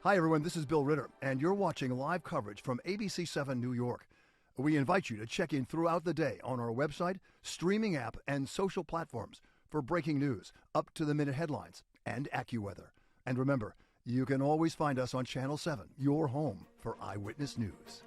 Hi, everyone. This is Bill Ritter, and you're watching live coverage from ABC7 New York. We invite you to check in throughout the day on our website, streaming app, and social platforms for breaking news, up-to-the-minute headlines, and AccuWeather. And remember, you can always find us on Channel 7, your home for Eyewitness News.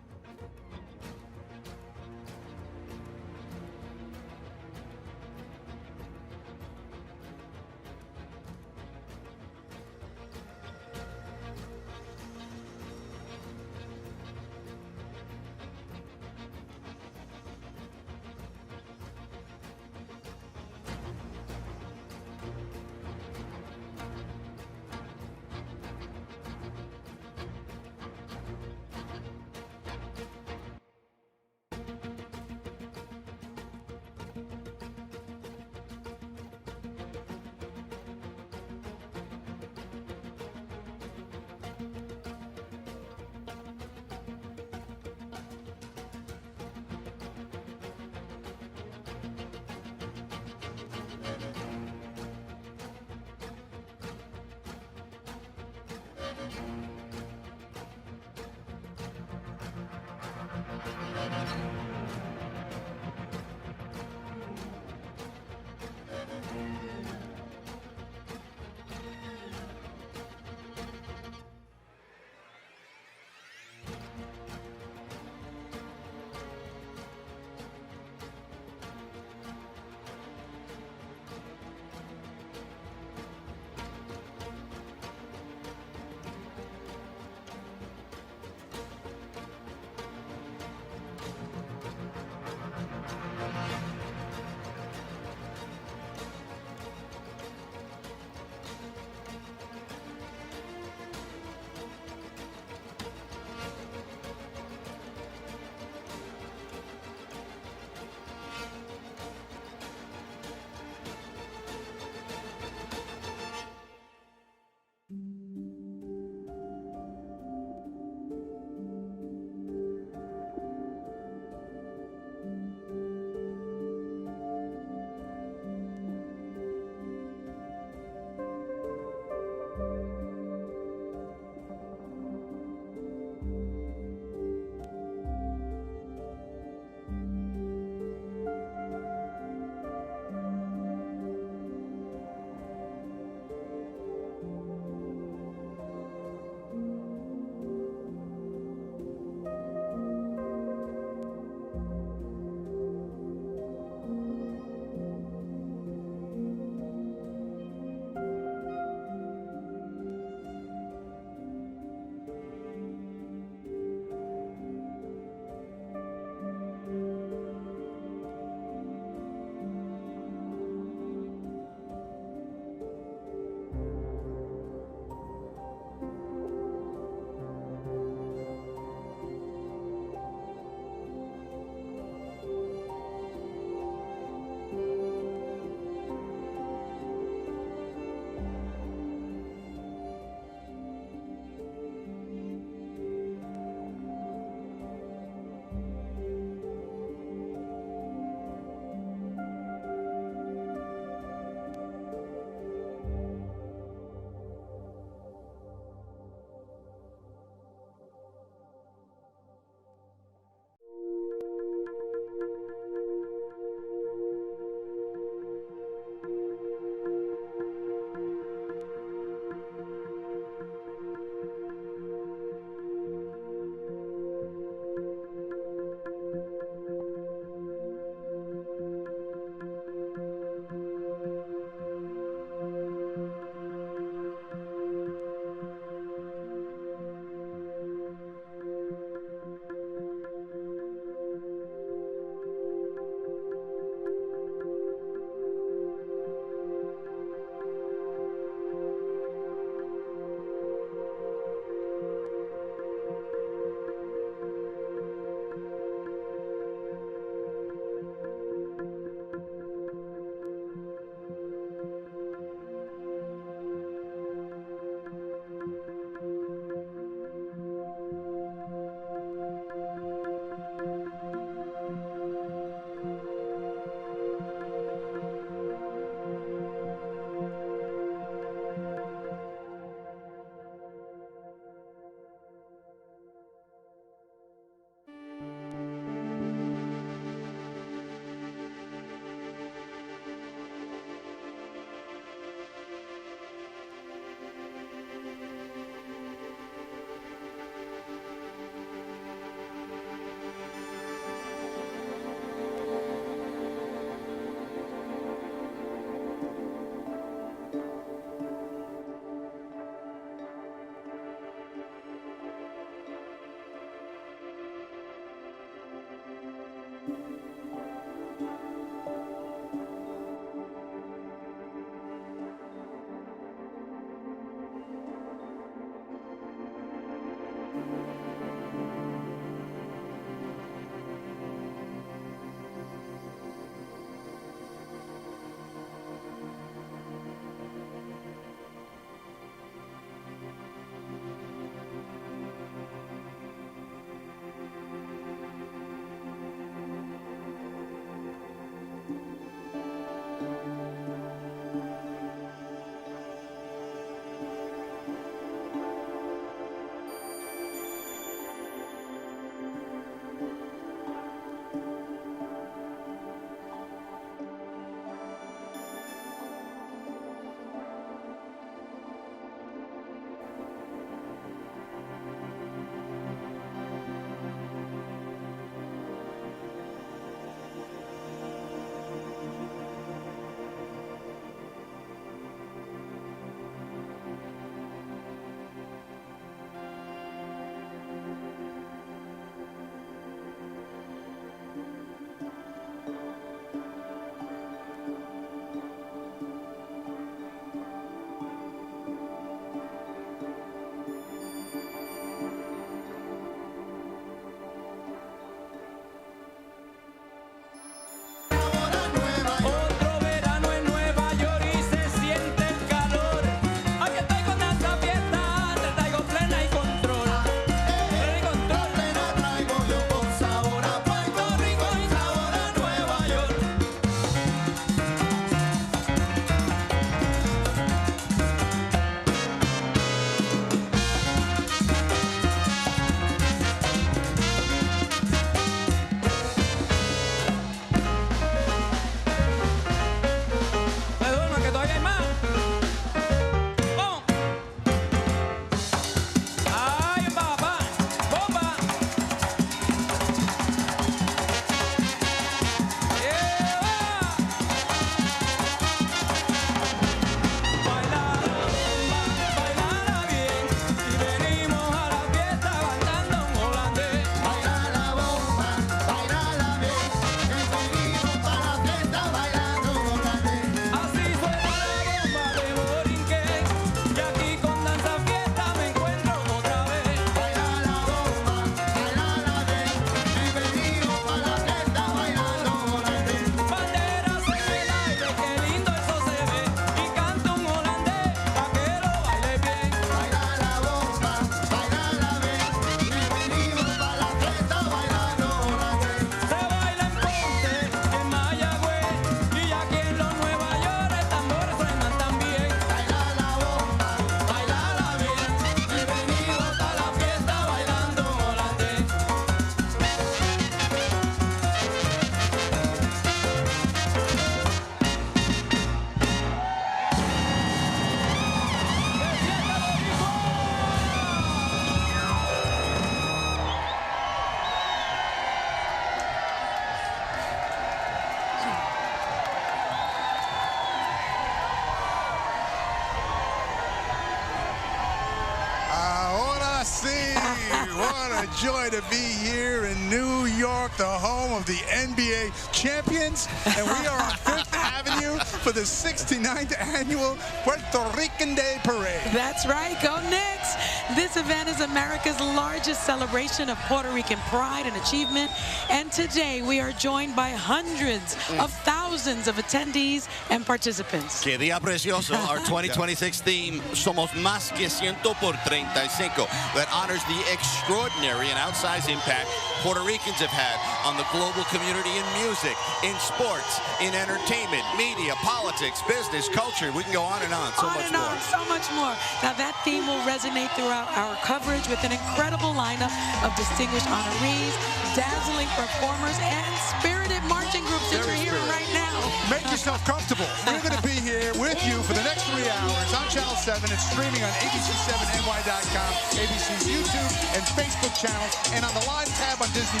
joy to be here in New York, the home of the NBA champions. And we are on 5th Avenue for the 69th annual Puerto Rican Day Parade. That's right. Go Knicks. This event is America's largest celebration of Puerto Rican pride and achievement. And today we are joined by hundreds of thousands of attendees and participants. Qué día precioso. Our 2026 theme, Somos Más que 100 por 35, that honors the extraordinary and outsized impact Puerto Ricans have had on the global community in music, in sports, in entertainment, media, politics, business, culture. We can go on and on. So much more. So much more. Now that theme will resonate throughout our coverage with an incredible lineup of distinguished honorees, dazzling performers, and spirited marching groups that you're hearing right now. Make yourself comfortable. We're going to be here with you for the next 3 hours on Channel 7. It's streaming on ABC7NY.com, ABC's YouTube and Facebook channels, and on the live tab on Disney+.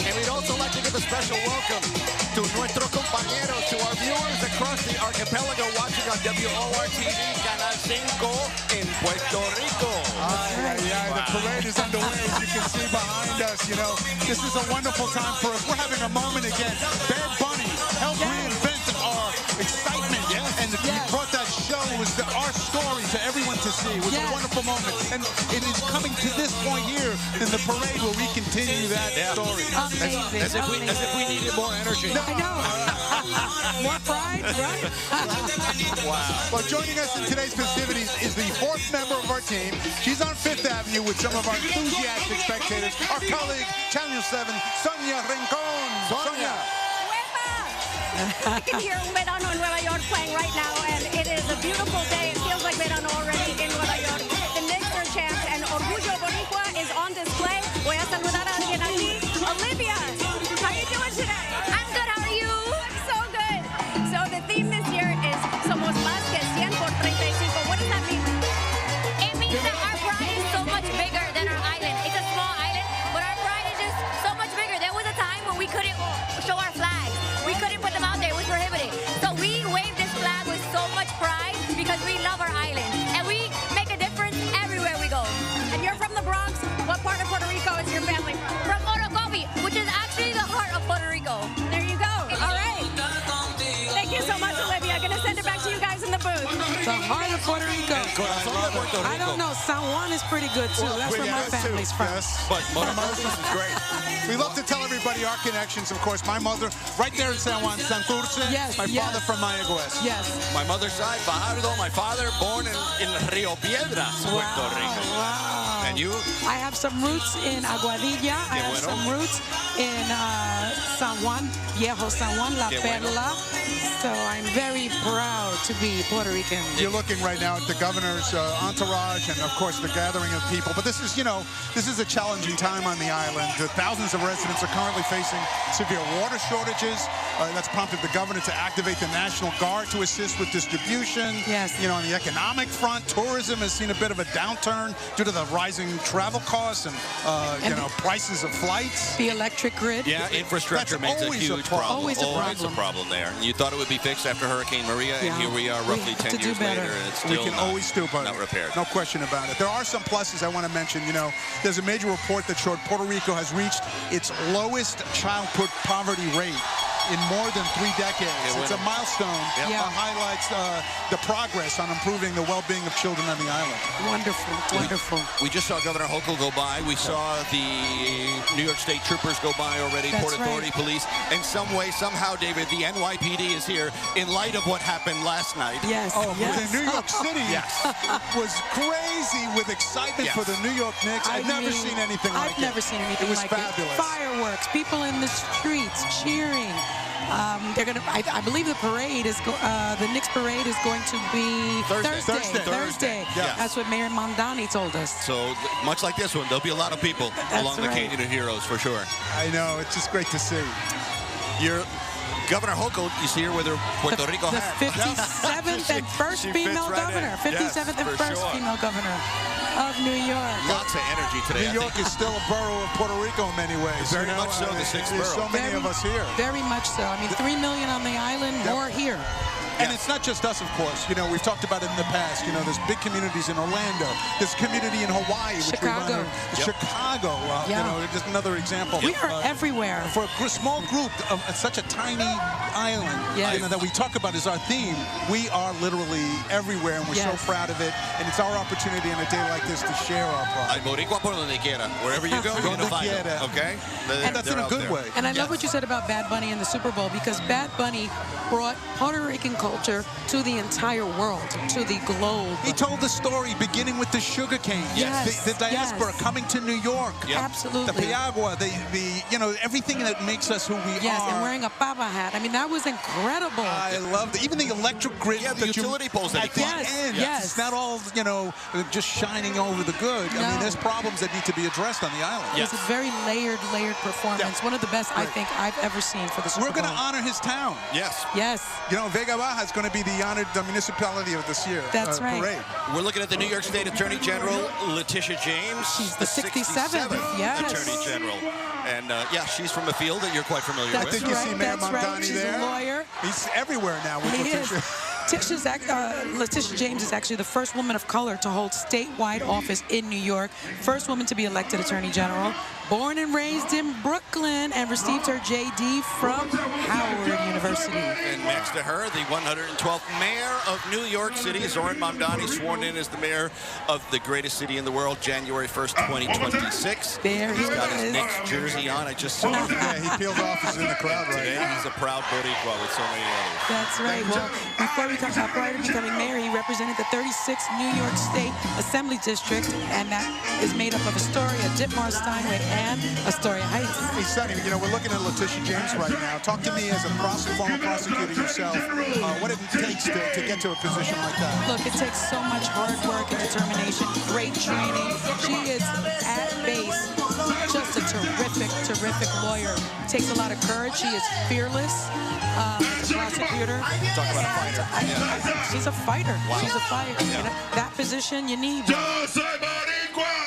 And we'd also like to give a special welcome to nuestro compañero, to our viewers across the archipelago watching on WORTV, Canal 5 in Puerto Rico. The parade is underway, as you can see behind us. You know, this is a wonderful time for us. We're having a moment again. Bad Bunny helped reinvent our excitement, and he brought that show. It was our story to everyone to see. It was a wonderful moment, and it is coming to this point here in the parade where we continue that story. Amazing. As if we needed more energy. I know. More pride, right? Wow. Well, joining us in today's festivities is the 4th member of our team. She's on 5th Avenue with some of our enthusiastic spectators. Our colleague, Channel 7, Sonia Rincon. Sonia. I can hear Verano in Nueva York playing right now, and it is a beautiful day. It feels like Verano already in Nueva York. The Knicks are champs, and Orgullo Boricua is on display. Voy a saludar a alguien aquí. Olivia, how are you doing today? I'm good. How are you? I'm so good. So the theme this year is Somos Más que 100 por 35. What does that mean? It means that our pride is so much bigger than our island. It's a small island, but our pride is just so much bigger. There was a time when we couldn't show our flags. We couldn't put them out there. It was prohibited. So we wave this flag with so much pride because we love our island. And we make a difference everywhere we go. And you're from the Bronx. What part of Puerto Rico is your family from? From Orocovi, which is actually the heart of Puerto Rico. There you go. All right. Thank you so much, Olivia. I'm going to send it back to you guys in the booth. The heart of Puerto Rico. I don't know. San Juan is pretty good, too. That's where my family's from. But Motorola is great. We love to tell everybody our connections. Of course, my mother, right there in San Juan, Santurce. Yes, my father from Mayagüez. Yes. My mother's side, Fajardo. My father, born in Rio Piedras, Puerto Rico. Wow. And you? I have some roots in Aguadilla. I have some roots in San Juan, Viejo San Juan, La Perla. So I'm very proud to be Puerto Rican. You're looking right now at the governor's entourage and, of course, the gathering of people. But this is, this is a challenging time on the island. Thousands of residents are currently facing severe water shortages. That's prompted the governor to activate the National Guard to assist with distribution. Yes. On the economic front, tourism has seen a bit of a downturn due to the rising travel costs and prices of flights. The electric grid. Yeah, infrastructure makes a huge problem. Always a problem there. You thought it would be fixed after Hurricane Maria, and here we are roughly 10 years later, and it's still not repaired. No question about it. There are some pluses I want to mention. There's a major report that showed Puerto Rico has reached its lowest childhood poverty rate in more than 3 decades. It's a milestone that highlights the progress on improving the well-being of children on the island. Wonderful, wonderful. We just saw Governor Hochul go by. We saw the New York State troopers go by already, Port Authority police. In some way, somehow, David, the NYPD is here in light of what happened last night. Yes. The New York City was crazy with excitement for the New York Knicks. I've never seen anything like it. I've never seen anything like it. It was fabulous. Fireworks, people in the streets cheering. They're gonna. I believe the parade is the Knicks parade is going to be Thursday. Yeah. That's what Mayor Mondani told us. So much like this one, there'll be a lot of people along the Canyon of Heroes for sure. I know. It's just great to see. You're Governor Hochul, you see her with her Puerto Rico hat. The 57th and first female governor. 57th and first female governor. of New York. Lots of energy today. New York is still a borough of Puerto Rico in many ways. Very much so, the sixth There's borough. so many of us here. Very much so. I mean, 3 million on the island, more here. And it's not just us, of course. You know, we've talked about it in the past. You know, there's big communities in Orlando. There's a community in Hawaii, which Chicago. we run. Chicago, you know, just another example. We are everywhere. For a small group of such a tiny island, you know, that we talk about as our theme, we are literally everywhere, and we're so proud of it. And it's our opportunity on a day like this to share our pride. Boricua por donde quiera. Wherever you go, you're going to find them, okay? And that's in a good way. And I love what you said about Bad Bunny in the Super Bowl, because Bad Bunny brought Puerto Rican culture to the entire world, to the globe. He told the story beginning with the sugar cane. Yes. The diaspora coming to New York. Absolutely. The piagua, the you know, everything that makes us who we are. Yes, and wearing a papa hat. I mean, that was incredible. I love it. Even the electric grid. Yeah, the utility poles that he at the end. It's not all, you know, just shining over the good. I mean, there's problems that need to be addressed on the island. It was a very layered performance. One of the best I think I've ever seen for the Super Bowl. We're going to honor his town. Yes. Yes. You know, Vega Baja is going to be the honored municipality of this year. That's right. Parade. We're looking at the New York State Attorney General, Letitia James. She's the 67th Attorney General. And, yeah, she's from a field that you're quite familiar with. I think you see Mayor Mamdani She's there. a lawyer. He's everywhere now with Letitia. Letitia James is actually the first woman of color to hold statewide office in New York, first woman to be elected Attorney General, born and raised in Brooklyn, and received her JD from Howard University. And next to her, the 112th mayor of New York City, Zoran Mamdani, sworn in as the mayor of the greatest city in the world, January 1st, 2026. There he He's got is. his Knicks jersey on. I just saw him. Yeah, he peeled off. He's in the crowd right Today, now. he's a proud Boricua with so many others. That's right. Well, prior to becoming mayor, he represented the 36th New York State Assembly District, and that is made up of Astoria, Ditmar, Steinway, and Astoria Heights. Hey, Sonny, you know, we're looking at Letitia James right now. Talk to me as a former prosecutor yourself, what it takes to get to a position like that. Look, it takes so much hard work and determination, great training. She is, at base, just a terrific lawyer. Takes a lot of courage. She is fearless as a prosecutor. Talk about a fighter. She's a fighter. Wow. She's a fighter. You know, that position you need.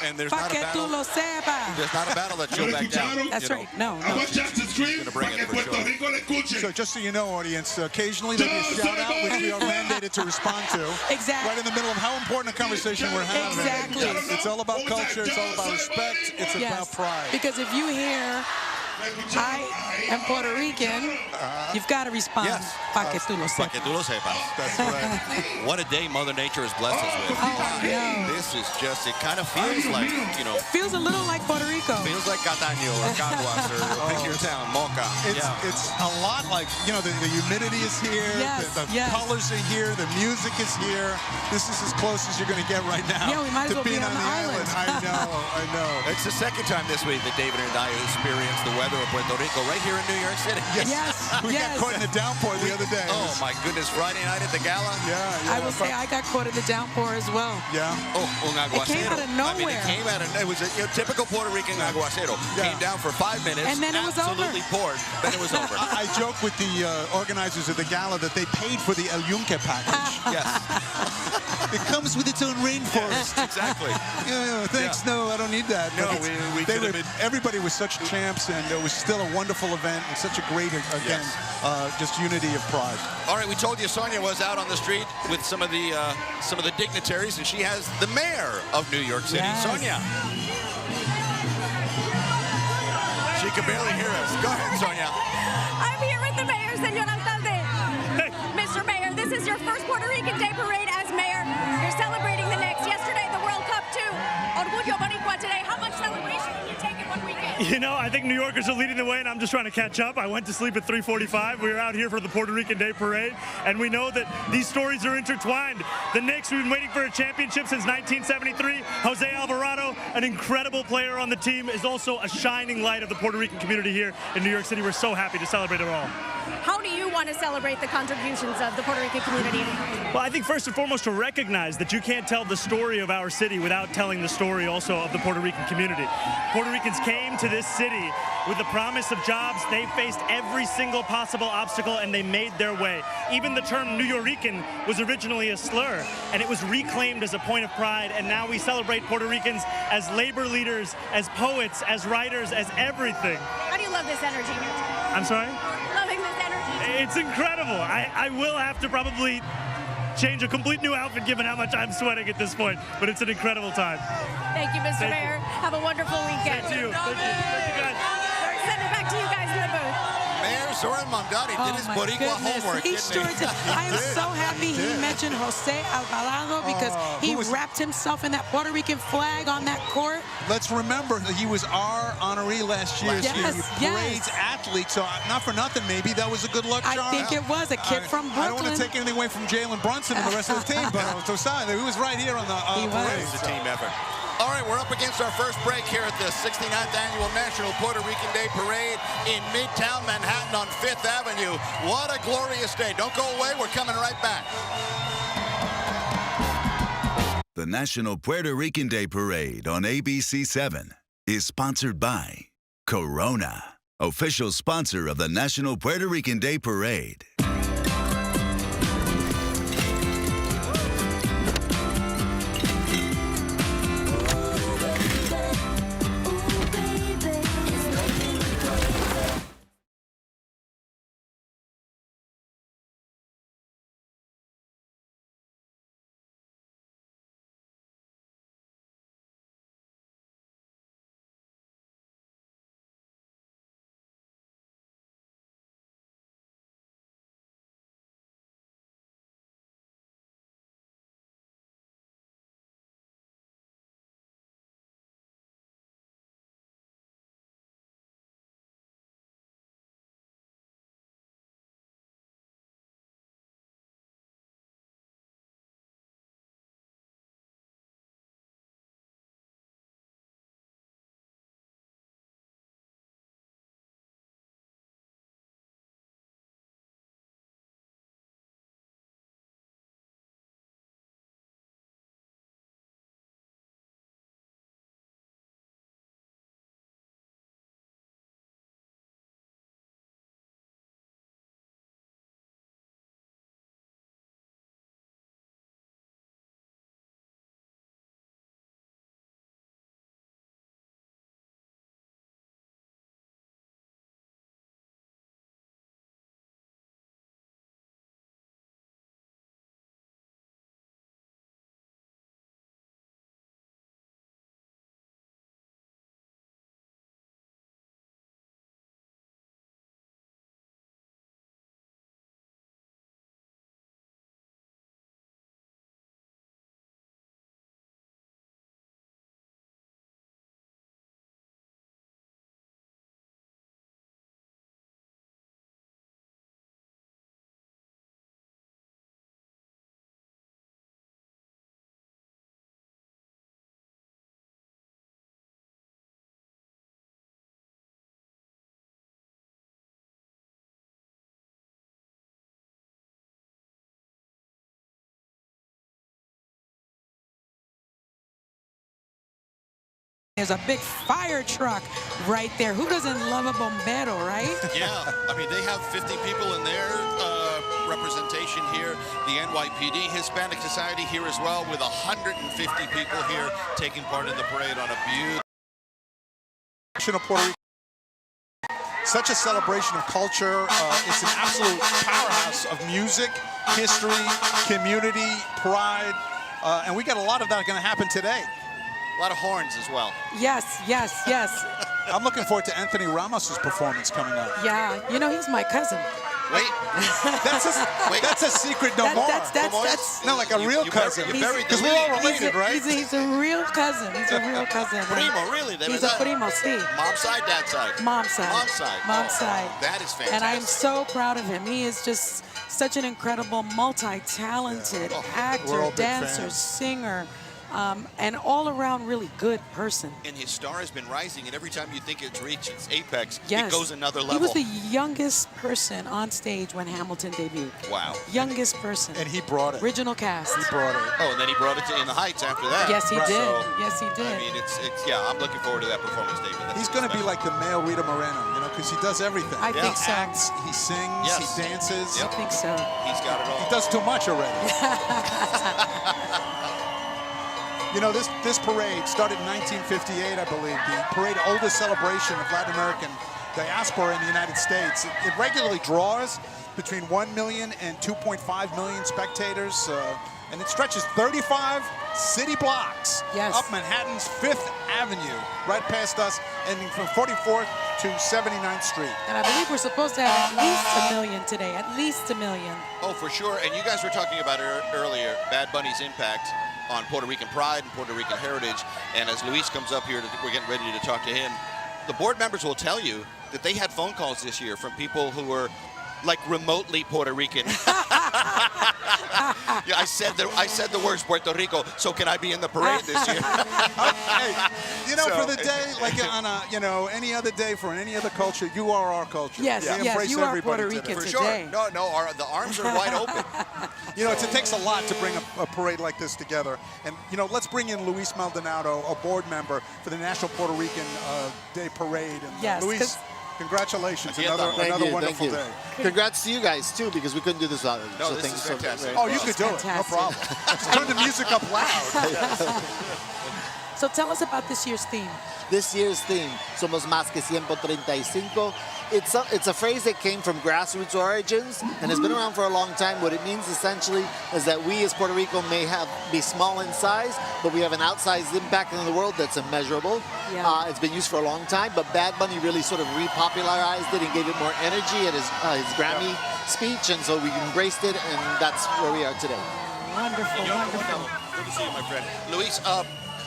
And there's not a battle. There's not a battle that she'll back down. That's right. No. She's going to bring it for sure. So just so you know, audience, occasionally there'll be a shout out, which we are mandated to respond to. Exactly. Right in the middle of how important a conversation we're having. Exactly. It's all about culture. It's all about respect. It's about pride. Because if you hear, I am Puerto Rican, you've got to respond. Yes. Pa que tú lo Pa que sepas. tú lo sepas. That's right. What a day Mother Nature has blessed us with. Oh, I know. This is just, it kind of feels like, you know, Feels a little like Puerto Rico. feels like Cataño or Caguas or pick your town, Moca. It's a lot like, you know, the humidity is here, the colors are here, the music is here. This is as close as you're going to get right now. Yeah, we might as to well be being on the island. I know. It's the second time this week that David and I experienced the weather of Puerto Rico right here in New York City. Yes. We got caught in the downpour the other day. Oh my goodness, Friday night at the gala. Yeah. I will say I got caught in the downpour as well. Yeah. Oh, un aguacero. It came out of nowhere. I mean, it was a typical Puerto Rican aguacero. Came down for 5 minutes. And then it was over. Absolutely poured. Then it was over. I joke with the organizers of the gala that they paid for the El Yunque package. Yes. It comes with its own rainforest. Exactly. Thanks. No, I don't need that. No, But we could have been. Everybody was such champs, and it was still a wonderful event and such a great, again, just unity of pride. All right, we told you Sonia was out on the street with some of the dignitaries, and she has the mayor of New York City, Yes. Sonia. She can barely hear us. Go ahead, Sonia. I'm here with the mayor, Senor Alcalde. Mr. Mayor, this is your first Puerto Rican Day Parade as mayor. You're celebrating the Knicks. Yesterday, the World Cup, too. Orgullo Boricua today. How much celebration can you take in one weekend? You know, I think New Yorkers are leading the way, and I'm just trying to catch up. I went to sleep at 3:45. We were out here for the Puerto Rican Day Parade, and we know that these stories are intertwined. The Knicks, we've been waiting for a championship since 1973. Jose Alvarado, an incredible player on the team, is also a shining light of the Puerto Rican community here in New York City. We're so happy to celebrate it all. How do you want to celebrate the contributions of the Puerto Rican community? Well, I think first and foremost to recognize that you can't tell the story of our city without telling the story also of the Puerto Rican community. Puerto Ricans came to this city with the promise of jobs. They faced every single possible obstacle and they made their way. Even the term New Yorican was originally a slur, and it was reclaimed as a point of pride, and now we celebrate Puerto Ricans as labor leaders, as poets, as writers, as everything. How do you love this energy here? I'm sorry? Loving this energy. It's incredible. I will have to probably change a complete new outfit given how much I'm sweating at this point, but it's an incredible time. Thank you, Mr. Mayor. Have a wonderful weekend. Thank you. Thank you. Thank you, guys. Send it back to you guys in the booth. Mayor Zoran Mondani did his Boricua homework, He didn't sure he? did. I am so happy he mentioned Jose Alvarado because he wrapped himself in that Puerto Rican flag on that court. Let's remember that he was our honoree last year. Yes, Parades athlete, so not for nothing, maybe that was a good luck charm. I think it was a kid from Brooklyn. I don't want to take anything away from Jalen Brunson and the rest of the team, but Tosai, he was right here on the parade. It was a team effort. All right, we're up against our first break here at the 69th Annual National Puerto Rican Day Parade in Midtown Manhattan on 5th Avenue. What a glorious day. Don't go away. We're coming right back. The National Puerto Rican Day Parade on ABC-7 is sponsored by Corona, official sponsor of the National Puerto Rican Day Parade. There's a big fire truck right there. Who doesn't love a bombero, right? Yeah, I mean, they have 50 people in their representation here. The NYPD Hispanic Society here as well, with 150 people here taking part in the parade on a beautiful. Puerto Rico. Such a celebration of culture. It's an absolute powerhouse of music, history, community, pride, and we got a lot of that going to happen today. A lot of horns as well. Yes, yes, yes. I'm looking forward to Anthony Ramos's performance coming up. Yeah, you know, he's my cousin. Wait. That's a secret no more. That's not like a real cousin. Because we're all related, right? He's a real cousin. He's a real cousin. Primo, really? He's a primo, sí. Mom's side, dad's side? Mom's side. Mom's side. Mom's side. That is fantastic. And I am so proud of him. He is just such an incredible, multi-talented actor, dancer, singer. and all around really good person. And his star has been rising, and every time you think it's reached its apex, Yes. it goes another level. He was the youngest person on stage when Hamilton debuted. Wow. Youngest person. And he brought it. Original cast. He brought it. Oh, and then he brought it to In the Heights after that. Yes, he Right. did. So, Yes, he did. I mean, yeah, I'm looking forward to that performance, David. He's going to be like the male Rita Moreno, you know, because he does everything. I think so. He acts, he sings, Yes. he dances. I think so. He's got it all. He does too much already. You know, this parade started in 1958, I believe. The parade, oldest celebration of Latin American diaspora in the United States. It regularly draws between 1 million and 2.5 million spectators, and it stretches 35 city blocks up Manhattan's 5th Avenue, right past us, ending from 44th to 79th Street. And I believe we're supposed to have at least 1 million today, at least 1 million. Oh, for sure. And you guys were talking about earlier, Bad Bunny's impact on Puerto Rican pride and Puerto Rican heritage. And as Luis comes up here, we're getting ready to talk to him. The board members will tell you that they had phone calls this year from people who were like remotely Puerto Rican. Yeah, I said the words Puerto Rico, so can I be in the parade this year? Hey, you know, for the day, like on a, you know, any other day for any other culture, you are our culture. Yes, We yes, embrace you are everybody Puerto Rican For today. sure. No, the arms are wide open. You know, it takes a lot to bring a parade like this together. And, you know, let's bring in Luis Maldonado, a board member for the National Puerto Rican Day Parade. And Yes, Luis, congratulations. Thank Another you, wonderful thank you. day. Congrats to you guys, too, because we couldn't do this without you. No, so this thank is you so fantastic. much. Oh, you could do it. No fantastic. problem. Just turn the music up loud. So tell us about this year's theme. This year's theme, Somos Más que 135. It's a phrase that came from grassroots origins and has been around for a long time. What it means essentially is that we as Puerto Rico may be small in size, but we have an outsized impact in the world that's immeasurable. Yeah. It's been used for a long time, but Bad Bunny really sort of repopularized it and gave it more energy at his Grammy speech, and so we embraced it, and that's where we are today. Wonderful, wonderful. Good to see you, my friend. Luis,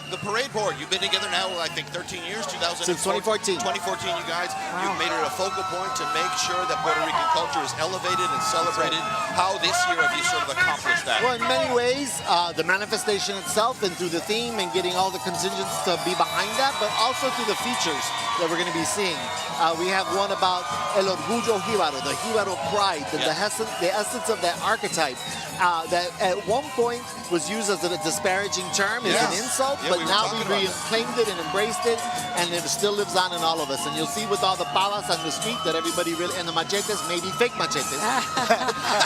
the parade board, you've been together now, I think, 13 years, 2014. Since 2014. 2014, you guys. You've made it a focal point to make sure that Puerto Rican culture is elevated and celebrated. How this year have you sort of accomplished that? Well, in many ways, the manifestation itself and through the theme and getting all the contingents to be behind that, but also through the features that we're going to be seeing. We have one about El Orgullo Jíbaro, the Jíbaro pride, the essence of that archetype that at one point was used as a disparaging term, as an insult, but now we've reclaimed it and embraced it, and it still lives on in all of us. And you'll see with all the palas on the street that everybody really, and the machetes, maybe fake machetes,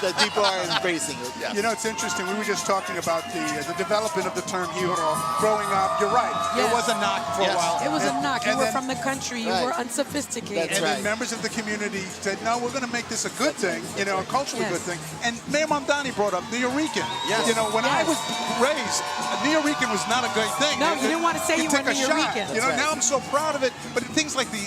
that people are embracing it. Yeah. You know, it's interesting. We were just talking about the development of the term Jíbaro. Growing up, you're right. Yes. It was a knock for a while. It was a knock. You and were then- from the country. You were unsophisticated. And then members of the community said, no, we're going to make this a good thing, you know, a culturally good thing. And Mayor Mamdani brought up Nuyorican. Yes. You know, when I was raised, Nuyorican was not a great thing. No, you didn't want to say you were take a shot. Nuyorican. You know, now I'm so proud of it. But things like the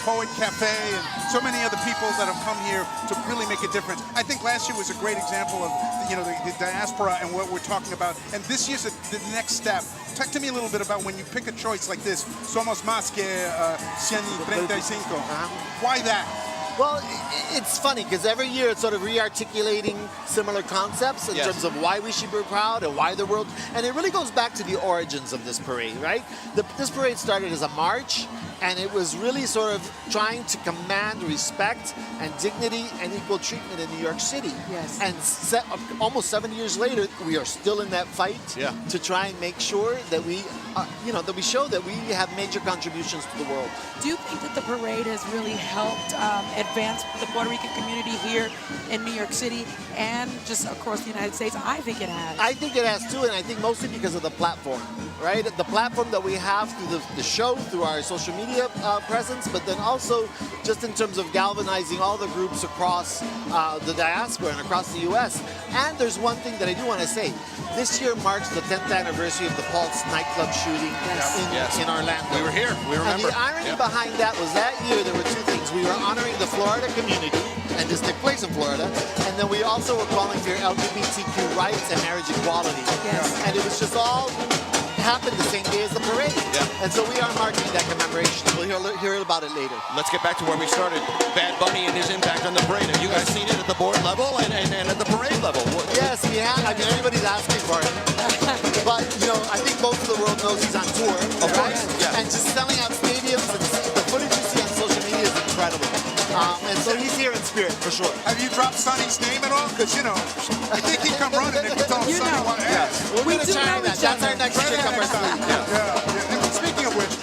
Poet Cafe and so many other people that have come here to really make a difference. I think last year was a great example of, you know, the diaspora and what we're talking about. And this year's the next step. Talk to me a little bit about when you pick a choice like this, Somos Más que 135. Why that? Well, it's funny because every year it's sort of re-articulating similar concepts in terms of why we should be proud and why the world, and it really goes back to the origins of this parade, right? This parade started as a march, and it was really sort of trying to command respect and dignity and equal treatment in New York City. Yes. And almost 7 years later, we are still in that fight to try and make sure that we, that we show that we have major contributions to the world. Do you think that the parade has really helped advance the Puerto Rican community here in New York City and just across the United States? I think it has. I think it has too, and I think mostly because of the platform, right? The platform that we have through the show, through our social media presence, but then also just in terms of galvanizing all the groups across the diaspora and across the U.S. And there's one thing that I do want to say. This year marks the 10th anniversary of the Pulse nightclub shooting in Orlando. We were here. We remember. And the irony behind that was that year there were two things. We were honoring the Florida community, and this took place in Florida, and then we also were calling for LGBTQ rights and marriage equality. Yes. And it was just all happened the same day as the parade. Yeah. And so we are marking that commemoration. We'll hear about it later. Let's get back to where we started. Bad Bunny and his impact on the parade. Have you guys seen it at the board level and at the parade level? Yes, we have. I mean, everybody's asking for it. But, you know, I think knows he's on tour. Of course, yeah. And just selling out stadiums, and the footage you see on social media is incredible. And so he's here in spirit, for sure. Have you dropped Sonny's name at all? Because, I think he'd come running if you told him Sonny wanted to ask. We're going to try that. That's our next trick up our sleeve. Yeah. And speaking of which,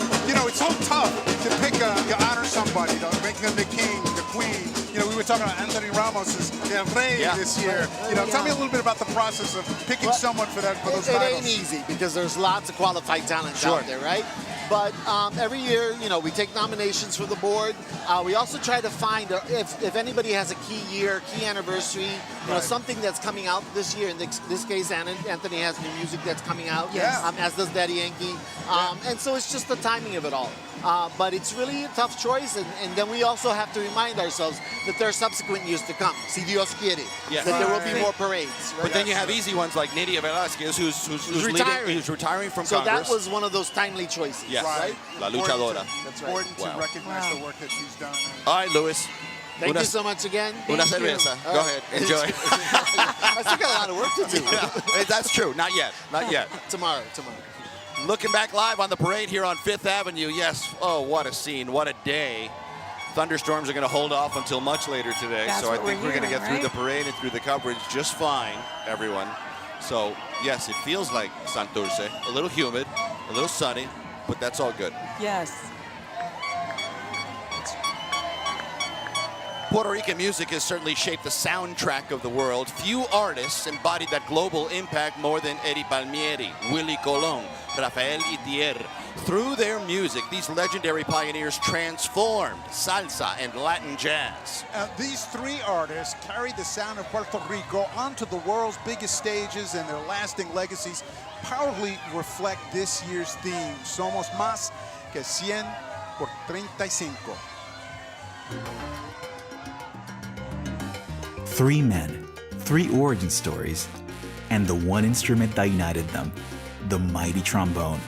it's so tough to pick you honor somebody, making them the king, the queen. We were talking about Anthony Ramos's Rey this year. Tell me a little bit about the process of picking someone for those titles. It ain't easy because there's lots of qualified talent out there, right? But every year, we take nominations for the board. We also try to find if anybody has a key year, key anniversary, something that's coming out this year. In this case, Anthony has new music that's coming out, as does Daddy Yankee. And so it's just the timing of it all. But it's really a tough choice. And then we also have to remind ourselves that there are subsequent years to come. Si Dios quiere. That there will be more parades. Right? But then you have easy ones like Nydia Velázquez, who's retiring. Who's retiring from so Congress. That was one of those timely choices. Yes. Right? La luchadora. That's right. Important to recognize the work that she's done. All right, Luis. Thank you so much again. Una cerveza. Go ahead. Enjoy. I still got a lot of work to do. Yeah. That's true. Not yet. Not yet. Tomorrow. Looking back live on the parade here on 5th Avenue. Yes. Oh, what a scene. What a day. Thunderstorms are going to hold off until much later today. So I think we're going to get through the parade and through the coverage just fine, everyone. So, yes, it feels like Santurce. A little humid, a little sunny, but that's all good. Yes. Puerto Rican music has certainly shaped the soundtrack of the world. Few artists embodied that global impact more than Eddie Palmieri, Willie Colon, Rafael Itier. Through their music, these legendary pioneers transformed salsa and Latin jazz. These three artists carried the sound of Puerto Rico onto the world's biggest stages, and their lasting legacies powerfully reflect this year's theme, Somos Más que 100 por 35. Three men, three origin stories, and the one instrument that united them, the mighty trombone.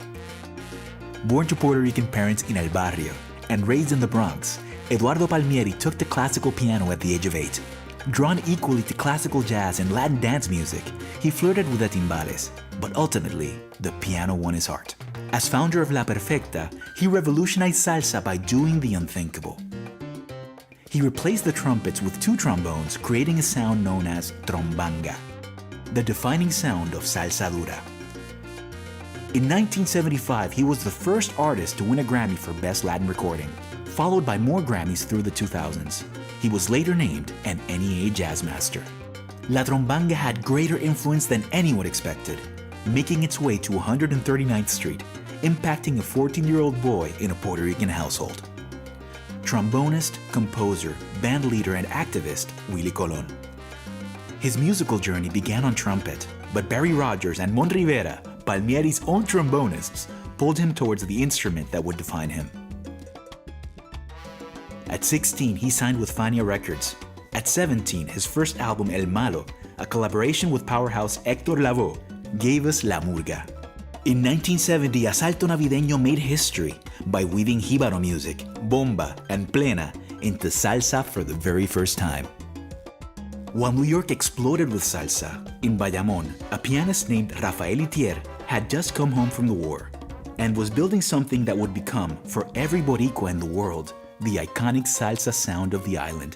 Born to Puerto Rican parents in El Barrio and raised in the Bronx, Eduardo Palmieri took to classical piano at the age of 8. Drawn equally to classical jazz and Latin dance music, he flirted with the timbales, but ultimately, the piano won his heart. As founder of La Perfecta, he revolutionized salsa by doing the unthinkable. He replaced the trumpets with two trombones, creating a sound known as trombanga, the defining sound of salsa dura. In 1975, he was the first artist to win a Grammy for Best Latin Recording, followed by more Grammys through the 2000s. He was later named an NEA Jazz Master. La Trombanga had greater influence than anyone expected, making its way to 139th Street, impacting a 14-year-old boy in a Puerto Rican household. Trombonist, composer, band leader, and activist, Willie Colon. His musical journey began on trumpet, but Barry Rogers and Mon Rivera, Palmieri's own trombonists, pulled him towards the instrument that would define him. At 16, he signed with Fania Records. At 17, his first album, El Malo, a collaboration with powerhouse Héctor Lavoe, gave us La Murga. In 1970, Asalto Navideño made history by weaving Jíbaro music, bomba, and plena into salsa for the very first time. While New York exploded with salsa, in Bayamón, a pianist named Rafael Itier had just come home from the war and was building something that would become, for every Boricua in the world, the iconic salsa sound of the island,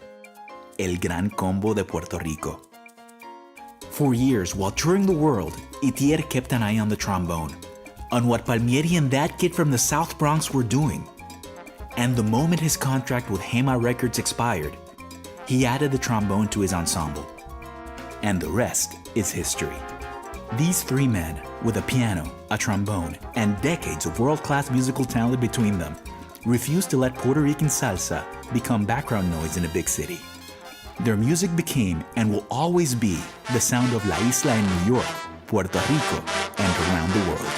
El Gran Combo de Puerto Rico. For years, while touring the world, Itier kept an eye on the trombone, on what Palmieri and that kid from the South Bronx were doing. And the moment his contract with Hema Records expired, he added the trombone to his ensemble. And the rest is history. These three men, with a piano, a trombone, and decades of world-class musical talent between them, refused to let Puerto Rican salsa become background noise in a big city. Their music became and will always be the sound of La Isla in New York, Puerto Rico, and around the world.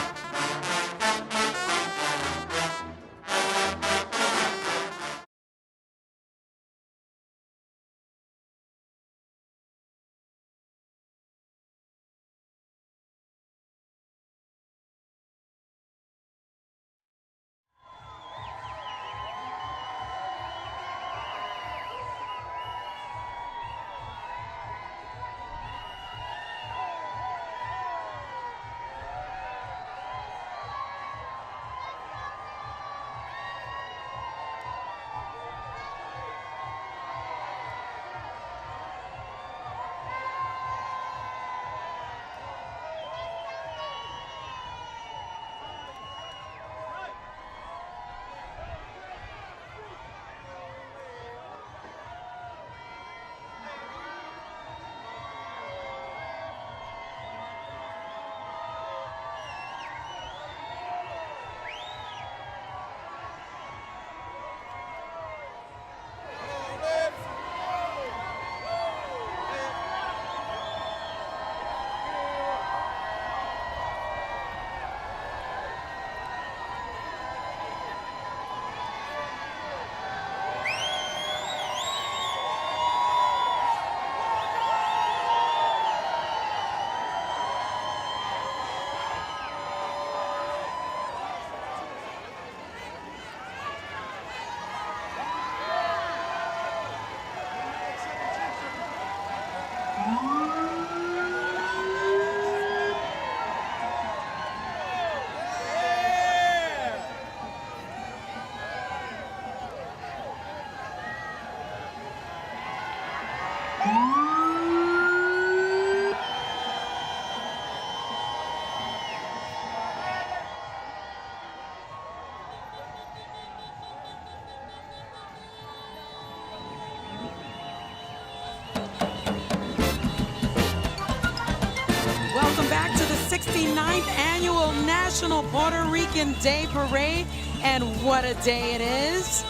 69th Annual National Puerto Rican Day Parade. And what a day it is.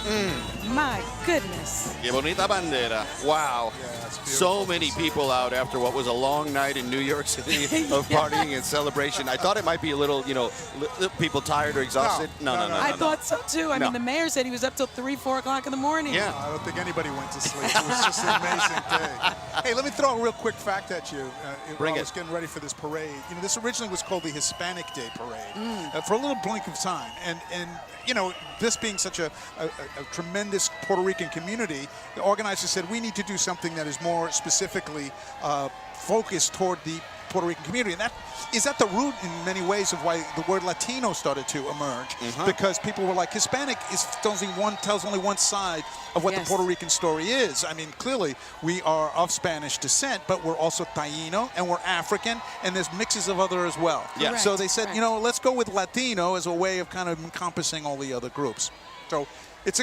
My goodness. Qué bonita bandera. Wow. So many people out after what was a long night in New York City of partying and celebration. I thought it might be a little, people tired or exhausted. No. I thought so too. I mean, the mayor said he was up till 3, 4 o'clock in the morning. Yeah. I don't think anybody went to sleep. It was just an amazing day. Hey, let me throw a real quick fact at you. While I was getting ready for this parade. This originally was called the Hispanic Day Parade for a little blink of time. And this being such a tremendous Puerto Rican community, the organizers said we need to do something that is more specifically focused toward the Puerto Rican community. And that is at the root in many ways of why the word Latino started to emerge, because people were like, Hispanic tells only one side of what the Puerto Rican story is. I mean, clearly we are of Spanish descent, but we're also Taino and we're African, and there's mixes of other as well. Yeah. So they said, let's go with Latino as a way of kind of encompassing all the other groups. So it's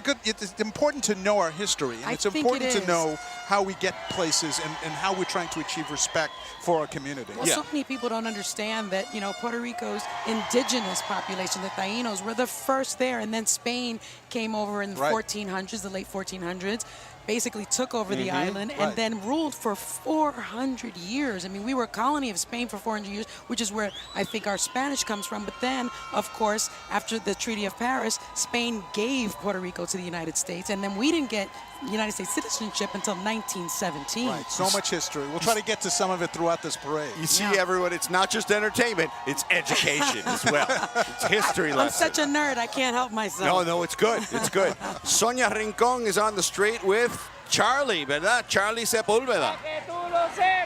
important to know our history, and it's important to know how we get places and how we're trying to achieve respect for our community. Well, so many people don't understand that, Puerto Rico's indigenous population, the Tainos, were the first there, and then Spain came over in the 1400s, the late 1400s, basically took over the island and then ruled for 400 years. I mean, we were a colony of Spain for 400 years, which is where I think our Spanish comes from. But then, of course, after the Treaty of Paris, Spain gave Puerto Rico to the United States, and then we didn't get United States citizenship until 1917. Right, so much history. We'll try to get to some of it throughout this parade. You see, everyone, it's not just entertainment, it's education as well. It's history lesson. I'm such a nerd, I can't help myself. No, it's good. It's good. Sonia Rincon is on the street with Charlie, ¿verdad? Charlie Sepúlveda.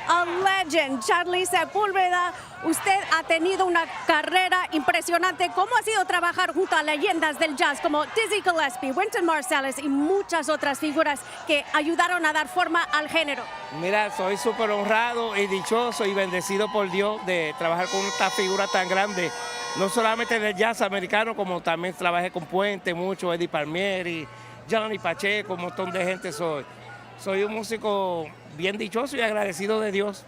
A legend, Charlie Sepúlveda. Usted ha tenido una carrera impresionante. ¿Cómo ha sido trabajar junto a leyendas del jazz como Dizzy Gillespie, Wynton Marsalis y muchas otras figuras que ayudaron a dar forma al género? Mira, soy súper honrado y dichoso y bendecido por Dios de trabajar con esta figura tan grande. No solamente en el jazz americano, como también trabajé con Puente, mucho, Eddie Palmieri, Johnny Pacheco, un montón de gente soy. Soy un músico bien dichoso y agradecido de Dios.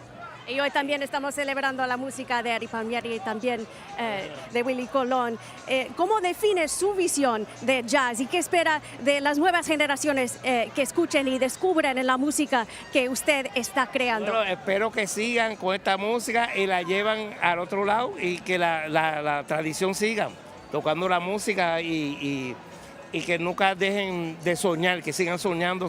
Y hoy también estamos celebrando la música de Eddie Palmieri y también de Willie Colón. ¿Cómo define su visión de jazz y qué espera de las nuevas generaciones que escuchen y descubran en la música que usted está creando? Bueno, espero que sigan con esta música y la llevan al otro lado y que la tradición siga tocando la música y que nunca dejen de soñar, que sigan soñando,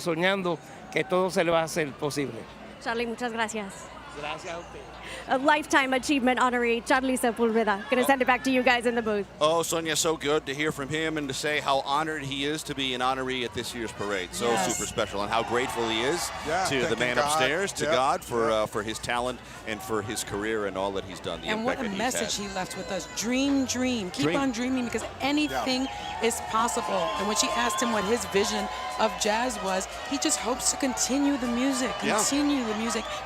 que todo se le va a hacer posible. Charlie, muchas gracias. Gracias a usted. A Lifetime Achievement honoree, Charlie Sepúlveda. Going to send it back to you guys in the booth. Oh, Sonia, so good to hear from him and to say how honored he is to be an honoree at this year's parade. So super special, and how grateful he is to the man upstairs, to God for his talent and for his career and all that he's done. And what a message he left with us. Dream. Keep on dreaming, because anything is possible. And when she asked him what his vision of jazz was, he just hopes to continue the music,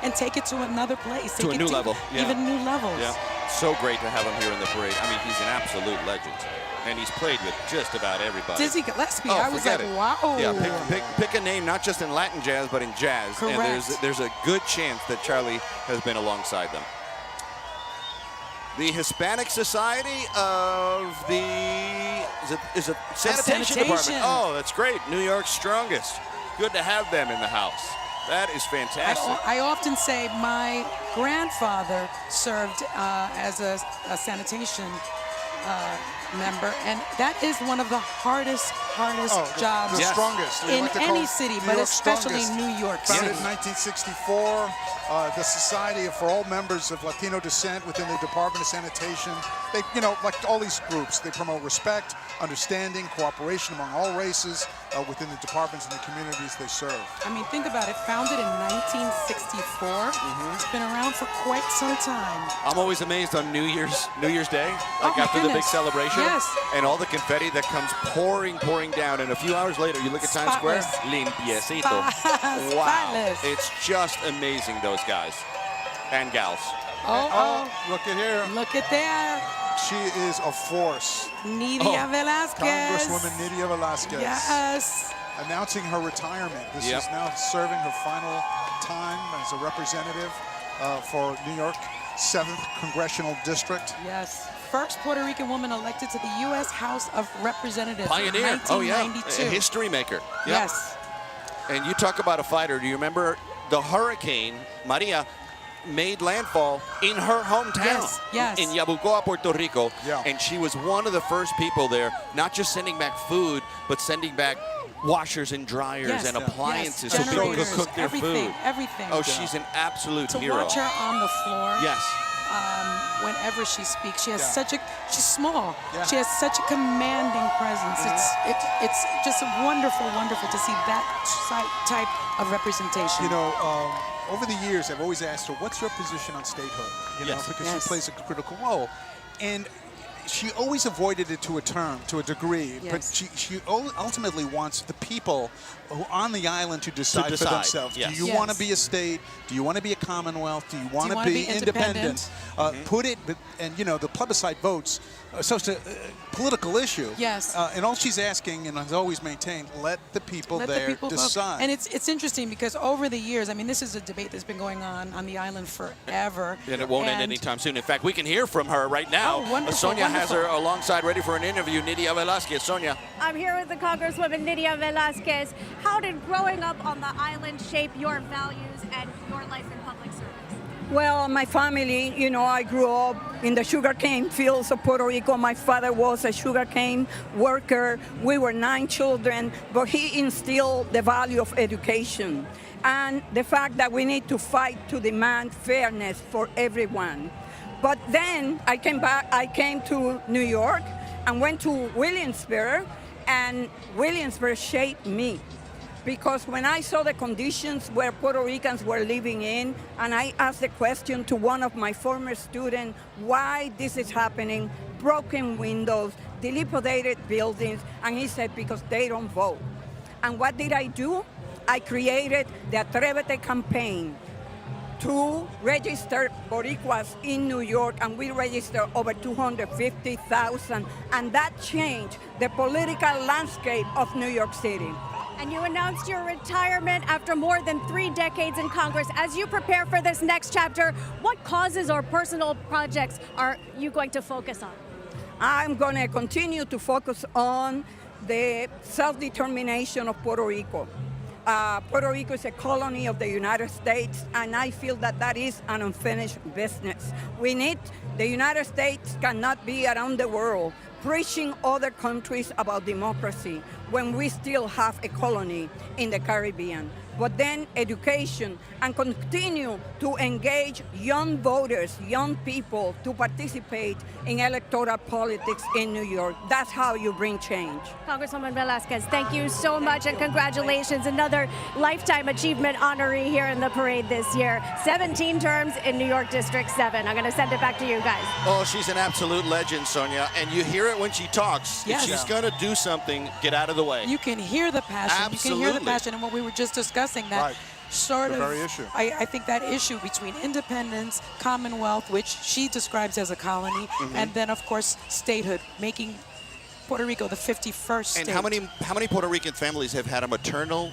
and take it to another place. To a new level. Even new levels. Yeah. So great to have him here in the parade. I mean, he's an absolute legend. And he's played with just about everybody. Dizzy Gillespie, I was like, wow. Yeah, pick a name, not just in Latin jazz, but in jazz. Correct. And there's a good chance that Charlie has been alongside them. The Hispanic Society of the, is it Sanitation Department? Oh, that's great. New York's strongest. Good to have them in the house. That is fantastic. I often say my grandfather served as a sanitation member, and that is one of the hardest jobs the strongest. in any city, but especially New York City. Founded in 1964, the Society for all members of Latino descent within the Department of Sanitation. They, like all these groups, they promote respect, understanding, cooperation among all races within the departments and the communities they serve. I mean, think about it. Founded in 1964. It's been around for quite some time. I'm always amazed on New Year's Day, like after the big celebration, and all the confetti that comes pouring down, and a few hours later you look at Times Square, limpiecito. Wow, it's just amazing, those guys and gals. Look at here. Look at there. She is a force. Nidia Velázquez. Congresswoman Nidia Velázquez. Yes. Announcing her retirement. This is now serving her final time as a representative for New York 7th Congressional District. Yes. First Puerto Rican woman elected to the U.S. House of Representatives. Pioneer. In 1992. Oh, yeah. A history maker. Yep. Yes. And you talk about a fighter. Do you remember the hurricane, Maria, made landfall in her hometown? Yes, yes. In Yabucoa, Puerto Rico. Yeah. And she was one of the first people there, not just sending back food, but sending back washers and dryers Yes. and appliances Yes. so people could Generators, cook their everything, food. everything. Oh, she's an absolute To hero. watch her on the floor. Yes. Whenever she speaks, she has Yeah. such a. She's small. Yeah. She has such a commanding presence. It's just wonderful to see that type of representation. You know, over the years, I've always asked her, what's your position on statehood? You know, because Yes. she plays a critical role. And she always avoided it to a term, to a degree, but Yes. she ultimately wants the people who on the island to decide for decide, themselves. yes. Do you Yes. want to be a state? Do you want to be a commonwealth? Do you want to wanna be be independent? independent? Put it, and you know, the plebiscite votes are such a political issue. Yes. And all she's asking, and has always maintained, let the people Let there the people vote. decide. And it's interesting because over the years, I mean, this is a debate that's been going on the island forever. And it won't end anytime soon. In fact, we can hear from her right now. Oh, wonderful, Sonia has her wonderful. alongside, ready for an interview. Nydia Velázquez. Sonia. I'm here with the Congresswoman Nydia Velázquez. How did growing up on the island shape your values and your life in public service? Well, my family, you know, I grew up in the sugarcane fields of Puerto Rico. My father was a sugarcane worker. We were 9 children, but he instilled the value of education and the fact that we need to fight to demand fairness for everyone. But then I came to New York and went to Williamsburg, and Williamsburg shaped me. Because when I saw the conditions where Puerto Ricans were living in, and I asked the question to one of my former students, why this is happening, broken windows, dilapidated buildings, and he said, because they don't vote. And what did I do? I created the Atrévete campaign to register Boricuas in New York, and we registered over 250,000, and that changed the political landscape of New York City. And you announced your retirement after more than 3 decades in Congress. As you prepare for this next chapter, what causes or personal projects are you going to focus on? I'm going to continue to focus on the self-determination of Puerto Rico. Puerto Rico is a colony of the United States, and I feel that that is an unfinished business. The United States cannot be around the world preaching other countries about democracy when we still have a colony in the Caribbean. But then education, and continue to engage young voters, young people to participate in electoral politics in New York. That's how you bring change. Congresswoman Velázquez, thank you so much and congratulations. Another Lifetime Achievement honoree here in the parade this year. 17 terms in New York District 7. I'm going to send it back to you guys. Oh, she's an absolute legend, Sonia. And you hear it when she talks. Yes. If she's going to do something, get out of the way. You can hear the passion. Absolutely. You can hear the passion, and what we were just discussing, that Right. sort The of, very issue. I think that issue between independence, Commonwealth, which she describes as a colony, and then of course statehood, making Puerto Rico the 51st state. And how many Puerto Rican families have had a maternal,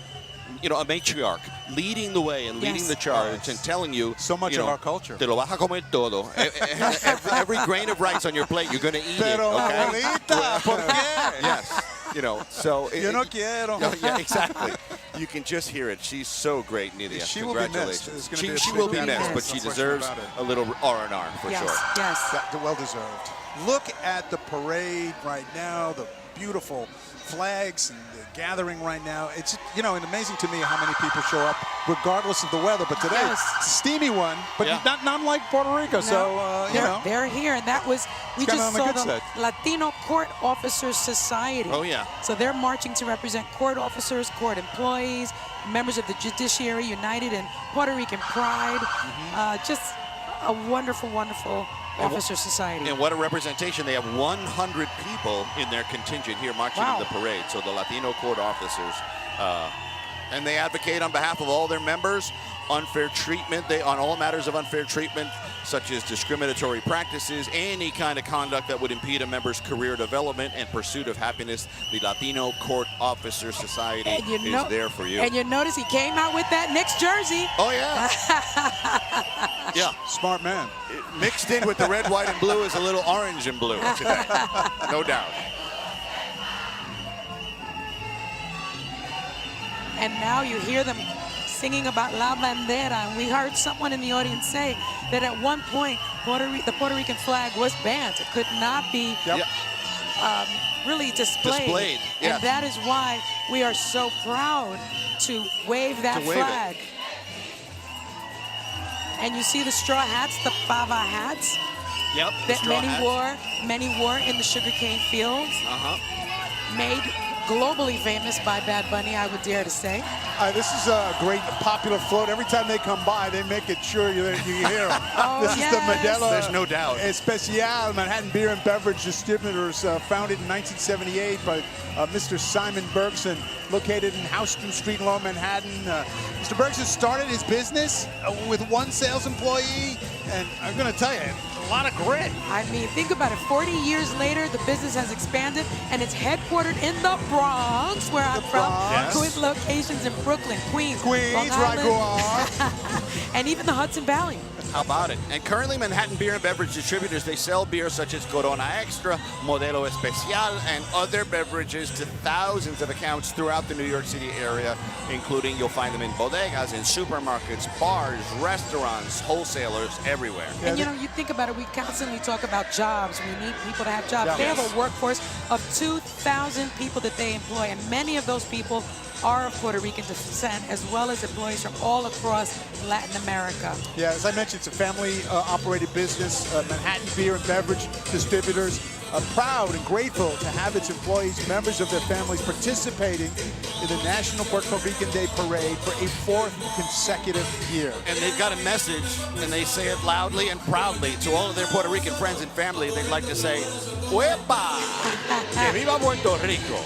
you know, a matriarch leading the way and leading Yes. the charge and telling you So much you of know, our culture. Te lo vas a comer todo. every grain of rice on your plate, you're going to eat Pero, it. Okay? abuelita, ¿por qué? Yes. You know, so Yo no quiero. No, yeah, exactly. You can just hear it. She's so great, Nydia. She will be missed. Congratulations. It's gonna be a She big will be deal. missed, but No she question deserves about it. a little R&R for Yes, sure. yes. Well deserved. Look at the parade right now, the beautiful flags and the gathering right now. It's, you know, and amazing to me how many people show up regardless of the weather. But today, Yes. it's a steamy one, but Yeah. not like Puerto Rico. So, you know. They're here, and that was, we kinda just on the saw good the side. Latino Court Officers Society. Oh, yeah. So they're marching to represent court officers, court employees, members of the Judiciary United, and Puerto Rican Pride. Just a wonderful, wonderful officer society. And what a representation. They have 100 people in their contingent here marching Wow. in the parade. So the Latino court officers. And they advocate on behalf of all their members unfair treatment, on all matters of unfair treatment, such as discriminatory practices, any kind of conduct that would impede a member's career development and pursuit of happiness. The Latino Court Officer Society is there for you. And you notice he came out with that Knicks jersey. Oh, yeah. Yeah. Smart man. Mixed in with the red, white, and blue is a little orange and blue today. No doubt. And now you hear them singing about La Bandera. And we heard someone in the audience say that at one point, the Puerto Rican flag was banned. It could not be really displayed. Yes. And that is why we are so proud to wave that flag. And you see the straw hats, the pava hats that many wore in the sugarcane fields. Made globally famous by Bad Bunny, I would dare to say. This is a great popular float. Every time they come by, they make it sure you hear them. This is the Modelo. There's no doubt. Especial Manhattan Beer and Beverage Distributors, founded in 1978 by Mr. Simon Bergson, located in Houston Street in Lower Manhattan. Mr. Bergson started his business with one sales employee, and I'm going to tell you, a lot of grit. I mean, think about it. 40 years later, the business has expanded, and it's headquartered in the Bronx, where I'm from, with locations in Brooklyn, Queens, Long Island, and even the Hudson Valley. How about it? And currently, Manhattan Beer and Beverage Distributors, they sell beer such as Corona Extra, Modelo Especial, and other beverages to thousands of accounts throughout the New York City area, including you'll find them in bodegas, in supermarkets, bars, restaurants, wholesalers, everywhere. And you know, you think about it, we constantly talk about jobs. We need people to have jobs. They have a workforce of 2,000 people that they employ, and many of those people are of Puerto Rican descent, as well as employees from all across Latin America. Yeah, as I mentioned, it's a family-operated business. Manhattan Beer and Beverage Distributors are proud and grateful to have its employees, members of their families, participating in the National Puerto Rican Day Parade for a 4th consecutive year. And they've got a message, and they say it loudly and proudly to all of their Puerto Rican friends and family. They'd like to say, "Uepa! Que viva Puerto Rico!"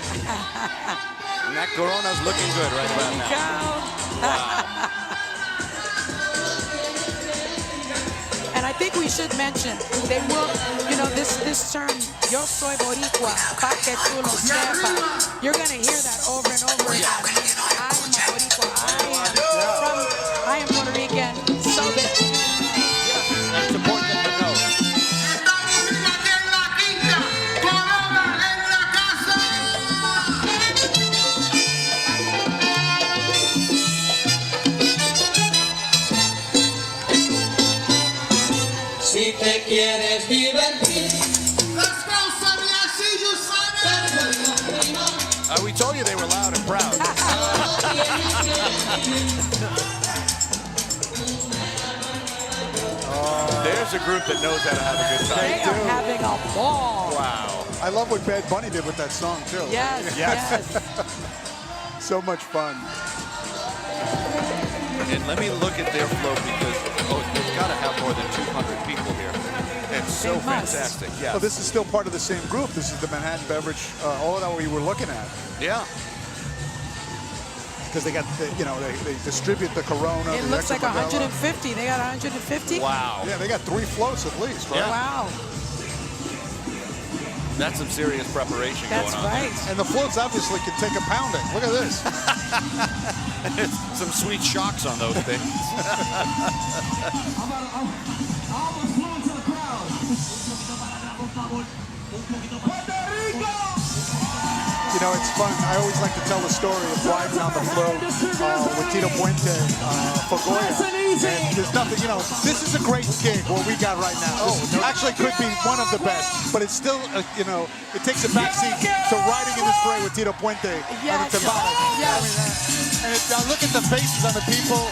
And that Corona's looking good right about now. Wow. And I think we should mention, they will, you know, this term, yo soy boricua, pa que tú lo sepas. You're going to hear that over and over again. I am a boricua. I am Puerto Rican. So that... That's important to know. Si te quieres divertir. We told you they were loud and proud. There's a group that knows how to have a good time. They are having a ball. Wow. I love what Bad Bunny did with that song, too. Yes. So much fun. And let me look at their float because they've got to have more than 200 people here. It's so fantastic. Yeah. Well, this is still part of the same group. This is the Manhattan Beverage, all of that we were looking at. Yeah. Because they got, they distribute the Corona. It looks like 150. They got 150? Wow. Yeah, they got 3 floats at least, right? Yeah. Wow. That's some serious preparation going on. That's right. And the floats obviously can take a pounding. Look at this. Some sweet shocks on those things. You know, it's fun. I always like to tell the story of riding on the float with Tito Puente for Goya. And there's nothing, this is a great gig, what we got right now. Actually could be one of the best, but it's still, it takes a backseat to riding in this parade with Tito Puente on the Tamales. Yes. And now look at the faces on the people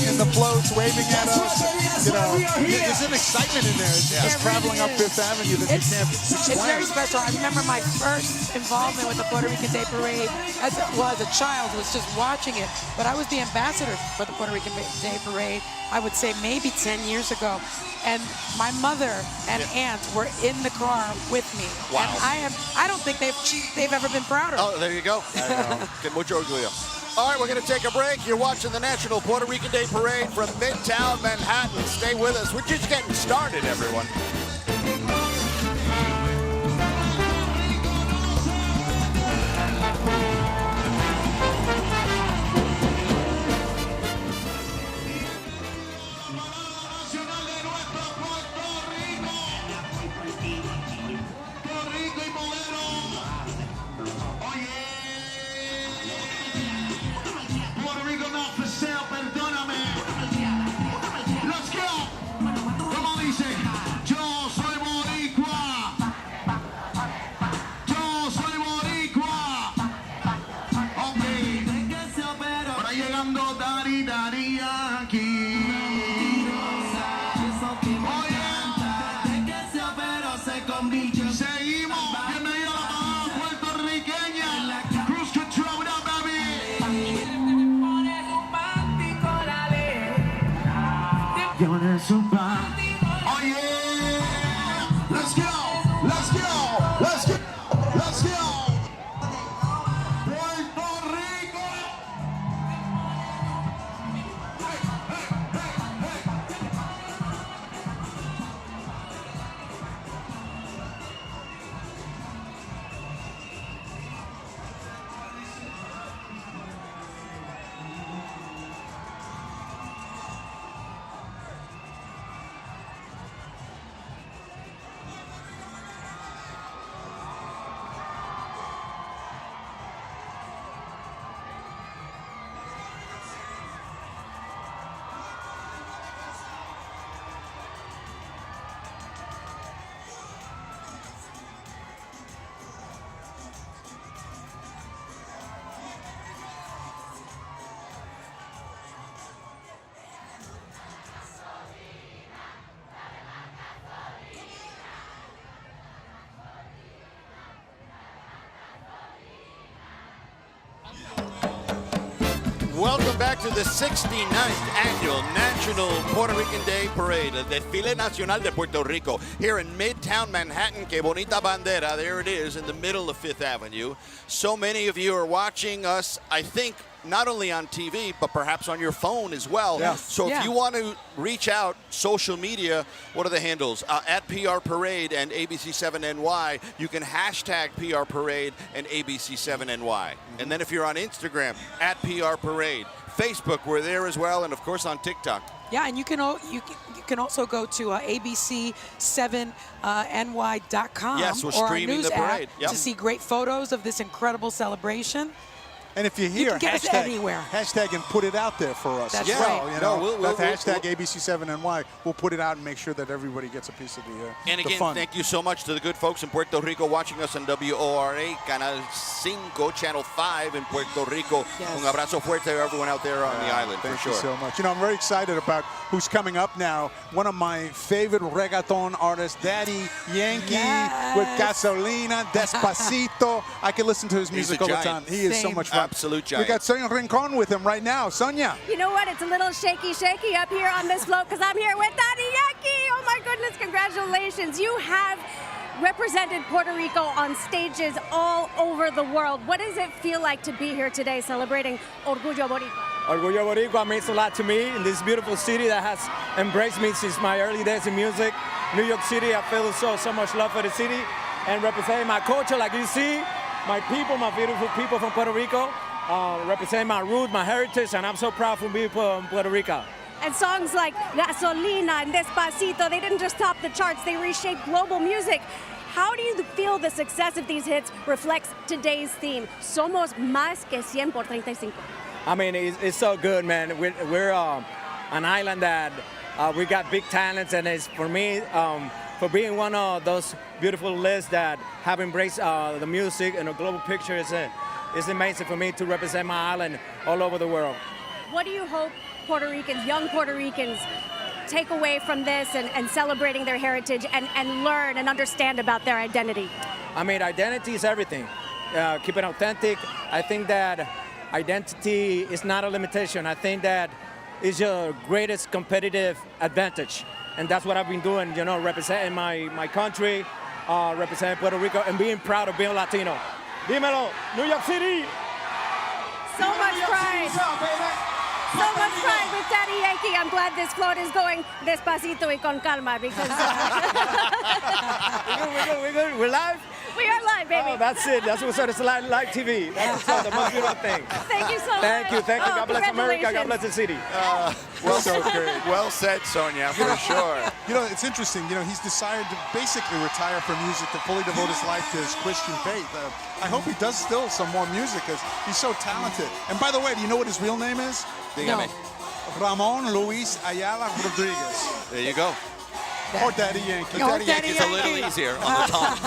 in the floats waving at us. There's an excitement in there. It's just traveling up Fifth Avenue that you can't explain. It's very special. I remember my first involvement with the Puerto Rican Day Parade as a child, was just watching it. But I was the ambassador for the Puerto Rican Day Parade, I would say maybe 10 years ago. And my mother and aunt were in the car with me. Wow. And I don't think they've ever been prouder. Oh, there you go. Que mucho orgullo. All right, we're going to take a break. You're watching the National Puerto Rican Day Parade from Midtown Manhattan. Stay with us. We're just getting started, everyone. back to the 69th Annual National Puerto Rican Day Parade, the Desfile Nacional de Puerto Rico, here in Midtown Manhattan. Que bonita bandera. There it is in the middle of Fifth Avenue. So many of you are watching us, I think, not only on TV, but perhaps on your phone as well. Yeah. So if you want to reach out, social media, what are the handles? At PR Parade and ABC7NY, you can hashtag PR Parade and ABC7NY. And then if you're on Instagram, at PR Parade. Facebook, we're there as well, and of course on TikTok. Yeah, and you can also go to ABC7ny.com yes, we're or our streaming news the parade. app to see great photos of this incredible celebration. And if you're here, you can get us anywhere. hashtag and put it out there for us That's as well. right. You know, we'll hashtag ABC7NY. We'll put it out and make sure that everybody gets a piece of And the again, fun. thank you so much to the good folks in Puerto Rico watching us on WORA, Canal 5, Channel 5 in Puerto Rico. Yes. Un abrazo fuerte to everyone out there on the island, Thank for you sure. so much. You know, I'm very excited about who's coming up now. One of my favorite reggaeton artists, Daddy Yankee, with Gasolina, Despacito. I can listen to his music all the time. He is so much fun. Absolute giant. We got Sonia Rincon with him right now. Sonia. You know what? It's a little shaky up here on this float because I'm here with Daddy Yankee. Oh my goodness, congratulations. You have represented Puerto Rico on stages all over the world. What does it feel like to be here today celebrating Orgullo Boricua? Orgullo Boricua means a lot to me in this beautiful city that has embraced me since my early days in music. New York City, I feel so much love for the city and representing my culture like you see, my people, my beautiful people from Puerto Rico. Represent my roots, my heritage, and I'm so proud to be from Puerto Rico. And songs like Gasolina and Despacito, they didn't just top the charts, they reshaped global music. How do you feel the success of these hits reflects today's theme? Somos más que 100 por 35. I mean, it's so good, man. We're an island that we got big talents, and it's for me, for being one of those beautiful lists that have embraced the music and the global picture, it's amazing for me to represent my island all over the world. What do you hope Puerto Ricans, young Puerto Ricans, take away from this and celebrating their heritage and learn and understand about their identity? I mean, identity is everything. Keep it authentic. I think that identity is not a limitation. I think that is your greatest competitive advantage. And that's what I've been doing, you know, representing my country, representing Puerto Rico, and being proud of being Latino. Dímelo, New York City. So much pride. So much pride with Daddy Yankee. I'm glad this float is going despacito y con calma because we're good. We're live? We are live, baby. Oh, that's it. That's what's on. It's live TV. That's the most beautiful thing. Thank you so much. Thank you. God bless America. God bless the city. Well, so great. Well said, Sonia, for sure. You know, it's interesting. You know, he's decided to basically retire from music to fully devote his life to his Christian faith. I hope he does still some more music because he's so talented. And by the way, do you know what his real name is? Dígame. Ramon Luis Ayala Rodriguez. There you go. Or Daddy Yankee. Daddy Yankee's a little easier on the tongue.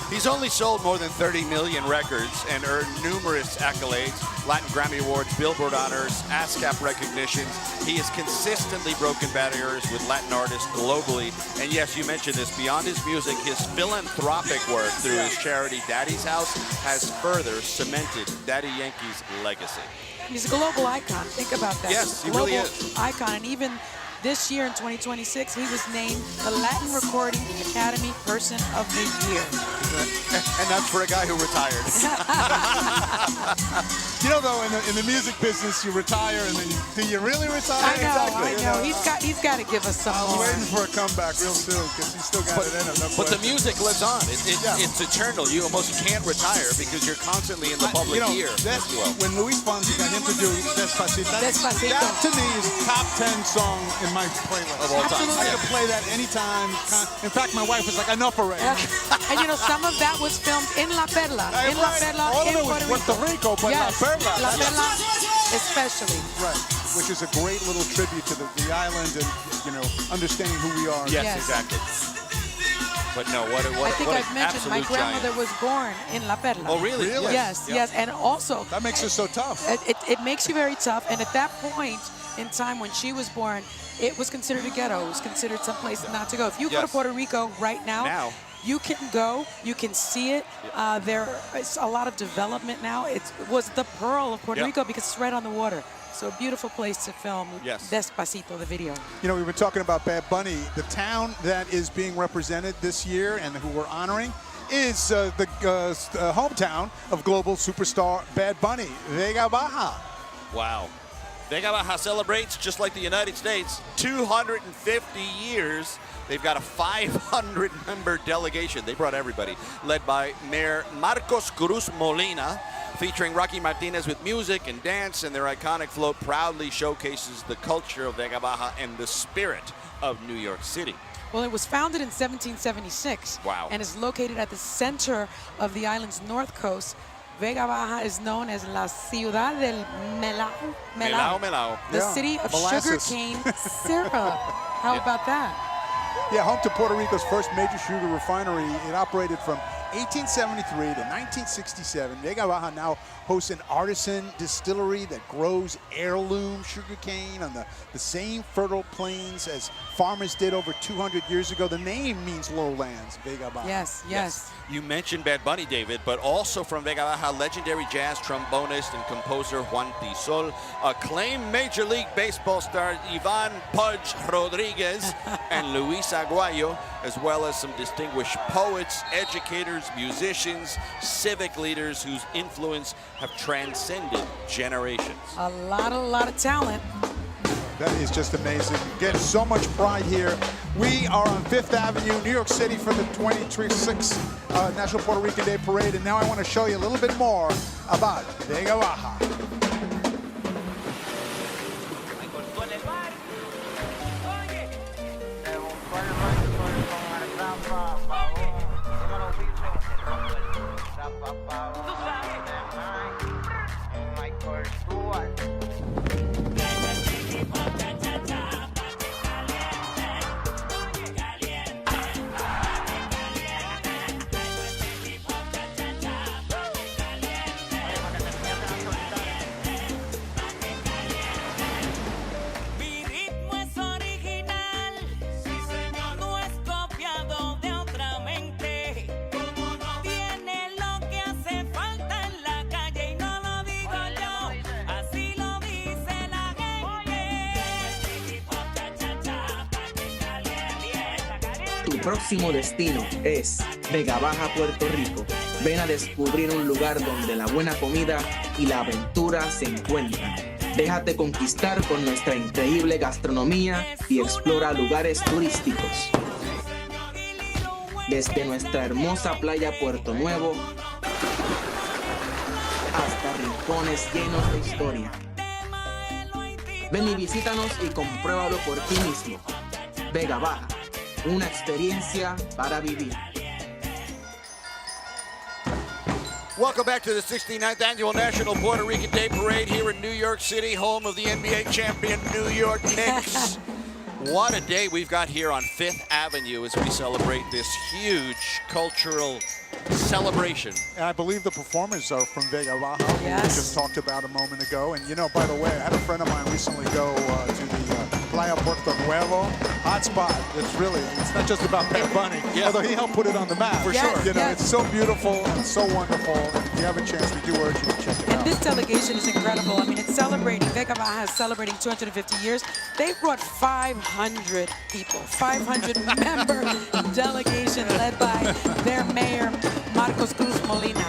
He's only sold more than 30 million records and earned numerous accolades, Latin Grammy Awards, Billboard honors, ASCAP recognitions. He has consistently broken barriers with Latin artists globally. And yes, you mentioned this, beyond his music, his philanthropic work through his charity Daddy's House has further cemented Daddy Yankee's legacy. He's a global icon. Think about that. Yes, he global really is. Icon. And even this year in 2026, he was named the Latin Recording Academy Person of the Year. And that's for a guy who retired. You know, though, in the music business, you retire, and then do you really retire? I know, Exactly. I know. He's got to give us some I'm more. waiting for a comeback real soon because he's still got it in him. No But the question. music lives on. It's eternal. You almost can't retire because you're constantly in the public ear. When Luis Fonsi got him to do Despacito, that to me is top 10 song in my playlist. Of all time. I could play that anytime. In fact, my wife was like, enough already. And you know, some of that was filmed in La Perla. In La Perla, all of in it was Puerto Rico, but yes, La Perla. La Perla especially. Right, which is a great little tribute to the island and, you know, understanding who we are. Yes, exactly. But no, what I think what I've an mentioned my absolute grandmother giant. was born in La Perla. Oh, really? Yes, yes. And also, that makes it so tough. It makes you very tough. And at that point in time when she was born, it was considered a ghetto. It was considered someplace not to go. If you go to Puerto Rico right now, You can go, you can see it. There is a lot of development now. It was the pearl of Puerto Rico because it's right on the water. So a beautiful place to film Despacito, the video. You know, we've been talking about Bad Bunny. The town that is being represented this year and who we're honoring is the hometown of global superstar Bad Bunny, Vega Baja. Wow. Vega Baja celebrates, just like the United States, 250 years. They've got a 500-member delegation. They brought everybody, led by Mayor Marcos Cruz Molina, featuring Rocky Martinez with music and dance, and their iconic float proudly showcases the culture of Vega Baja and the spirit of New York City. Well, it was founded in 1776 and is located at the center of the island's north coast. Vega Baja is known as La Ciudad del Melao. The city of sugarcane syrup. How about that? Yeah, home to Puerto Rico's first major sugar refinery. It operated from 1873 to 1967. Vega Baja now hosts an artisan distillery that grows heirloom sugarcane on the same fertile plains as farmers did over 200 years ago. The name means lowlands, Vega Baja. Yes. You mentioned Bad Bunny, David, but also from Vega Baja, legendary jazz trombonist and composer Juan Tisol, acclaimed Major League Baseball star Ivan Pudge Rodriguez, and Luis Aguayo, as well as some distinguished poets, educators, musicians, civic leaders whose influence have transcended generations. A lot of talent. That is just amazing. Again, so much pride here. We are on 5th Avenue, New York City for the 2026 National Puerto Rican Day Parade. And now I want to show you a little bit more about Vega Baja. Tu próximo destino es Vega Baja, Puerto Rico. Ven a descubrir un lugar donde la buena comida y la aventura se encuentran. Déjate conquistar con nuestra increíble gastronomía y explora lugares turísticos. Desde nuestra hermosa playa Puerto Nuevo hasta rincones llenos de historia. Ven y visítanos y compruébalo por ti mismo. Vega Baja, una experiencia para vivir. Welcome back to the 69th Annual National Puerto Rican Day Parade here in New York City, home of the NBA champion New York Knicks. What a day we've got here on 5th Avenue as we celebrate this huge cultural celebration. And I believe the performers are from Vega Baja, who we just talked about a moment ago. And you know, by the way, I had a friend of mine recently go to the Playa Puerto Nuevo hotspot. It's not just about Bad Bunny, although he helped put it on the map. For sure. You know, it's so beautiful and so wonderful. If you have a chance, we do urge you to check it out. And this delegation is incredible. I mean, it's celebrating, Vega Baja is celebrating 250 years. They've brought 500 people, 500-member delegation led by their mayor, Marcos Cruz Molina.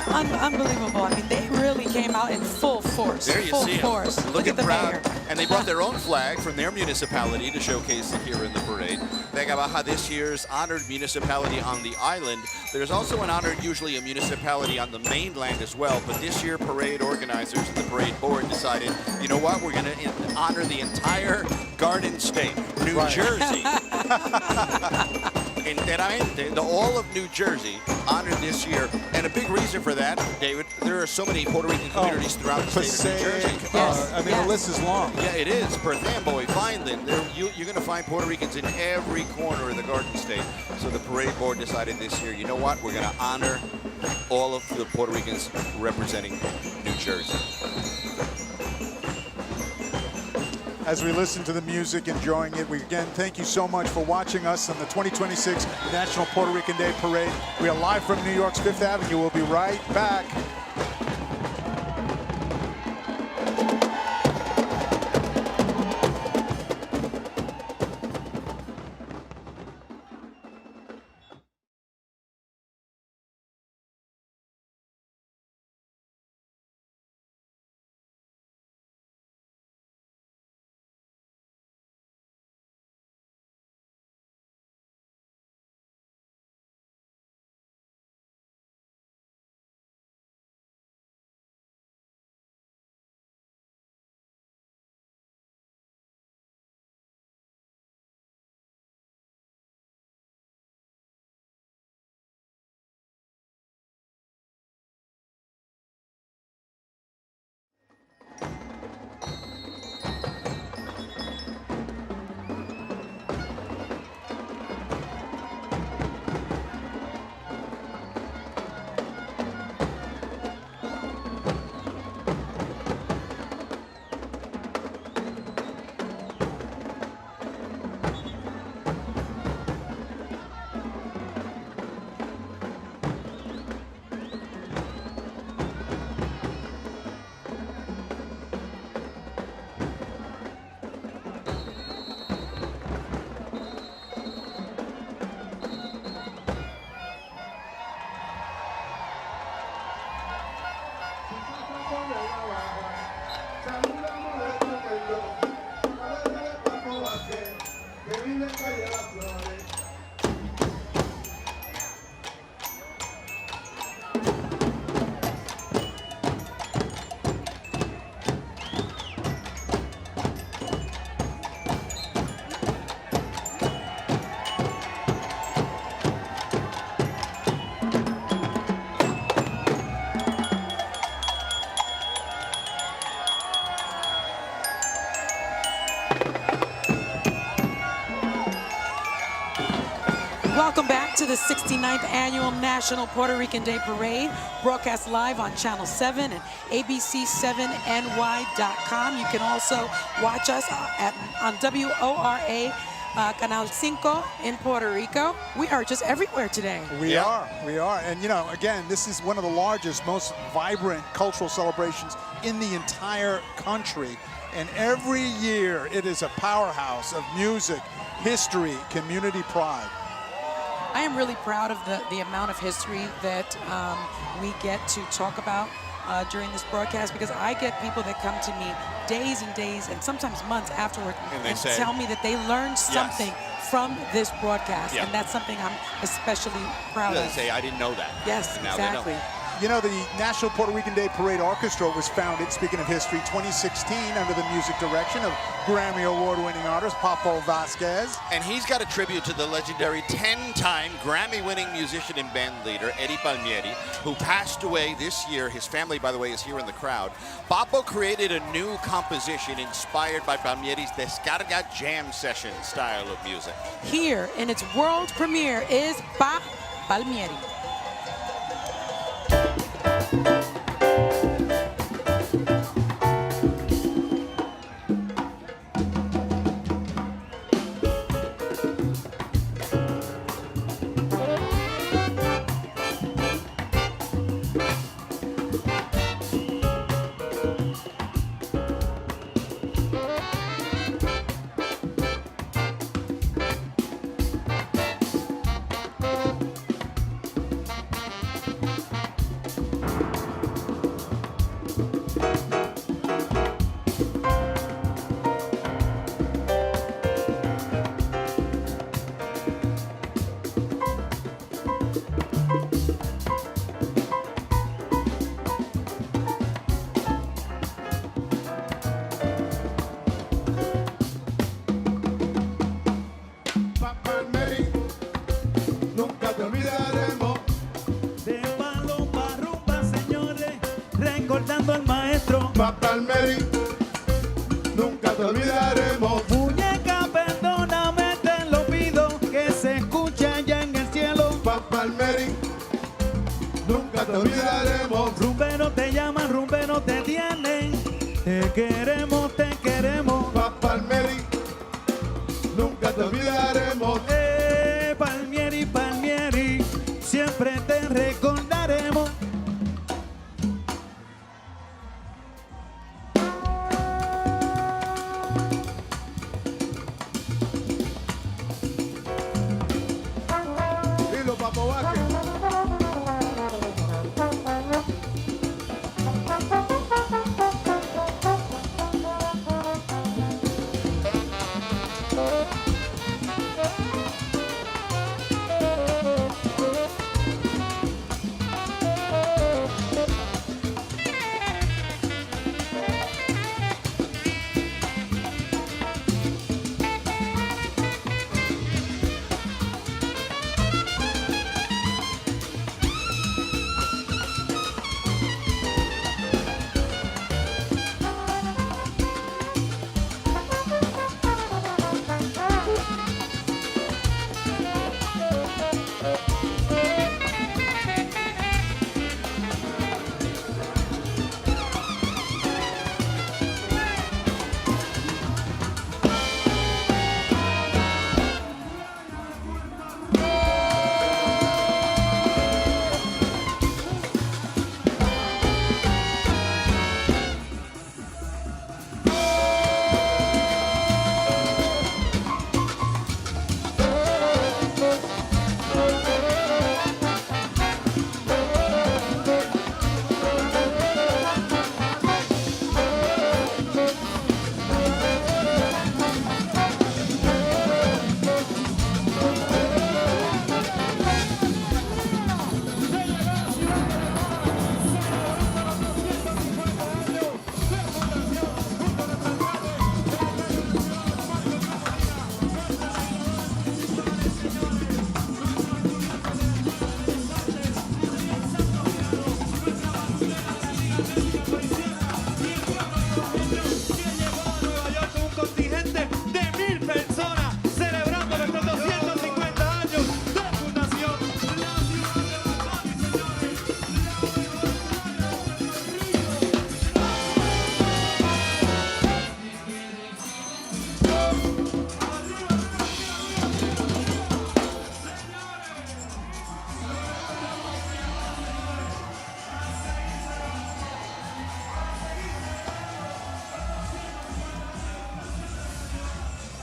Unbelievable. I mean, they really came out in full force. There you see force. Them. Look at the mayor. And they brought their own flag from their municipality to showcase it here in the parade. Vega Baja, this year's honored municipality on the island. There's also an honored, usually a municipality on the mainland as well. But this year, parade organizers and the parade board decided, you know what, we're going to honor the entire Garden State, New Jersey. Enteramente, all of New Jersey honored this year. And a big reason for that, David, there are so many Puerto Rican communities throughout the state of New Jersey. I mean, the list is long. Yeah, it is. Perth Amboy, Vineland. You're going to find Puerto Ricans in every corner of the Garden State. So the parade board decided this year, you know what, we're going to honor all of the Puerto Ricans representing New Jersey. as we listen to the music, enjoying it. We again thank you so much for watching us on the 2026 National Puerto Rican Day Parade. We are live from New York's Fifth Avenue. We'll be right back. Welcome back to the 69th Annual National Puerto Rican Day Parade, broadcast live on Channel 7 and ABC7NY.com. You can also watch us on WORA Canal 5 in Puerto Rico. We are just everywhere today. We are. And, you know, again, this is one of the largest, most vibrant cultural celebrations in the entire country. And every year, it is a powerhouse of music, history, community pride. I am really proud of the amount of history that we get to talk about during this broadcast, because I get people that come to me days and days and sometimes months afterward and tell me that they learned something from this broadcast, and that's something I'm especially proud of. They say, I didn't know that. Yes, exactly. You know, the National Puerto Rican Day Parade Orchestra was founded, speaking of history, 2016 under the music direction of Grammy Award-winning artist Papo Vasquez. And he's got a tribute to the legendary 10-time Grammy-winning musician and band leader, Eddie Palmieri, who passed away this year. His family, by the way, is here in the crowd. Papo created a new composition inspired by Palmieri's Descarga Jam Session style of music. Here in its world premiere is Palmieri. Recordando al maestro Palmieri, nunca te olvidaremos. Muñeca, perdóname, te lo pido, que se escucha allá en el cielo. Palmieri, nunca te olvidaremos. Rumbero te llaman, rumbero te tienen. Te queremos, te queremos. recordaremos. Palmieri, Palmieri, siempre te recordaremos. Dilo, Papo Vázquez.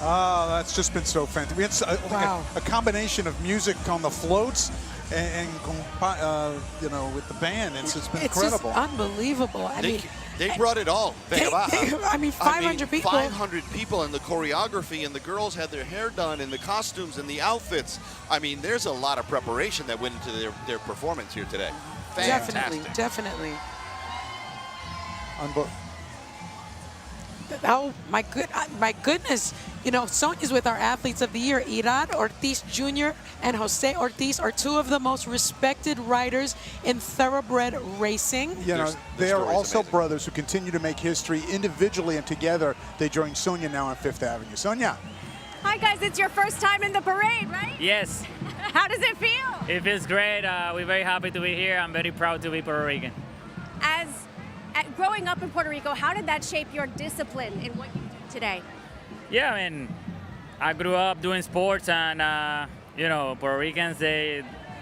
Oh, that's just been so fantastic. We had Wow. a combination of music on the floats and you know, with the band. It's been incredible. Just unbelievable. I mean, They brought it all. I mean, 500 people. 500 people, and the choreography, and the girls had their hair done, and the costumes, and the outfits. I mean, there's a lot of preparation that went into their performance here today. Fantastic. Definitely. Unbelievable. Oh, my goodness. You know, Sonia's with our Athletes of the Year. Irad Ortiz Jr. and Jose Ortiz are two of the most respected riders in thoroughbred racing. You know, they are also brothers who continue to make history individually and together. They join Sonia now on Fifth Avenue. Sonia. Hi, guys. It's your first time in the parade, right? Yes. How does it feel? It feels great. We're very happy to be here. I'm very proud to be Puerto Rican. Growing up in Puerto Rico, how did that shape your discipline in what you do today? Yeah, I mean, I grew up doing sports, and you know, Puerto Ricans,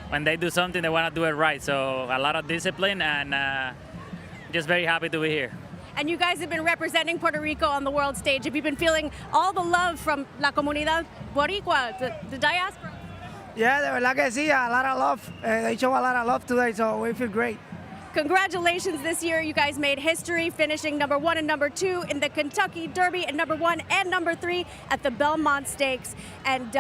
when they do something, they want to do it right. So a lot of discipline, and just very happy to be here. And you guys have been representing Puerto Rico on the world stage. Have you been feeling all the love from la comunidad boricua, the diaspora? Yeah, de verdad que sí, a lot of love. They show a lot of love today, so we feel great. Congratulations this year. You guys made history, finishing number 1 and number 2 in the Kentucky Derby, and number 1 and number 3 at the Belmont Stakes. And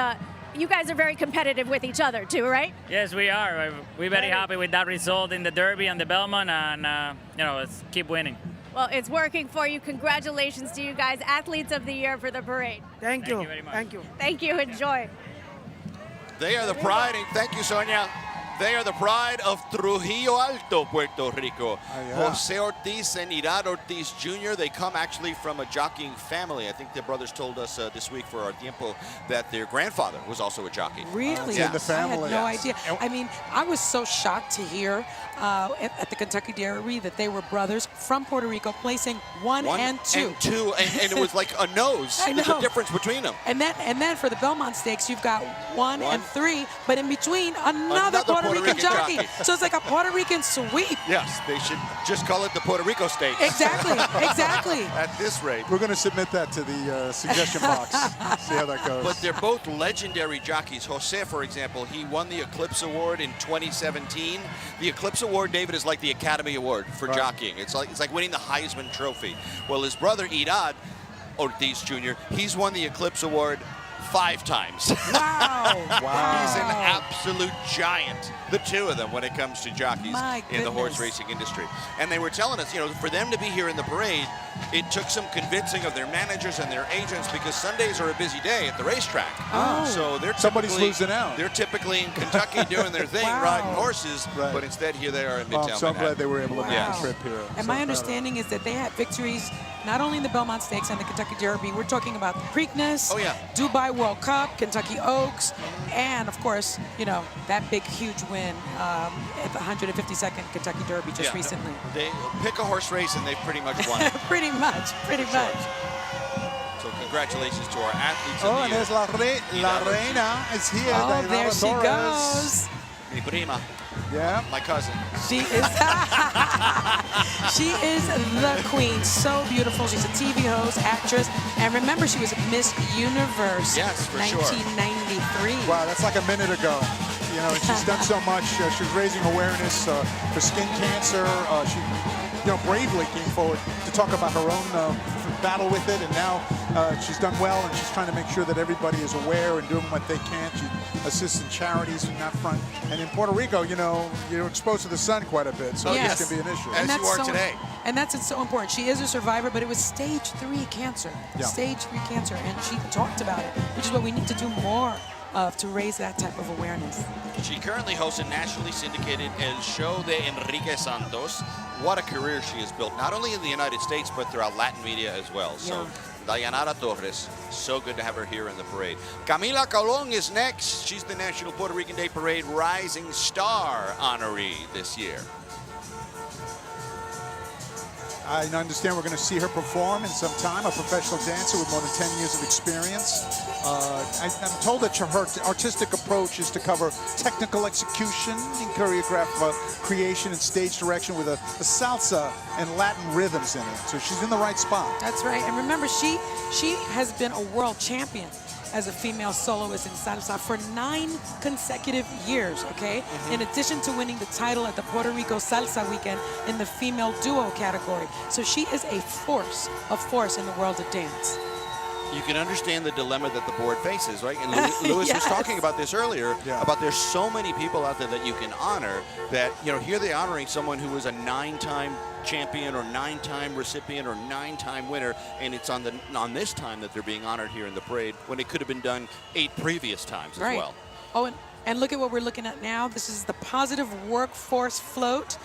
you guys are very competitive with each other too, right? Yes, we are. We're very happy with that result in the Derby and the Belmont, and you know, let's keep winning. Well, it's working for you. Congratulations to you guys, Athletes of the Year for the parade. Thank you. Very much. Thank you. Thank you. Enjoy. They are the pride, and thank you, Sonia. They are the pride of Trujillo Alto, Puerto Rico. Jose Ortiz and Irad Ortiz Jr. They come actually from a jockeying family. I think their brothers told us this week for our tiempo that their grandfather was also a jockey. Really? Yes. In the family. I had no idea. I mean, I was so shocked to hear at the Kentucky Derby that they were brothers from Puerto Rico, placing one and two. And it was like a nose. I know. There's a difference between them. And then for the Belmont Stakes, you've got one and three, but in between, another Puerto Rican jockey. So it's like a Puerto Rican sweep. Yes, they should just call it the Puerto Rico Stakes. Exactly, exactly. At this rate. We're going to submit that to the suggestion box. See how that goes. But they're both legendary jockeys. Jose, for example, he won the Eclipse Award in 2017. The Eclipse Award, David, is like the Academy Award for jockeying. It's like winning the Heisman Trophy. Well, his brother, Irad Ortiz Jr., he's won the Eclipse Award 5 times. Wow. He's an absolute giant, the two of them, when it comes to jockeys in the horse racing industry. And they were telling us, you know, for them to be here in the parade, it took some convincing of their managers and their agents because Sundays are a busy day at the racetrack. So they're somebody's losing out. They're typically in Kentucky doing their thing, riding horses, but instead here they are in Midtown I'm so Manhattan. glad they were able to make the trip here. And my understanding is that they had victories not only in the Belmont Stakes and the Kentucky Derby. We're talking about the Preakness, Dubai World Cup, Kentucky Oaks, and of course, you know, that big, huge win at the 152nd Kentucky Derby just recently. They pick a horse race and they pretty much won it. Pretty much. So congratulations to our athletes. And there's La Reina is here. Oh, there she goes. Mi prima. Yeah. My cousin. She is she is the queen. So beautiful. She's a TV host, actress, and remember she was Miss Universe. Yes, for 1993. Wow, that's like a minute ago. You know, and she's done so much. She's raising awareness for skin cancer. She, you know, bravely came forward to talk about her own battle with it, and now she's done well, and she's trying to make sure that everybody is aware and doing what they can. She assists in charities from that front. And in Puerto Rico, you know, you're exposed to the sun quite a bit, so this can be an issue. And as you are today. And that's so important. She is a survivor, but it was stage 3 cancer. Yeah. Stage 3 cancer, and she talked about it, which is what we need to do more of to raise that type of awareness. She currently hosts a nationally syndicated El Show de Enrique Santos. What a career she has built, not only in the United States, but throughout Latin media as well. So, Dayanara Torres, so good to have her here in the parade. Camila Colon is next. She's the National Puerto Rican Day Parade Rising Star honoree this year. I understand we're going to see her perform in some time, a professional dancer with more than 10 years of experience. I'm told that her artistic approach is to cover technical execution and choreograph creation and stage direction with a salsa and Latin rhythms in it. So she's in the right spot. That's right. And remember, she has been a world champion as a female soloist in salsa for 9 consecutive years, okay? In addition to winning the title at the Puerto Rico Salsa Weekend in the female duo category. So she is a force in the world of dance. You can understand the dilemma that the board faces, right? And Lewis was talking about this earlier, about there's so many people out there that you can honor that, you know, here they're honoring someone who was a 9-time champion or 9-time recipient or 9-time winner, and it's on this time that they're being honored here in the parade when it could have been done 8 previous times as well. Oh, and look at what we're looking at now. This is the Positive Workforce Float.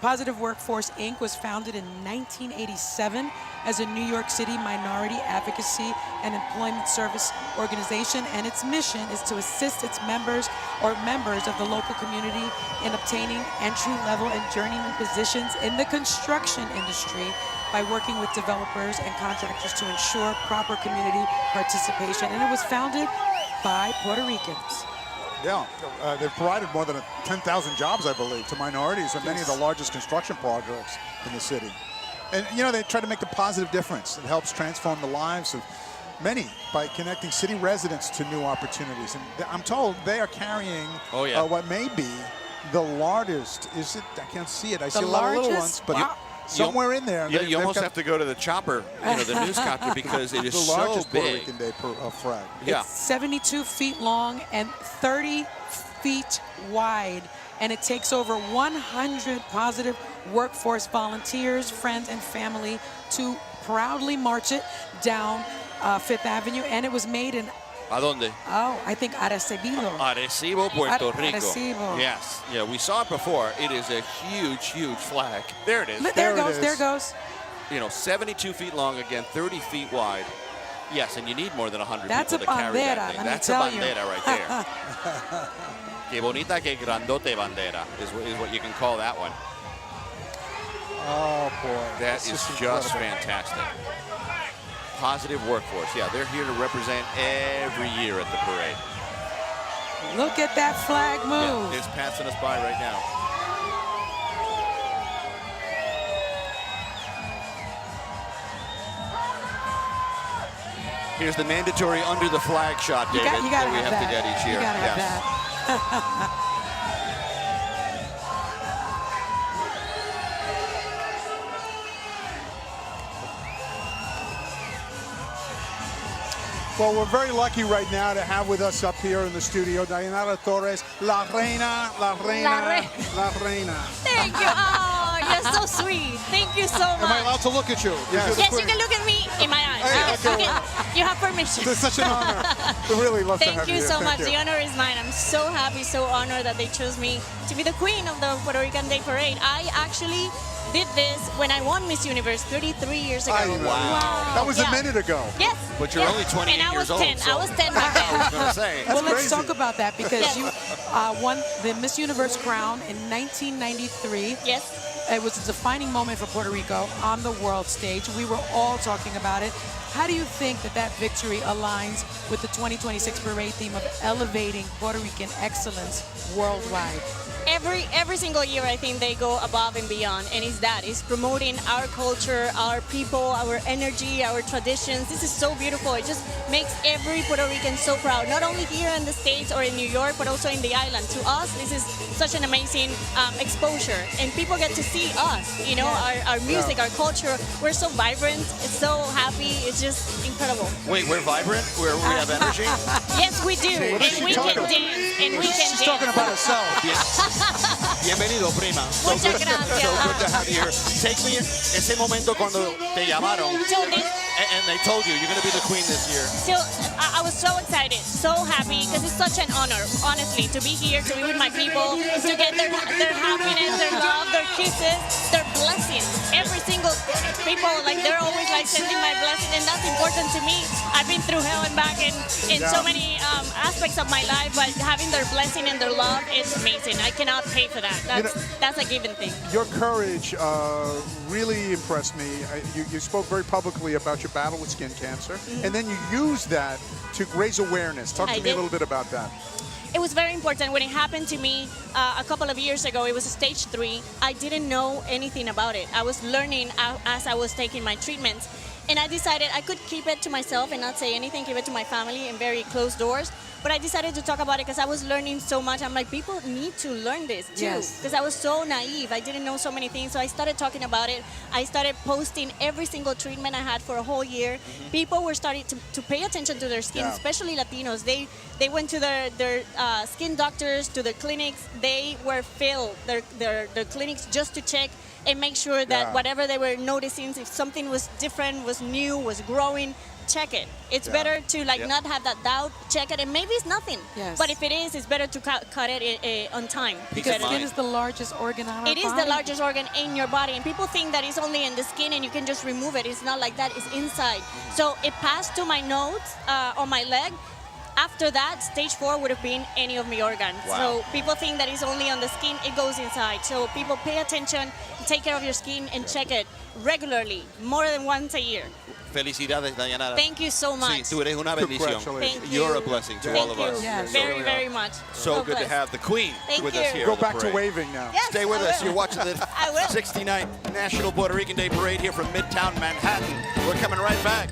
Positive Workforce, Inc. was founded in 1987 as a New York City minority advocacy and employment service organization, and its mission is to assist its members or members of the local community in obtaining entry-level and journeyman positions in the construction industry by working with developers and contractors to ensure proper community participation. And it was founded by Puerto Ricans. Yeah, they've provided more than 10,000 jobs, I believe, to minorities and many of the largest construction projects in the city. And, you know, they try to make a positive difference. It helps transform the lives of many by connecting city residents to new opportunities. And I'm told they are carrying what may be the largest, is it? I can't see it. I see a lot of little ones, but somewhere in there. You almost have to go to the chopper, you know, the newscopter, because it is so largest big. Puerto Rican Day flag. It's 72 feet long and 30 feet wide, and it takes over 100 positive workforce volunteers, friends, and family to proudly march it down Fifth Avenue. And it was made in ¿A dónde? Oh, I think Arecibo. Arecibo, Puerto Rico. Arecibo. Yes. Yeah, we saw it before. It is a huge, huge flag. There it is. There it goes. There it goes. You know, 72 feet long again, 30 feet wide. Yes, and you need more than 100 people to carry that thing. That's a bandera right there. Que bonita, que grandote bandera is what you can call that one. Oh, boy. That is just fantastic. Positive workforce. Yeah, they're here to represent every year at the parade. Look at that flag move. Yeah, it's passing us by right now. Here's the mandatory under the flag shot, David, that we have to get each year. You gotta have that. Well, we're very lucky right now to have with us up here in the studio Dayanara Torres, La Reina, La Reina, La Reina. Thank you. Oh, you're so sweet. Thank you so much. Am I allowed to look at you? Yes, you can look at me in my eyes. You have permission. It's such an honor. We really love to have Thank you you here. so Thank much. you. The honor is mine. I'm so happy, so honored that they chose me to be the queen of the Puerto Rican Day Parade. I actually did this when I won Miss Universe 33 years ago. Wow. That was a minute ago. Yes. But you're only 28 years old. And I was 10 back then. I was going to say. Well, let's talk about that because you won the Miss Universe crown in 1993. Yes. It was a defining moment for Puerto Rico on the world stage. We were all talking about it. How do you think that victory aligns with the 2026 parade theme of elevating Puerto Rican excellence worldwide? Every single year, I think they go above and beyond, and it's promoting our culture, our people, our energy, our traditions. This is so beautiful. It just makes every Puerto Rican so proud, not only here in the States or in New York, but also in the island. To us, this is such an amazing exposure, and people get to see us, you know, our music, our culture. We're so vibrant, it's so happy, it's just incredible. Wait, we're vibrant? We have energy? Yes, we do, and we can dance, and we can dance. She's talking about herself. Bienvenido, prima. Muchas gracias. So good to have you here. Take me ese momento cuando te llamaron and they told you you're going to be the queen this year. So I was so excited, so happy, because it's such an honor, honestly, to be here, to be with my people, to get their happiness, their love, their kisses, their blessings. Every single people, like, they're always like sending my blessing, and that's important to me. I've been through hell and back in so many aspects of my life, but having their blessing and their love is amazing. I cannot pay for that. That's a given thing. Your courage really impressed me. You spoke very publicly about your battle with skin cancer, and then you used that to raise awareness. Talk to me a little bit about that. It was very important. When it happened to me a couple of years ago, it was stage 3. I didn't know anything about it. I was learning as I was taking my treatments. And I decided I could keep it to myself and not say anything, keep it to my family in very closed doors. But I decided to talk about it because I was learning so much. I'm like, people need to learn this too. Because I was so naive. I didn't know so many things. So I started talking about it. I started posting every single treatment I had for a whole year. People were starting to pay attention to their skin, especially Latinos. They went to their skin doctors, to their clinics. They were filled, their clinics, just to check and make sure that whatever they were noticing, if something was different, was new, was growing, check it. It's better to not have that doubt, check it, and maybe it's nothing. Yes. But if it is, it's better to cut it on time. Because skin is the largest organ on our body. It is the largest organ in your body, and people think that it's only in the skin and you can just remove it. It's not like that, it's inside. So it passed to my nose on my leg. After that, stage 4 would have been any of my organs. Wow. So people think that it's only on the skin, it goes inside. So people pay attention, take care of your skin, and check it regularly, more than once a year. Felicidades, Dayanara. Thank you so much. Sí, tú eres una bendición. Thank you. You're a blessing to all of us. Yes. Very, very much. So good to have the queen with us here. Go on the back to parade. waving now. Yes, Stay with us. You're watching the I will. 69th National Puerto Rican Day Parade here from Midtown Manhattan. We're coming right back.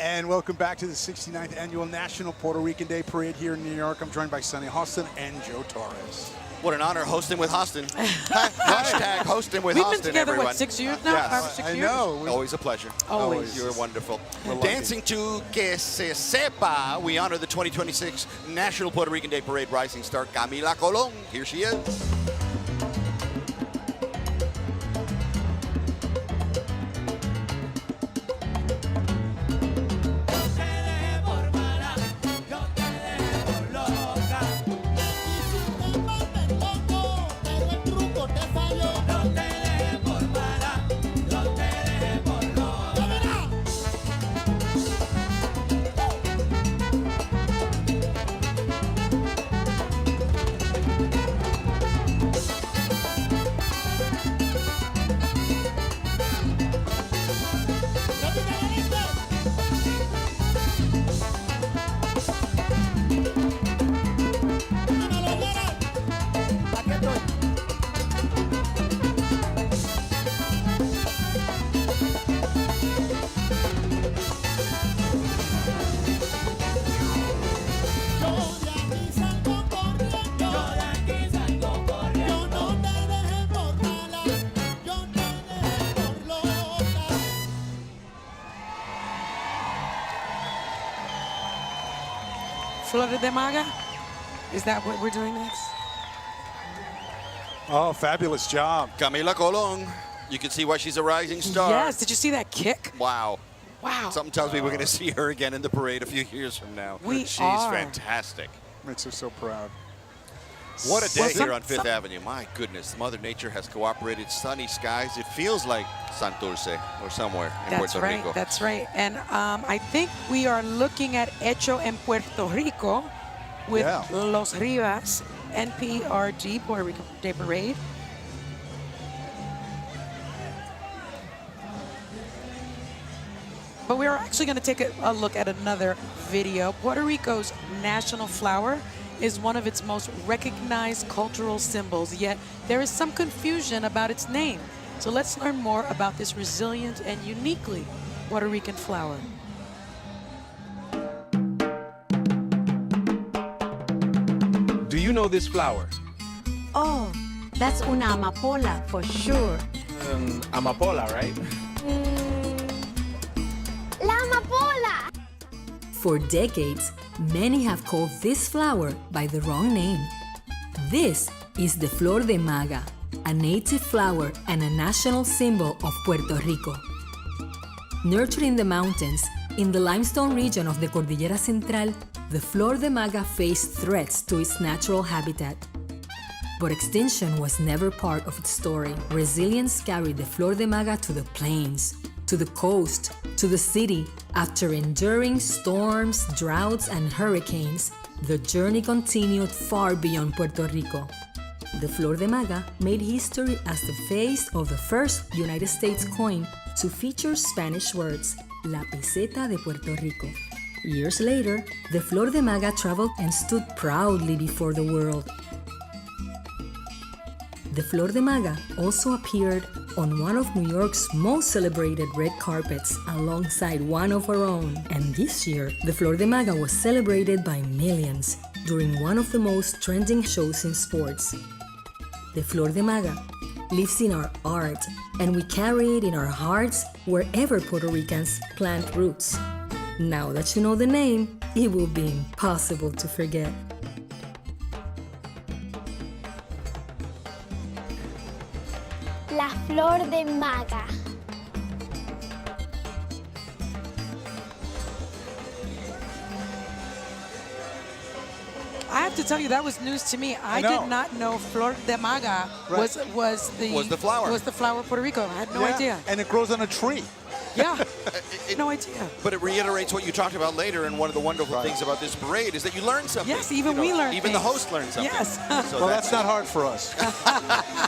And welcome back to the 69th Annual National Puerto Rican Day Parade here in New York. I'm joined by Sonny Hostin and Joe Torres. What an honor hosting with Hostin. Hashtag hosting with Hostin, We've been together, everyone. what, 6 years now? Yes. 5 or 6 years? I know. Always a pleasure. Always. You're wonderful. We're Dancing to Que Se Sepa, we honor the 2026 National Puerto Rican Day Parade rising star Camila Colon. Here she is. Flor de Maga? Is that what we're doing next? Oh, fabulous job. Camila Colon. You can see why she's a rising star. Yes. Did you see that kick? Wow. Wow. Something tells me we're going to see her again in the parade a few years from now. She's fantastic. Makes her so proud. What a day here on Fifth Avenue. My goodness, Mother Nature has cooperated. Sunny skies. It feels like Santurce or somewhere in Puerto Rico. That's right. And I think we are looking at Hecho en Puerto Rico with Los Rivas, NPRG, Puerto Rican Day Parade. But we are actually going to take a look at another video. Puerto Rico's national flower is one of its most recognized cultural symbols, yet there is some confusion about its name. So let's learn more about this resilient and uniquely Puerto Rican flower. Do you know this flower? Oh, that's una amapola for sure. Amapola, right? La amapola! For decades, many have called this flower by the wrong name. This is the Flor de Maga, a native flower and a national symbol of Puerto Rico. Nurtured in the mountains, in the limestone region of the Cordillera Central, the Flor de Maga faced threats to its natural habitat. But extinction was never part of its story. Resilience carried the Flor de Maga to the plains, to the coast, to the city. After enduring storms, droughts, and hurricanes, the journey continued far beyond Puerto Rico. The Flor de Maga made history as the face of the first United States coin to feature Spanish words, La Peseta de Puerto Rico. Years later, the Flor de Maga traveled and stood proudly before the world. The Flor de Maga also appeared on one of New York's most celebrated red carpets alongside one of her own. And this year, the Flor de Maga was celebrated by millions during one of the most trending shows in sports. The Flor de Maga lives in our art, and we carry it in our hearts wherever Puerto Ricans plant roots. Now that you know the name, it will be impossible to forget. La Flor de Maga. I have to tell you, that was news to me. I did not know Flor de Maga was the flower. Was the flower of Puerto Rico. I had no idea. And it grows on a tree. Yeah, no idea. But it reiterates what you talked about later, and one of the wonderful things about this parade is that you learn something. Yes, even we learn Even things. the host learns something. Yes. So well, that's not hard for us.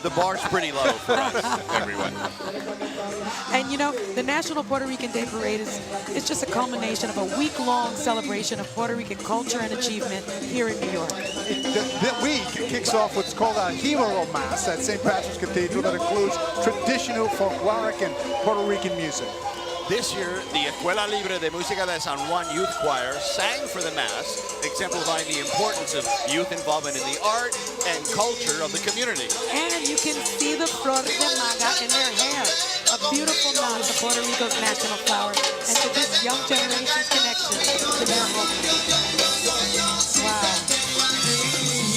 The bar's pretty low for us, everyone. And you know, the National Puerto Rican Day Parade is just a culmination of a week-long celebration of Puerto Rican culture and achievement here in New York. The week kicks off what's called a Hero Mass at St. Patrick's Cathedral that includes traditional folkloric and Puerto Rican music. This year, the Escuela Libre de Música de San Juan Youth Choir sang for the Mass, exemplifying the importance of youth involvement in the art and culture of the community. And you can see the flor de maga in their hair. A beautiful nod to Puerto Rico's national flower and to this young generation's connection to their homeland. Wow.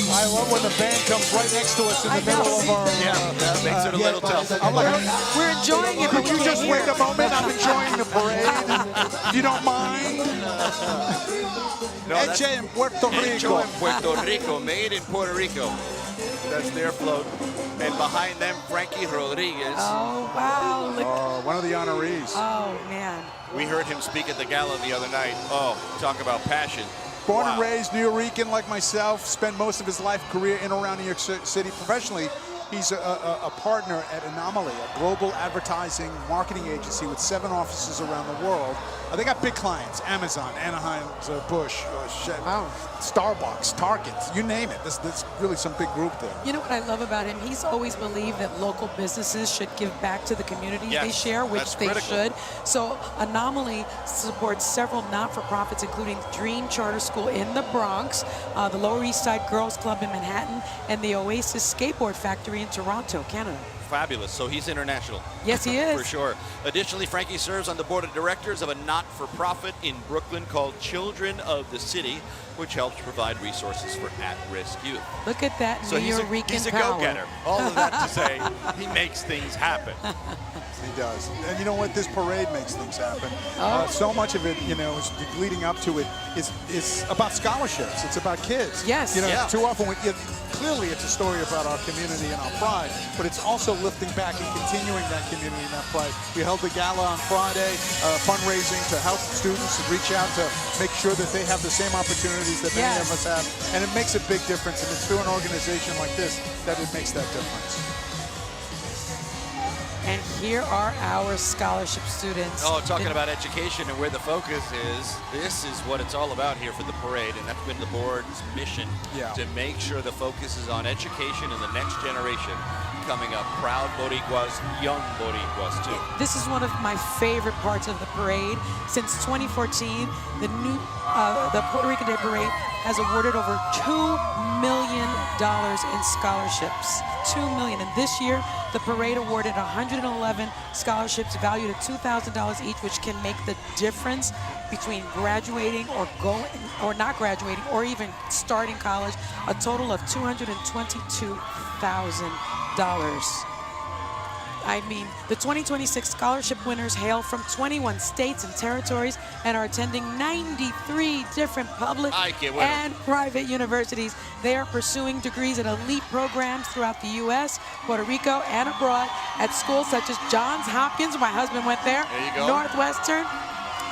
I love when the band comes right next to us in the middle of our... that makes it a little tough. We're enjoying it, but Would you just wait a moment? I'm enjoying the parade. If you don't mind. Eche en Puerto Rico. En Puerto Rico, made in Puerto Rico. That's their float. And behind them, Frankie Rodriguez. Oh, wow. Look. One of the honorees. Oh, man. We heard him speak at the gala the other night. Oh, talk about passion. Born and raised New Yorican like myself, spent most of his life career in and around New York City. Professionally, he's a partner at Anomaly, a global advertising marketing agency with 7 offices around the world. They got big clients: Amazon, Anaheim, Bush, Starbucks, Target, you name it. There's really some big group there. You know what I love about him? He's always believed that local businesses should give back to the communities they share, which they should. So Anomaly supports several not-for-profits, including Dream Charter School in the Bronx, the Lower East Side Girls Club in Manhattan, and the Oasis Skateboard Factory in Toronto, Canada. Fabulous. So he's international. Yes, he is. For sure. Additionally, Frankie serves on the board of directors of a not-for-profit in Brooklyn called Children of the City, which helps provide resources for at-risk youth. Look at that so New Yorican he's a power. go-getter. All of that to say, he makes things happen. He does. And you know what? This parade makes things happen. Oh. So much of it, you know, is leading up to it is about scholarships. It's about kids. Yes. You know, too often, clearly it's a story about our community and our pride, but it's also lifting back and continuing that community and that pride. We held the gala on Friday, fundraising to help students and reach out to make sure that they have the same opportunities that many of us have. And it makes a big difference, and it's through an organization like this that it makes that difference. And here are our scholarship students. Oh, talking about education and where the focus is, this is what it's all about here for the parade, and that's been the board's mission, to make sure the focus is on education and the next generation coming up. Proud Boricuas, young Boricuas too. This is one of my favorite parts of the parade. Since 2014, the Puerto Rican Day Parade has awarded over $2 million in scholarships. $2 million. And this year, the parade awarded 111 scholarships valued at $2,000 each, which can make the difference between graduating or not graduating or even starting college, a total of $222,000. I mean, the 2026 scholarship winners hail from 21 states and territories and are attending 93 different public and private universities. They are pursuing degrees at elite programs throughout the U.S., Puerto Rico, and abroad at schools such as Johns Hopkins, my husband went there, Northwestern,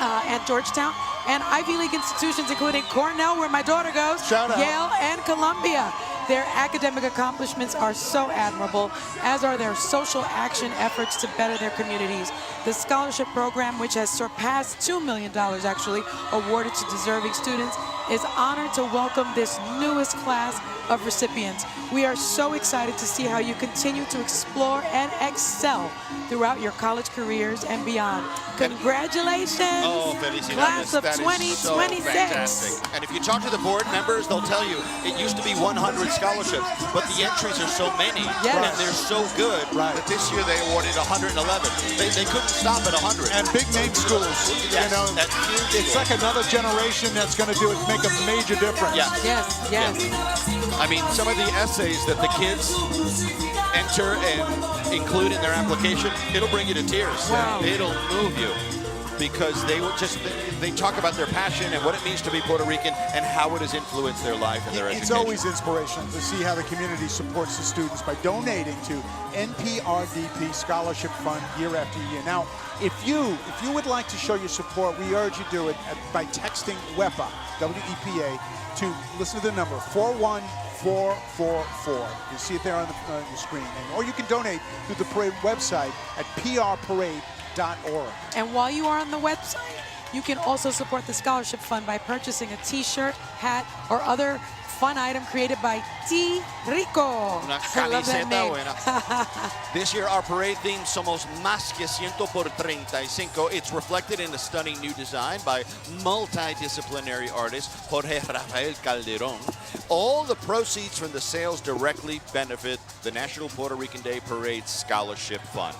and Georgetown, and Ivy League institutions including Cornell, where my daughter goes, Yale, and Columbia. Their academic accomplishments are so admirable, as are their social action efforts to better their communities. The scholarship program, which has surpassed $2 million actually, awarded to deserving students, is honored to welcome this newest class of recipients. We are so excited to see how you continue to explore and excel throughout your college careers and beyond. Congratulations, class of 2026. And if you talk to the board members, they'll tell you it used to be 100 scholarships, but the entries are so many and they're so good that this year they awarded 111. They couldn't stop at 100. And big name schools, you know, it's like another generation that's going to make a major difference. Yes. I mean, some of the essays that the kids enter and include in their application, it'll bring you to tears. Wow. It'll move you because they talk about their passion and what it means to be Puerto Rican and how it has influenced their life and their education. It's always inspirational to see how the community supports the students by donating to NPRDP Scholarship Fund year after year. Now, if you would like to show your support, we urge you do it by texting WEPA, W-E-P-A, to listen to the number 41444. You see it there on the screen. Or you can donate through the parade website at prparade.org. And while you are on the website, you can also support the Scholarship Fund by purchasing a t-shirt, hat, or other fun item created by T. Rico. Una I love that camiseta name. buena. This year, our parade theme, Somos Más que 100 por 35. It's reflected in a stunning new design by multidisciplinary artist Jorge Rafael Calderon. All the proceeds from the sales directly benefit the National Puerto Rican Day Parade Scholarship Fund.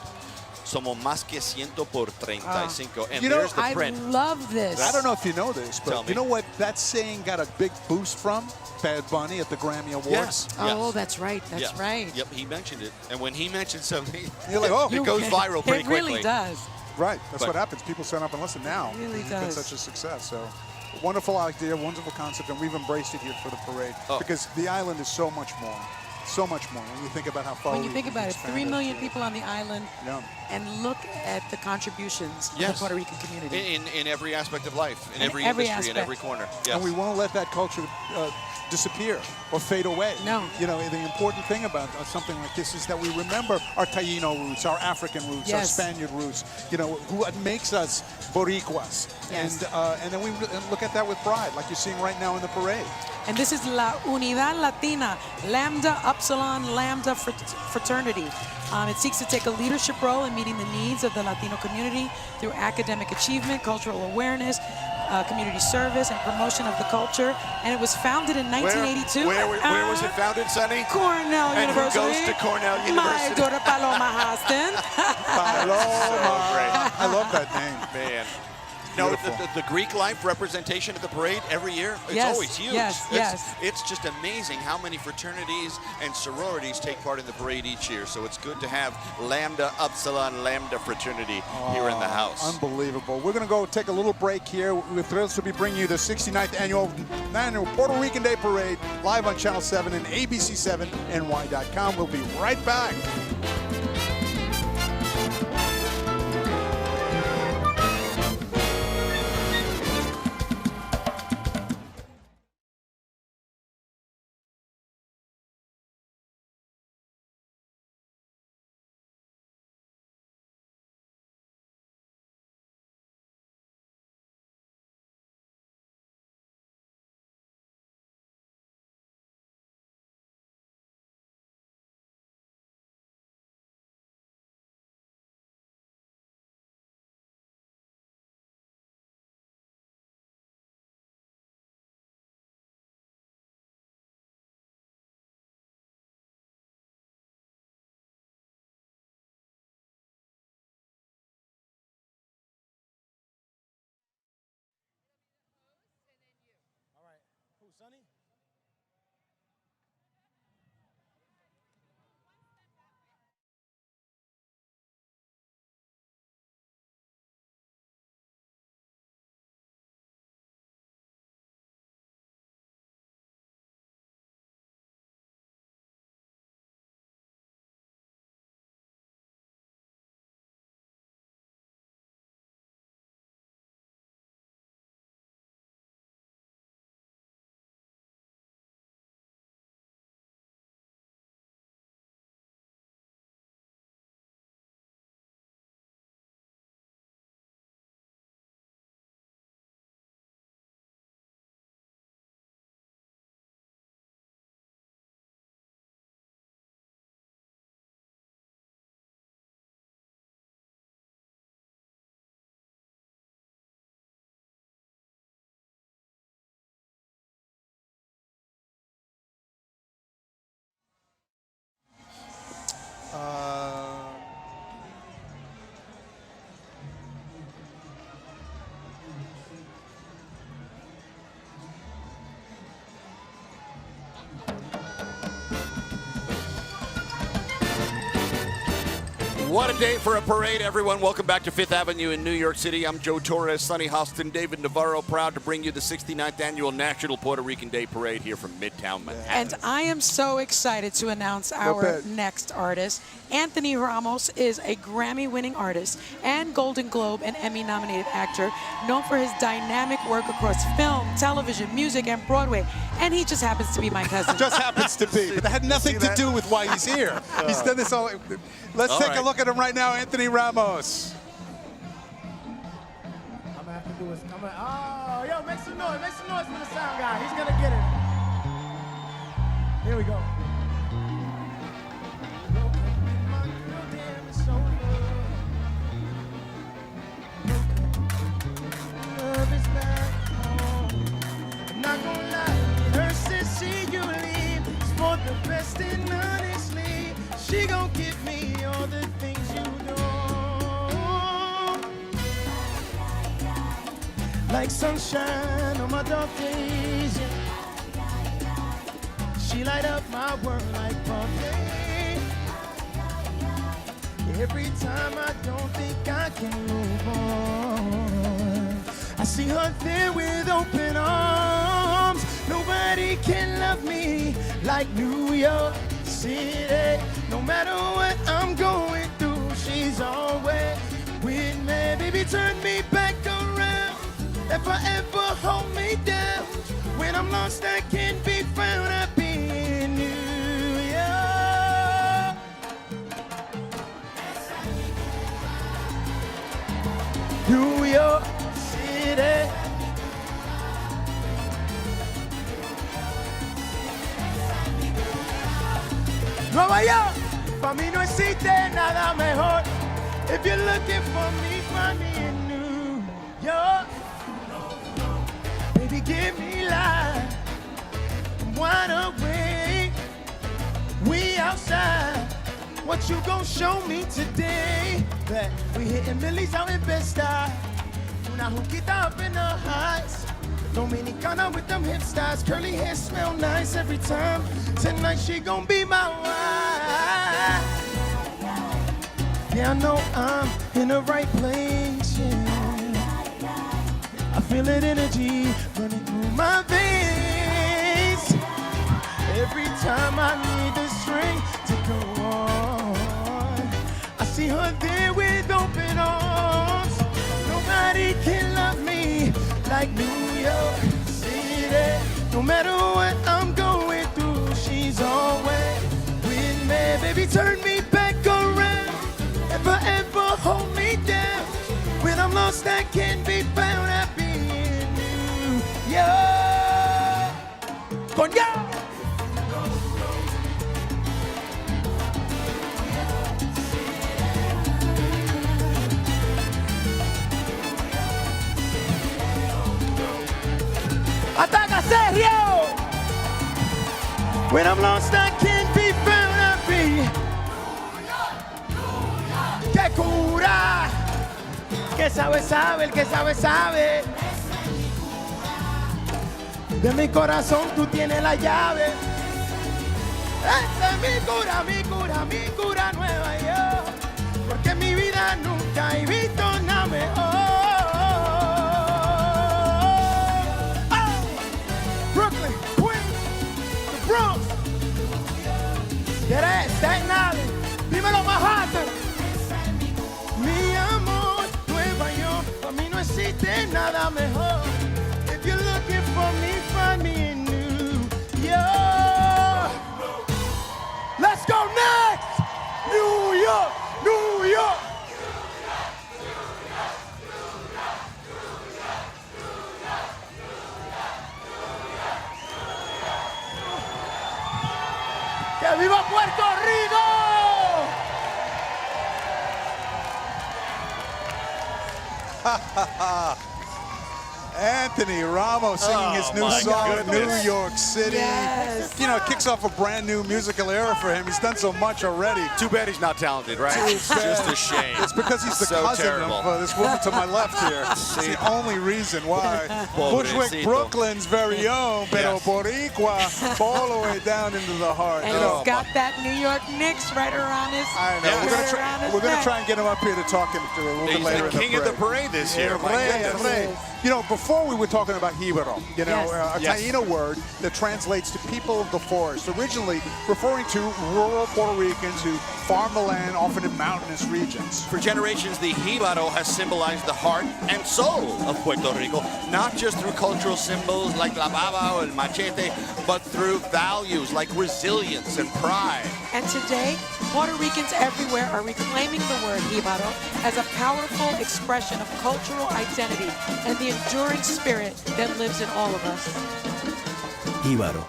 Somos más que 100 por 35. And You know, there's the I print. love this. I don't know if you know this, Tell but me. you know what that saying got a big boost from? Bad Bunny at the Grammy Awards. Yes. Oh, that's right. That's Yeah. right. Yep, he mentioned it. And when he mentions something, You're like, oh. it goes viral pretty It really quickly. does. Right, that's But- what happens. People sign up and listen now. It really It's been does. such a success. So, wonderful idea, wonderful concept, and we've embraced it here for the parade because the island is so much more. So much more when you think about how far When you we've think about it, expanded. 3 million people on the island, Yeah. and look at the contributions of the Yes. Puerto Rican community. In every aspect of life, in In every every industry, in aspect. every corner. Yes. And we won't let that culture disappear or fade away. No. You know, the important thing about something like this is that we remember our Taino roots, our African roots, our Yes. Spaniard roots, you know, what makes us Boricuas. Yes. And then we look at that with pride, like you're seeing right now in the parade. And this is La Unidad Latina, Lambda Upsilon Lambda Fraternity. It seeks to take a leadership role in meeting the needs of the Latino community through academic achievement, cultural awareness, community service, and promotion of the culture. And it was founded in 1982. Where was it founded, Sonny? Cornell And who University. goes to Cornell My University? daughter Paloma Hostin. Paloma. I love that name. Man. No, Beautiful. the Greek life representation at the parade every year, it's Yes, always huge. yes. It's just amazing how many fraternities and sororities take part in the parade each year. So it's good to have Lambda Upsilon Lambda fraternity here in the house. Unbelievable. We're going to go take a little break here. We're thrilled to be bringing you the 69th annual Puerto Rican Day Parade live on Channel 7 and ABC7NY.com. We'll be right back. Sonny? What a day for a parade, everyone. Welcome back to Fifth Avenue in New York City. I'm Joe Torres, Sonny Hostin, David Navarro, proud to bring you the 69th Annual National Puerto Rican Day Parade here from Midtown Manhattan. And I am so excited to announce our next artist. Anthony Ramos is a Grammy-winning artist and Golden Globe and Emmy-nominated actor known for his dynamic work across film, television, music, and Broadway. And he just happens to be my cousin. Just happens to be, but that had nothing to do with why he's here. He's done this all. Let's take a look at him right now, Anthony Ramos. I'm gonna have to do is oh, yo, make some noise for the sound guy. He's gonna get it. Here we go. Love is back home. I'm not gonna lie, it hurts to see you leave. It's for the best and honestly, she gon' give me all the things you know. Like sunshine on my dark days, yeah. She light up my world like buffet. Every time I don't think I can move on, I see her there with open arms. Nobody can love me like New York City. No matter what I'm going through, she's always with me. Baby, turn me back around. If I ever hold me down, when I'm lost, I can't be found. I'll be in New York. New York City. Nueva York, para mí no existe nada mejor. If you're looking for me, find me in New York. Baby, give me life. I'm wide awake. We outside. What you gon' show me today? That we hitting millies out in Bed-Stuy. Una juquita up in the heights. Dominicana with them hip styles. Curly hair smell nice every time. Tonight she gon' be my wife. Yeah, I know I'm in the right place, yeah. I feel that energy running through my veins. Every time I need the strength to go on, I see her there with open arms. Nobody can love me like New York City. No matter what I'm going through, she's always with me. Baby, turn me back around. If I ever hold me down, when I'm lost, I can't be found. I'll be in New York. Coño! Ataca serio! When I'm lost, I can't be found. I'll be. ¡Qué cura! Que sabe, sabe, el que sabe, sabe. De mi corazón tú tienes la llave. Esa es mi cura, mi cura, mi cura Nueva York. Porque en mi vida nunca he visto nada mejor. Oh, Brooklyn, Queens, the Bronx. Staten Island, dímelo Manhattan. Mi amor, Nueva York, para mí no existe nada mejor. If you're looking for me, find me in New York. Let's go next! New York, New York. ¡Que viva Puerto Rico! Anthony Ramos singing his new song, New York City. Yes. You know, it kicks off a brand new musical era for him. He's done so much already. Too bad he's not talented, right? It's just a shame. It's because he's the So cousin terrible. of this woman to my left here. It's the only reason why. Bushwick, Pobrecito. Brooklyn's very own, pero Boricua, all the way down into the heart. And he's got that New York Knicks right around his I know. right We're going to try and get him up here to talk him through a little bit He's later the king of the parade this year. My goodness. You know, before we were talking about Jibaro, you know, a Yes. Taíno word that translates to people of the forest, originally referring to rural Puerto Ricans who farm the land, often in mountainous regions. For generations, the Jibaro has symbolized the heart and soul of Puerto Rico, not just through cultural symbols like la baba or el machete, but through values like resilience and pride. And today, Puerto Ricans everywhere are reclaiming the word Jibaro as a powerful expression of cultural identity and the enduring spirit that lives in all of us. Jíbaro,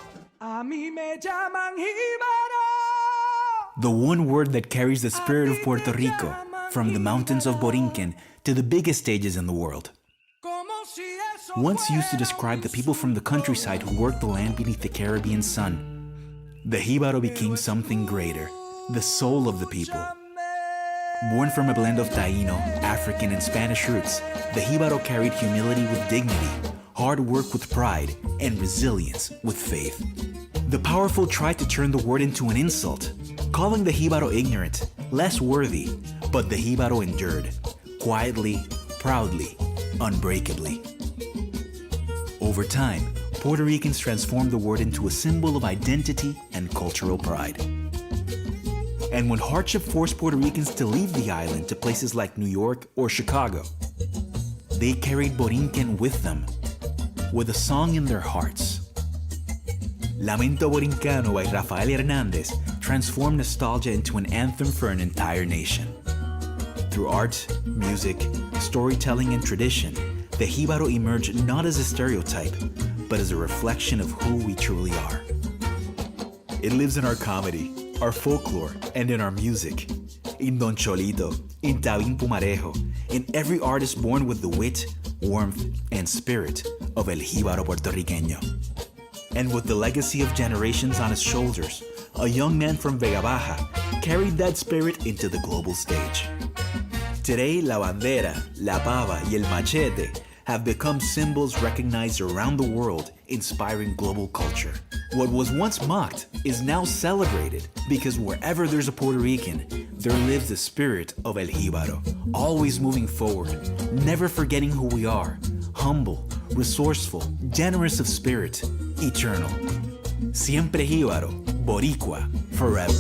A mí me llaman jíbaro. The one word that carries the spirit of Puerto Rico, from the mountains of Borinquen to the biggest stages in the world. Once used to describe the people from the countryside who worked the land beneath the Caribbean sun, the jíbaro became something greater, the soul of the people. Born from a blend of Taíno, African, and Spanish roots, the jíbaro carried humility with dignity, hard work with pride, and resilience with faith. The powerful tried to turn the word into an insult, calling the jíbaro ignorant, less worthy, but the jíbaro endured, quietly, proudly, unbreakably. Over time, Puerto Ricans transformed the word into a symbol of identity and cultural pride. And when hardship forced Puerto Ricans to leave the island to places like New York or Chicago, they carried Borinquen with them, with a song in their hearts. Lamento Borincano by Rafael Hernández transformed nostalgia into an anthem for an entire nation. Through art, music, storytelling, and tradition, the jíbaro emerged not as a stereotype, but as a reflection of who we truly are. It lives in our comedy, our folklore, and in our music. In Don Cholito, in Tabín Pumarejo, in every artist born with the wit, warmth, and spirit of El Jíbaro Puertorriqueño. And with the legacy of generations on his shoulders, a young man from Vega Baja carried that spirit into the global stage. Today, la bandera, la pava, y el machete have become symbols recognized around the world, inspiring global culture. What was once mocked is now celebrated because wherever there's a Puerto Rican, there lives the spirit of El Jíbaro, always moving forward, never forgetting who we are, humble, resourceful, generous of spirit, eternal. Siempre Jíbaro, Boricua, forever.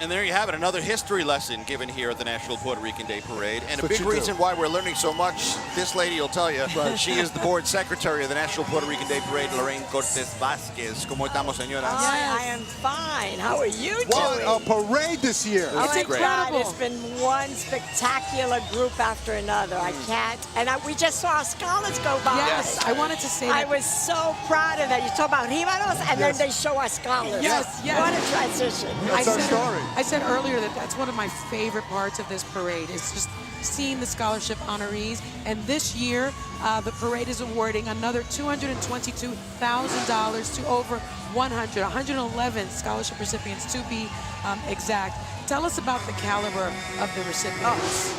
And there you have it, another history lesson given here at the National Puerto Rican Day Parade. And a That's big what you reason do. why we're learning so much, this lady will tell you, Right. she is the board secretary of the National Puerto Rican Day Parade, Lorraine Cortez Vázquez. ¿Cómo estamos, señoras? I am fine. How are you What doing? a parade this year. Oh my great. God, it's been one spectacular group after another. I can't. And we just saw our scholars go by. Yes, I wanted to say I that. was so proud of that. You talk about Jíbaros, and then they show our scholars. Yes, yes. What a transition. That's our story. I said earlier that that's one of my favorite parts of this parade. It's just seeing the scholarship honorees. And this year, the parade is awarding another $222,000 to over 111 scholarship recipients, to be exact. Tell us about the caliber of the recipients.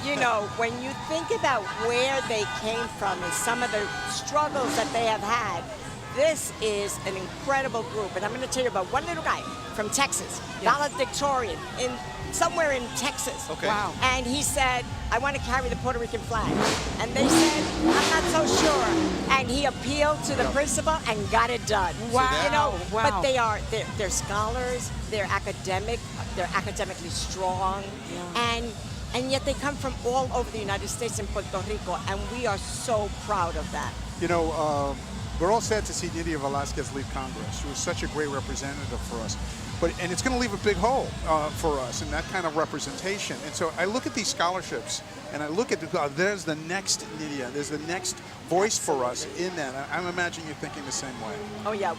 You know, when you think about where they came from and some of the struggles that they have had, this is an incredible group. And I'm going to tell you about one little guy from Texas, valedictorian, somewhere in Texas. Okay. Wow. And he said, I want to carry the Puerto Rican flag. And they said, I'm not so sure. And he appealed to the principal and got it done. Wow. You know, Wow. but they're scholars, they're academically strong, and yet they come from all over the United States and Puerto Rico, and we are so proud of that. You know, we're all sad to see Nydia Velázquez leave Congress. She was such a great representative for us. And it's going to leave a big hole for us in that kind of representation. And so I look at these scholarships, and I look at, there's the next Nydia, there's the next voice for us in that. I'm imagining you're thinking the same way. Oh yeah,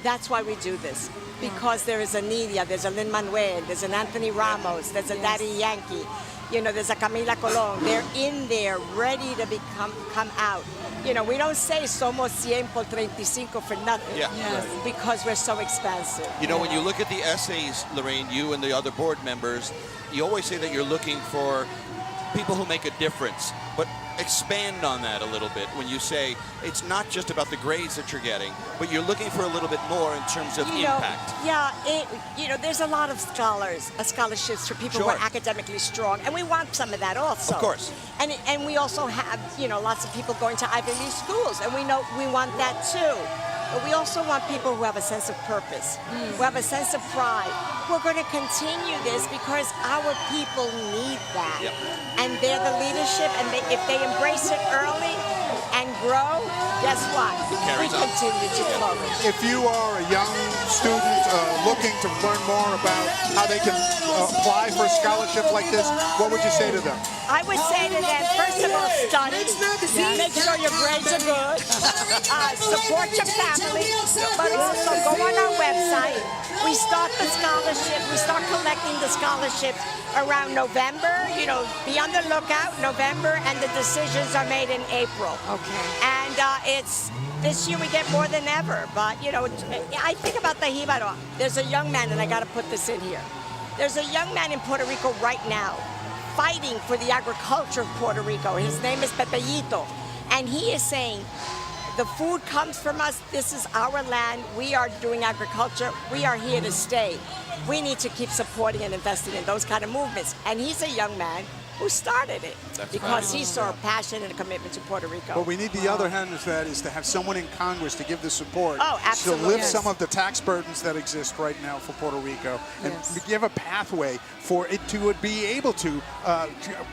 that's why we do this. Because there is a Nydia, there's a Lin-Manuel, there's an Anthony Ramos, there's a Daddy Yankee, you know, there's a Camila Colón. They're in there ready to come out. You know, we don't say somos 100 por 35 for nothing. Yeah. Yes. Because we're so expensive. You know, when you look at the essays, Lorraine, you and the other board members, you always say that you're looking for people who make a difference. But expand on that a little bit when you say it's not just about the grades that you're getting, but you're looking for a little bit more in terms of impact. There's a lot of scholarships for people who are academically strong, and we want some of that also. Of course. And we also have, lots of people going to Ivy League schools, and we know we want that too. But we also want people who have a sense of purpose, who have a sense of pride. We're going to continue this because our people need that. Yep. And they're the leadership, and if they embrace it early and grow, guess what? We carries on. continue to flourish. If you are a young student looking to learn more about how they can apply for a scholarship like this, what would you say to them? I would say to them, first of all, study. Make sure your grades are good. Support your family, but also go on our website. We start the scholarship. We start collecting the scholarships around November. You know, be on the lookout, November, and the decisions are made in April. Okay. And this year we get more than ever. But, you know, I think about the Jibaro. There's a young man, and I got to put this in here. There's a young man in Puerto Rico right now fighting for the agriculture of Puerto Rico. His name is Pepeyito. And he is saying, the food comes from us. This is our land. We are doing agriculture. We are here to stay. We need to keep supporting and investing in those kind of movements. And he's a young man who started it because he saw a passion and a commitment to Puerto Rico. But we need the other hand of that is to have someone in Congress to give the support to lift some of the tax burdens that exist right now for Puerto Rico and give a pathway for it to be able to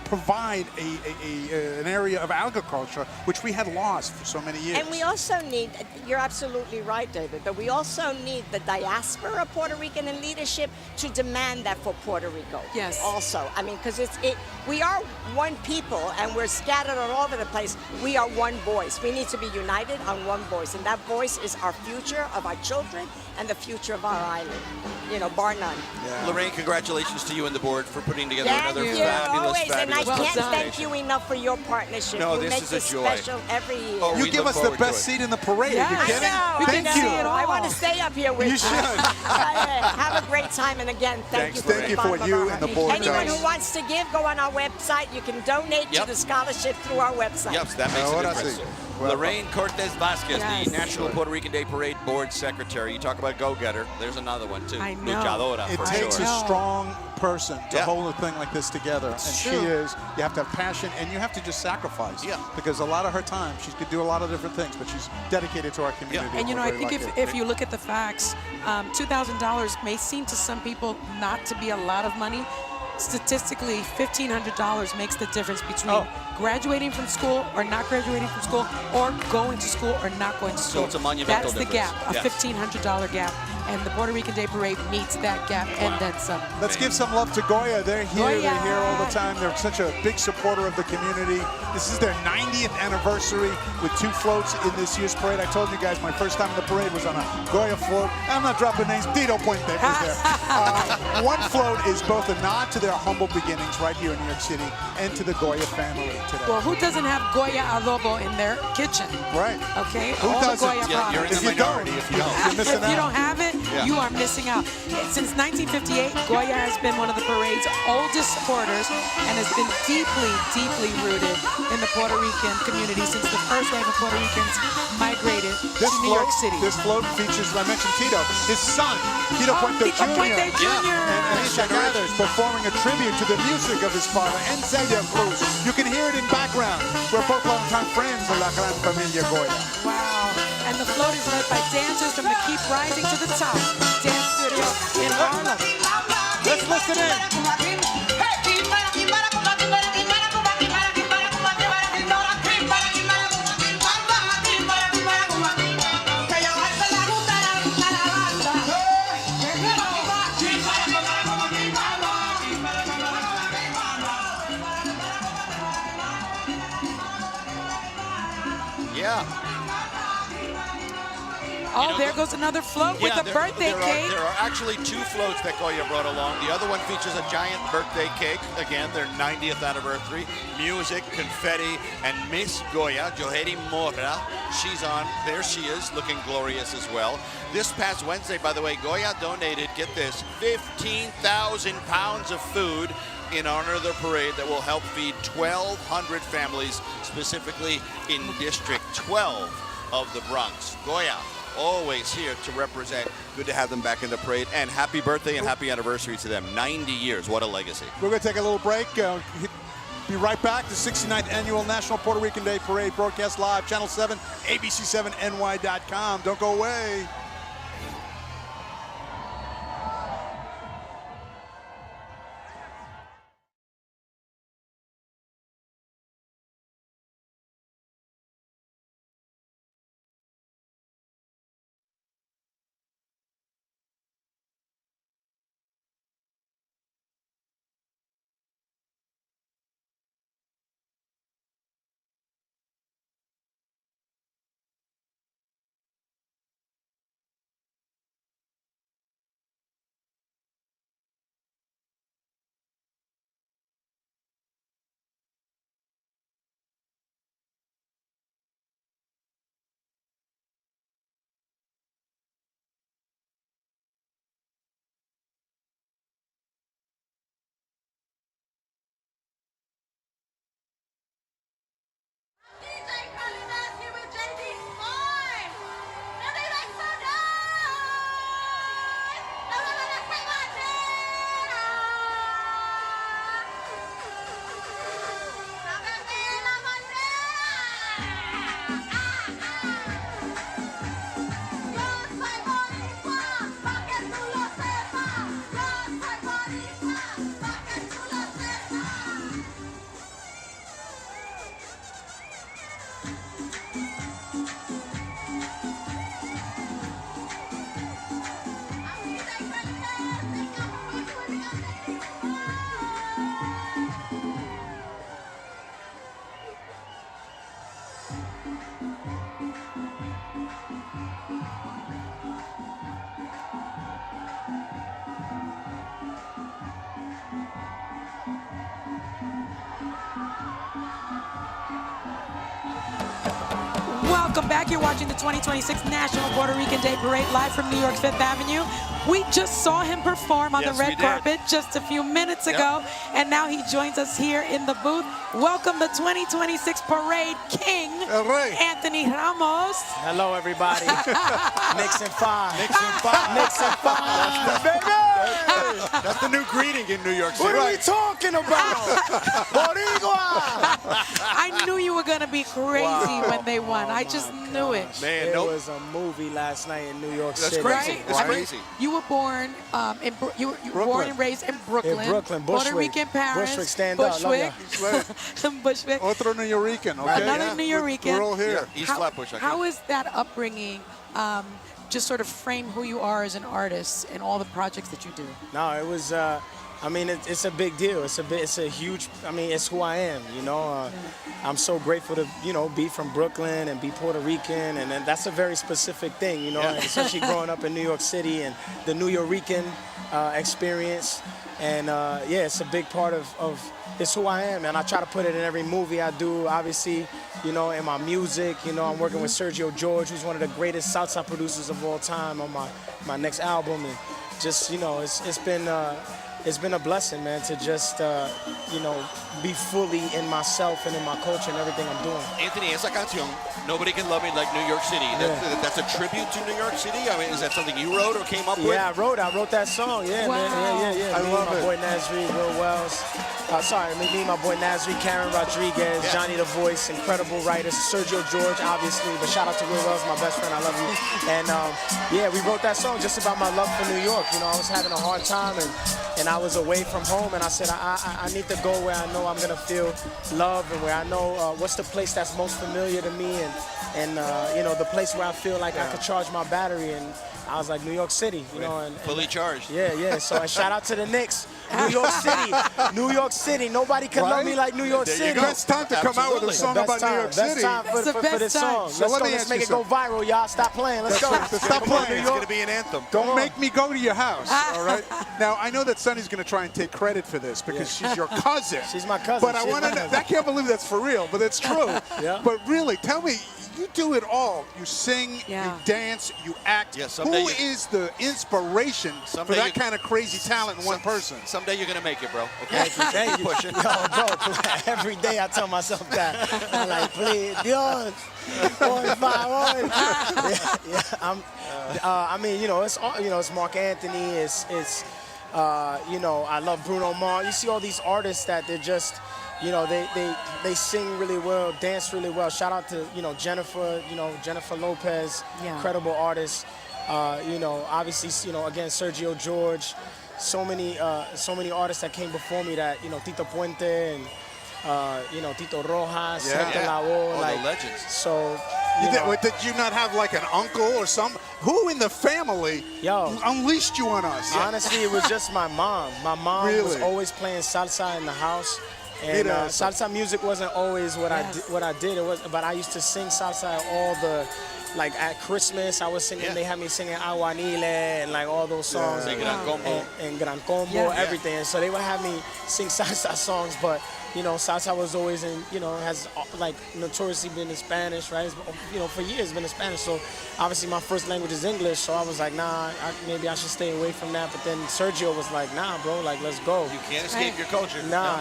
provide an area of agriculture which we had lost for so many years. And we also need, you're absolutely right, David, but we also need the diaspora of Puerto Rican in leadership to demand that for Puerto Rico. Yes. Also, I mean, because we are one people and we're scattered all over the place. We are one voice. We need to be united on one voice, and that voice is our future of our children and the future of our island. You know, bar none. Yeah. Lorraine, congratulations to you and the board for putting together Thank another you. fabulous, Always, fabulous and I can't presentation. thank you enough for your partnership. No, you this make is this a joy. special every year. Oh, You we give look us the forward to best it. seat in the parade. Yeah, Are you kidding? I know. Thank I you. know. I want to stay up here with You you. should. Have a great time, and again, thank you for Thank you the for what you and the board Anyone does. who wants to give, go on our website. You can donate to the scholarship through our website. Yep, that makes a Ahora difference. sí. Lorraine Cortez Vasquez, Yes. the National Puerto Rican Day Parade Board Secretary. You talk about go-getter. There's another one, too. I know. Luchadora, It for takes sure. a strong person to Yeah. hold a thing like this together, and she is. You have to have passion, and you have to just sacrifice. Yeah. Because a lot of her time, she could do a lot of different things, but she's dedicated to our community. And you know, We're I very think lucky. if you look at the facts, $2,000 may seem to some people not to be a lot of money. Statistically, $1,500 makes the difference between graduating from school or not graduating from school, or going to school or not going to school. So it's a monumental That's the difference. gap, a Yes. $1,500 gap. And the Puerto Rican Day Parade meets that gap and then some. Let's give some love to Goya. They're here. Goya. They're here all the time. They're such a big supporter of the community. This is their 90th anniversary with 2 floats in this year's parade. I told you guys my first time in the parade was on a Goya float. I'm not dropping names. Tito Puente was there. One float is both a nod to their humble beginnings right here in New York City and to the Goya family today. Well, who doesn't have Goya adobo in their kitchen? Right. Okay. Who All doesn't? the Goya Yeah, you're in products. the minority if you don't. You're missing If you out. don't have it, Yeah. you are missing out. Since 1958, Goya has been one of the parade's oldest supporters and has been deeply, deeply rooted in the Puerto Rican community since the first wave of Puerto Ricans migrated to New York City. This float features, I mentioned Tito, his son, Tito Puente Tito Jr. Puente Jr. And Alicia Gathers performing a tribute to the music of his father, Ensayo Cruz. You can hear it in background. We're both longtime friends of La Gran Familia Goya. Wow. And the float is led by dancers from the Keep Rising to the Top dance studio in Harlem. Let's listen in. Yeah. Oh, there goes another float with a birthday cake. There are actually 2 floats that Goya brought along. The other one features a giant birthday cake. Again, their 90th anniversary. Music, confetti, and Miss Goya, Joheri Mora. She's on. There she is, looking glorious as well. This past Wednesday, by the way, Goya donated, get this, 15,000 pounds of food in honor of the parade that will help feed 1,200 families, specifically in District 12 of the Bronx. Goya, always here to represent. Good to have them back in the parade. And happy birthday and happy anniversary to them. 90 years. What a legacy. We're going to take a little break. Be right back. The 69th Annual National Puerto Rican Day Parade broadcast live, Channel 7, ABC7NY.com. Don't go away. Welcome back. You're watching the 2026 National Puerto Rican Day Parade live from New York's Fifth Avenue. We just saw him perform on the red carpet just a few minutes ago, and now he joins us here in the booth. Welcome the 2026 Parade King, Anthony Ramos. Hello, everybody. Nixon 5. Nixon 5. Nixon 5. Baby! That's the new greeting in New York City. What are we talking about? Boricua! I knew you were going to be crazy when they won. I just knew it. Man, there was a movie last night in New York City. That's crazy. Right? It's crazy. You were born you were born and raised in Brooklyn. In Brooklyn, Puerto Bushwick. Rican parents. Bushwick, stand Bushwick. up. Bushwick. Otro New Rican, okay? Another New Rican. We're all here. East Flatbush. How is that upbringing just sort of frame who you are as an artist and all the projects that you do? No, it was. I mean, it's a big deal. It's a huge. I mean, it's who I am. You know, I'm so grateful to be from Brooklyn and be Puerto Rican, and that's a very specific thing. You know, especially growing up in New York City and the New Rican experience, and yeah, it's a big part of. It's who I am, and I try to put it in every movie I do. Obviously, in my music. I'm working with Sergio George, who's one of the greatest salsa producers of all time, on my next album, and just it's been a blessing, man, to just be fully in myself and in my culture and everything I'm doing. Anthony, esa canción, Nobody Can Love Me Like New York City. That's a tribute to New York City? I mean, is that something you wrote or came up with? Yeah, I wrote that song. Yeah, wow. man. Yeah. I love my it. boy Nasri, Will Wells. Me and my boy Nasri, Karen Rodriguez, Johnny the Voice, incredible writers. Sergio George, obviously, but shout out to Will Wells, my best friend. I love you. And yeah, we wrote that song just about my love for New York. I was having a hard time, and I was away from home, and I said I need to go where I know I'm gonna feel love, and where I know what's the place that's most familiar to me, and the place where I feel like I could charge my battery, and I was like New York City, and fully charged. Yeah. So I shout out to the Knicks, New York City. Nobody can love me like New York City. Best time to come out with a song about New York City. Best time for this song. So Let's make it go viral, y'all. Stop playing. Let's go. Stop playing. It's going to be an anthem. Don't make me go to your house, all right? Now, I know that Sunny's going to try and take credit for this because she's your cousin. She's my cousin. But I want to know, I can't believe that's for real, but it's true. Yeah. But really, tell me, you do it all. You sing, you dance, you act. Yeah, Who is the inspiration for that kind of crazy talent in one person? Someday you're going to make it, bro. Okay? Thank you. Push it. Yo, bro, every day I tell myself that. I'm like, please, Dios, por favor. I mean, it's Mark Anthony. It's I love Bruno Mars. You see all these artists that they're just, they sing really well, dance really well. Shout out to Jennifer Lopez, incredible artist. Obviously, again, Sergio George. So many artists that came before me that, Tito Puente and Tito Rojas, Hector Lavoe, like legends. So did you not have like an uncle or some? Who in the family unleashed you on us? Honestly, it was just my mom. My mom was always playing salsa in the house. And salsa music wasn't always what I did. It was, but I used to sing salsa at all the, like at Christmas, I was singing. They had me singing Aguanile and like all those songs, and Gran Combo, everything. And so they would have me sing salsa songs, but salsa was always in, has like notoriously been in Spanish, right? For years been in Spanish. So obviously my first language is English. So I was like, nah, maybe I should stay away from that. But then Sergio was like, nah, bro, like let's go. You can't escape your culture. Nah,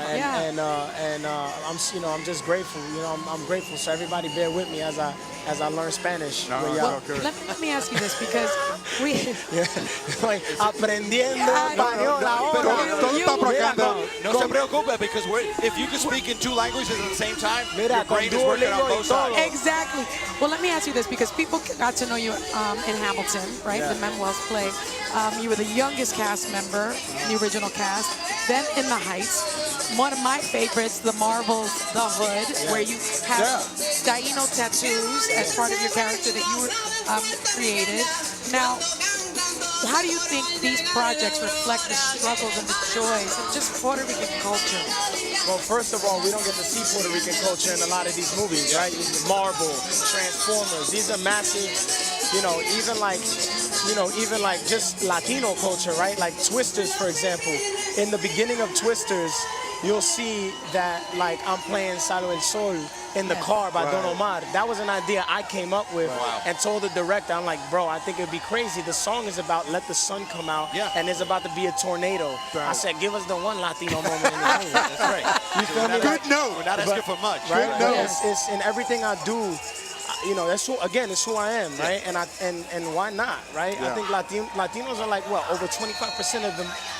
I'm just grateful. I'm grateful. So everybody bear with me as I learn Spanish. Well, let me ask you this, because we aprendiendo español ahora. No se preocupe, because if you can speak in two languages at the same time, your brain is working on both sides. Exactly. Well, let me ask you this, because people got to know you in Hamilton, right? The Manuel's play. You were the youngest cast member, the original cast. Then in The Heights, one of my favorites, The Marvels, The Hood, where you have Taino tattoos as part of your character that you created. Now, how do you think these projects reflect the struggles and the joys of just Puerto Rican culture? Well, first of all, we don't get to see Puerto Rican culture in a lot of these movies, right? Marvel, Transformers, these are massive, even like just Latino culture, right? Like Twisters, for example. In the beginning of Twisters, you'll see that like I'm playing Salo El Sol in the car by Don Omar. That was an idea I came up with and told the director, I'm like, bro, I think it'd be crazy. The song is about let the sun come out and there's about to be a tornado. I said, give us the one Latino moment in the movie. That's right. You feel me? Good note. We're not asking for much. Right? Good note. It's in everything I do. You know, that's who, again, it's who I am, right? And why not, right? I think Latinos are like what, over 25%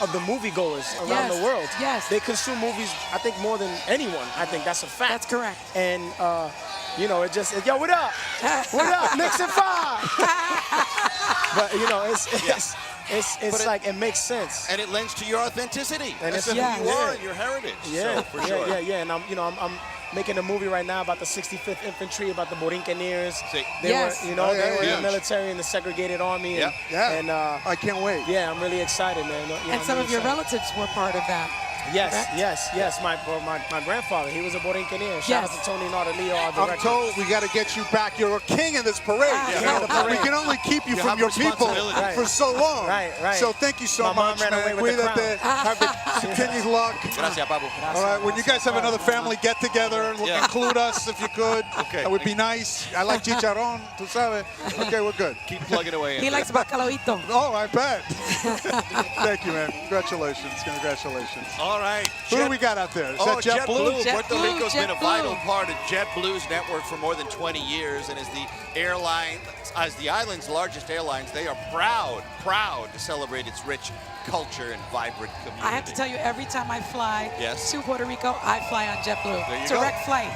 of the moviegoers around the world. Yes. They consume movies, I think, more than anyone. I think that's a fact. That's correct. And you know, yo, what up? What up? Nixon 5. But you know, it's like it makes sense. And it lends to your authenticity. And that's it's who you are and your heritage. Yeah, so, for sure. yeah. And I'm making a movie right now about the 65th Infantry, about the Borinqueneers. They were, you know, they were in the military in the segregated army. And I can't wait. Yeah, I'm really excited, man. You know, And some of your relatives were part of that. Yes. My grandfather, he was a Borinqueneer. Shout out to Tony Nautilio, our director. I'm told we got to get you back. You're a king in this parade. You know? We can only keep you from your people for so long. Right. So thank you so much, man. Cuídate. Have the continued luck. Gracias, Papu. All right, when you guys have another family get-together, include us if you could. Okay. That would be nice. I like chicharrón, tú sabes. Okay, we're good. Keep plugging away. He likes bacalaoito. Oh, I bet. Thank you, man. Congratulations. All right. Who do we got out there? Is that JetBlue? Puerto Rico's been a vital part of JetBlue's network for more than 20 years, and as the island's largest airlines, they are proud to celebrate its rich culture and vibrant community. I have to tell you, every time I fly to Puerto Rico, I fly on JetBlue. There you Direct flight.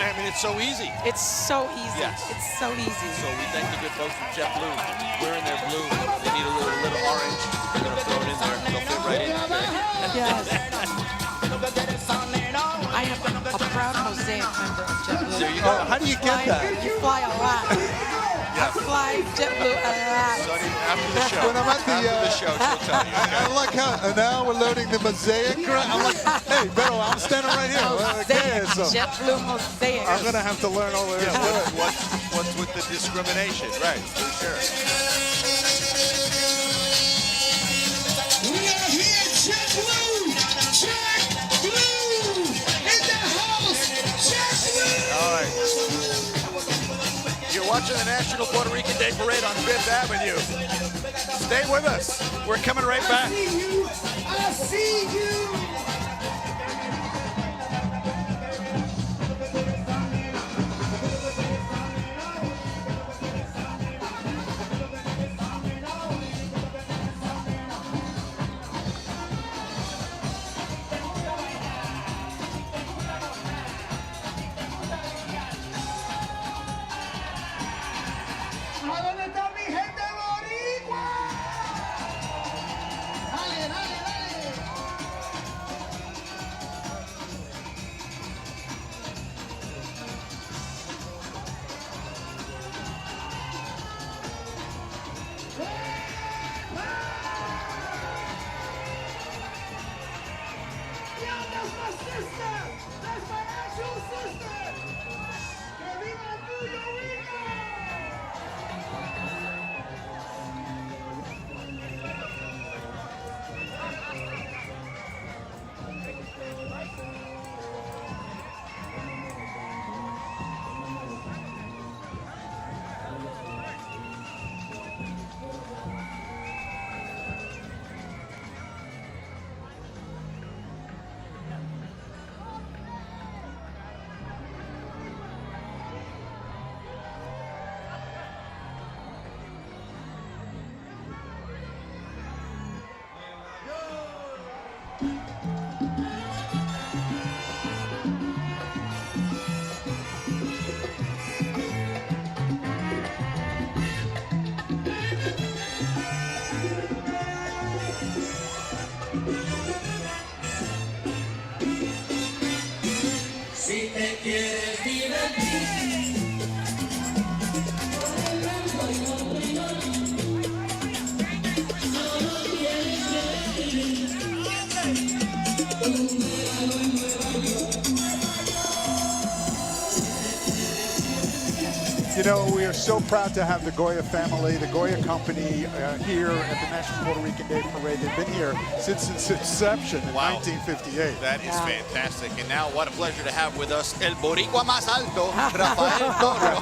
I mean, it's so easy. It's so easy. Yes. It's so easy. So we thank the good folks from JetBlue. We're in their blue. They need a little orange. They're going to throw it in there. They'll fit right in there. Yes. I am a proud Mosaic member of JetBlue. There you go. How do you get that? You fly a lot. I fly JetBlue a lot. Sonny, after the show. When I'm at the show, she'll tell you. Okay? I like how now we're loading the Mosaic. I'm like, hey, Beto, I'm standing right here. JetBlue Mosaic. I'm going to have to learn all this. What's with the discrimination? Right, for sure. We are here, JetBlue! JetBlue! In the house! JetBlue! All right. You're watching the National Puerto Rican Day Parade on 5th Avenue. Stay with us. We're coming right back. I see you! ¿A dónde está mi gente boricua? Dale, dale, dale. Yo, that's my sister. That's my actual sister. Que viva Puerto Rico. Si te quieres divertir. You know, we are so proud to have the Goya family, the Goya company here at the National Puerto Rican Day Parade. They've been here since its inception in 1958. That is fantastic. And now what a pleasure to have with us El Boricua Más Alto, Rafael Toro,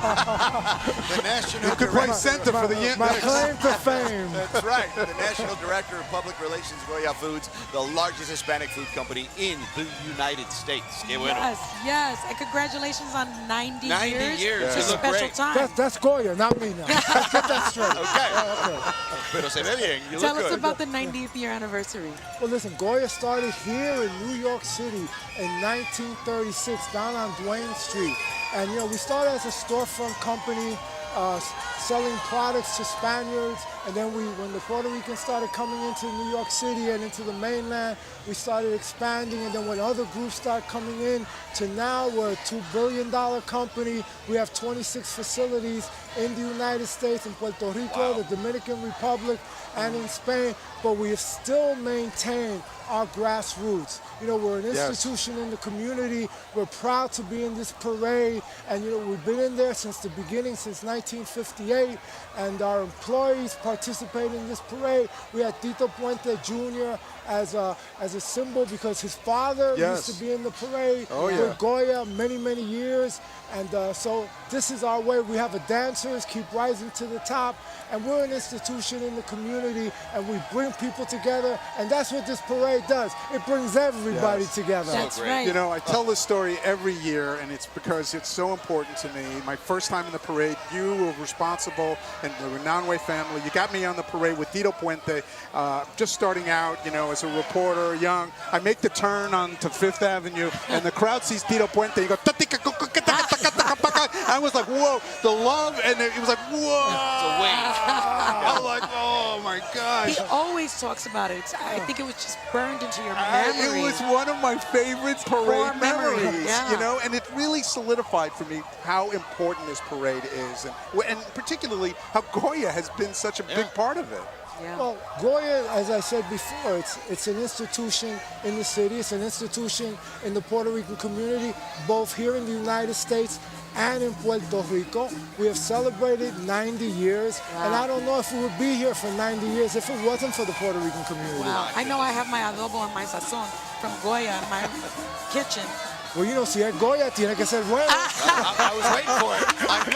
the National You could play center for the Yankees. My claim to fame. That's right. The National Director of Public Relations, Goya Foods, the largest Hispanic food company in the United States. Qué bueno. Yes. And congratulations on 90 years. years. It's a special time. That's Goya, not me now. Let's get that straight. Okay. Pero se ve bien. You Tell look us good. about the 90th year anniversary. Well, listen, Goya started here in New York City in 1936, down on Duane Street. And, you know, we started as a storefront company, selling products to Spaniards, and then when the Puerto Ricans started coming into New York City and into the mainland, we started expanding, and then when other groups started coming in, to now we're a $2 billion company. We have 26 facilities in the United States, in Puerto Rico, the Dominican Republic, and in Spain, but we have still maintained our grassroots. You know, we're an institution in the community. We're proud to be in this parade, and you know, we've been in there since the beginning, since 1958, and our employees participate in this parade. We had Tito Puente Jr. as a symbol because his father used to be in the parade with Goya many, many years, and so this is our way. We have a dancers, keep rising to the top, and we're an institution in the community, and we bring people together, and that's what this parade does. It brings everybody together. That's right. You know, I tell this story every year, and it's because it's so important to me. My first time in the parade, you were responsible, and the Renanwe family, you got me on the parade with Tito Puente, just starting out, you know, as a reporter, young. I make the turn onto Fifth Avenue, and the crowd sees Tito Puente, you go, I was like, whoa, the love, and it was like, whoa. I was like, oh my gosh. He always talks about it. I think it was just burned into your memory. It was one of my favorite parade memories, yeah. you know, and it really solidified for me how important this parade is, and particularly how Goya has been such a big part of it. Yeah. Well, Goya, as I said before, it's an institution in the city. It's an institution in the Puerto Rican community, both here in the United States and in Puerto Rico. We have celebrated 90 years, and I don't know if we would be here for 90 years if it wasn't for the Puerto Rican community. Wow. I know I have my adobo and my sazon from Goya in my kitchen. Well, you know, si es Goya, tiene que ser bueno. I was waiting for it.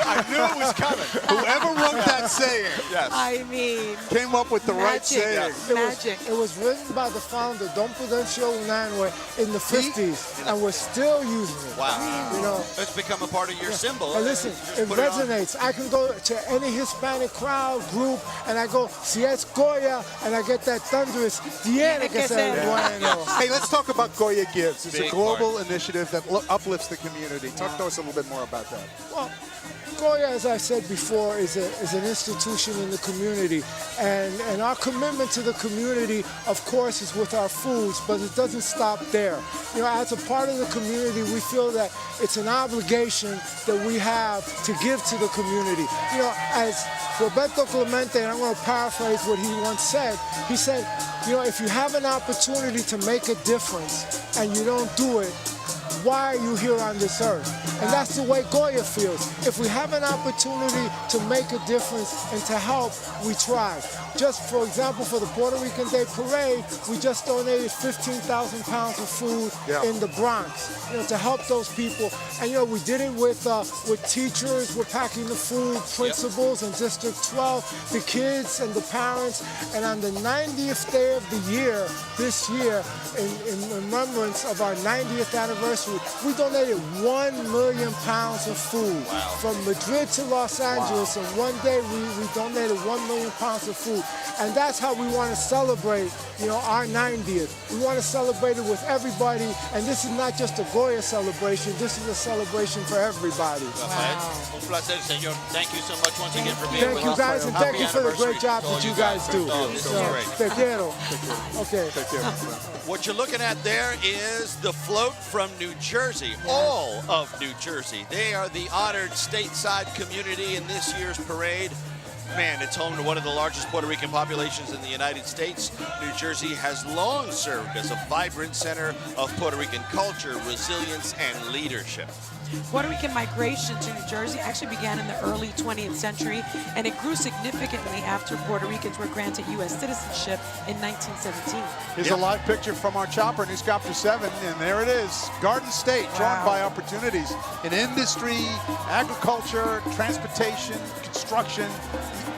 I knew it was coming. Whoever wrote that saying I mean, came up with the right saying. It was written by the founder, Don Prudencio Unanue, in the 50s, and we're still using it. Wow. You know, it's become a part of your symbol. And listen, it resonates. I can go to any Hispanic crowd, group, and I go, si es Goya, and I get that thunderous, tiene que ser bueno. Hey, let's talk about Goya Gives. It's a Big global initiative that uplifts the community. Talk to us a little bit more about that. Well, Goya, as I said before, is an institution in the community, and our commitment to the community, of course, is with our foods, but it doesn't stop there. You know, as a part of the community, we feel that it's an obligation that we have to give to the community. You know, as Roberto Clemente, and I'm going to paraphrase what he once said, he said, you know, if you have an opportunity to make a difference and you don't do it, why are you here on this earth? And that's the way Goya feels. If we have an opportunity to make a difference and to help, we try. Just for example, for the Puerto Rican Day Parade, we just donated 15,000 pounds of food in the Bronx, you know, to help those people. And you know, we did it with teachers. We're packing the food, principals in District 12, the kids and the parents. And on the 90th day of the year, this year, in remembrance of our 90th anniversary, we donated 1 million pounds of food from Madrid to Los Angeles. And one day we donated 1 million pounds of food. And that's how we want to celebrate, you know, our 90th. We want to celebrate it with everybody. And this is not just a Goya celebration. This is a celebration for everybody. Un placer, señor. Thank you so much once again for being with us. Thank you guys, and thank you for the great job that you guys do. Te quiero. Okay. What you're looking at there is the float from New Jersey, all of New Jersey. They are the honored stateside community in this year's parade. Man, it's home to one of the largest Puerto Rican populations in the United States. New Jersey has long served as a vibrant center of Puerto Rican culture, resilience, and leadership. Puerto Rican migration to New Jersey actually began in the early 20th century, and it grew significantly after Puerto Ricans were granted U.S. citizenship in 1917. Here's a live picture from our chopper, Newscopter 7, and there it is. Garden State, drawn by opportunities in industry, agriculture, transportation, construction.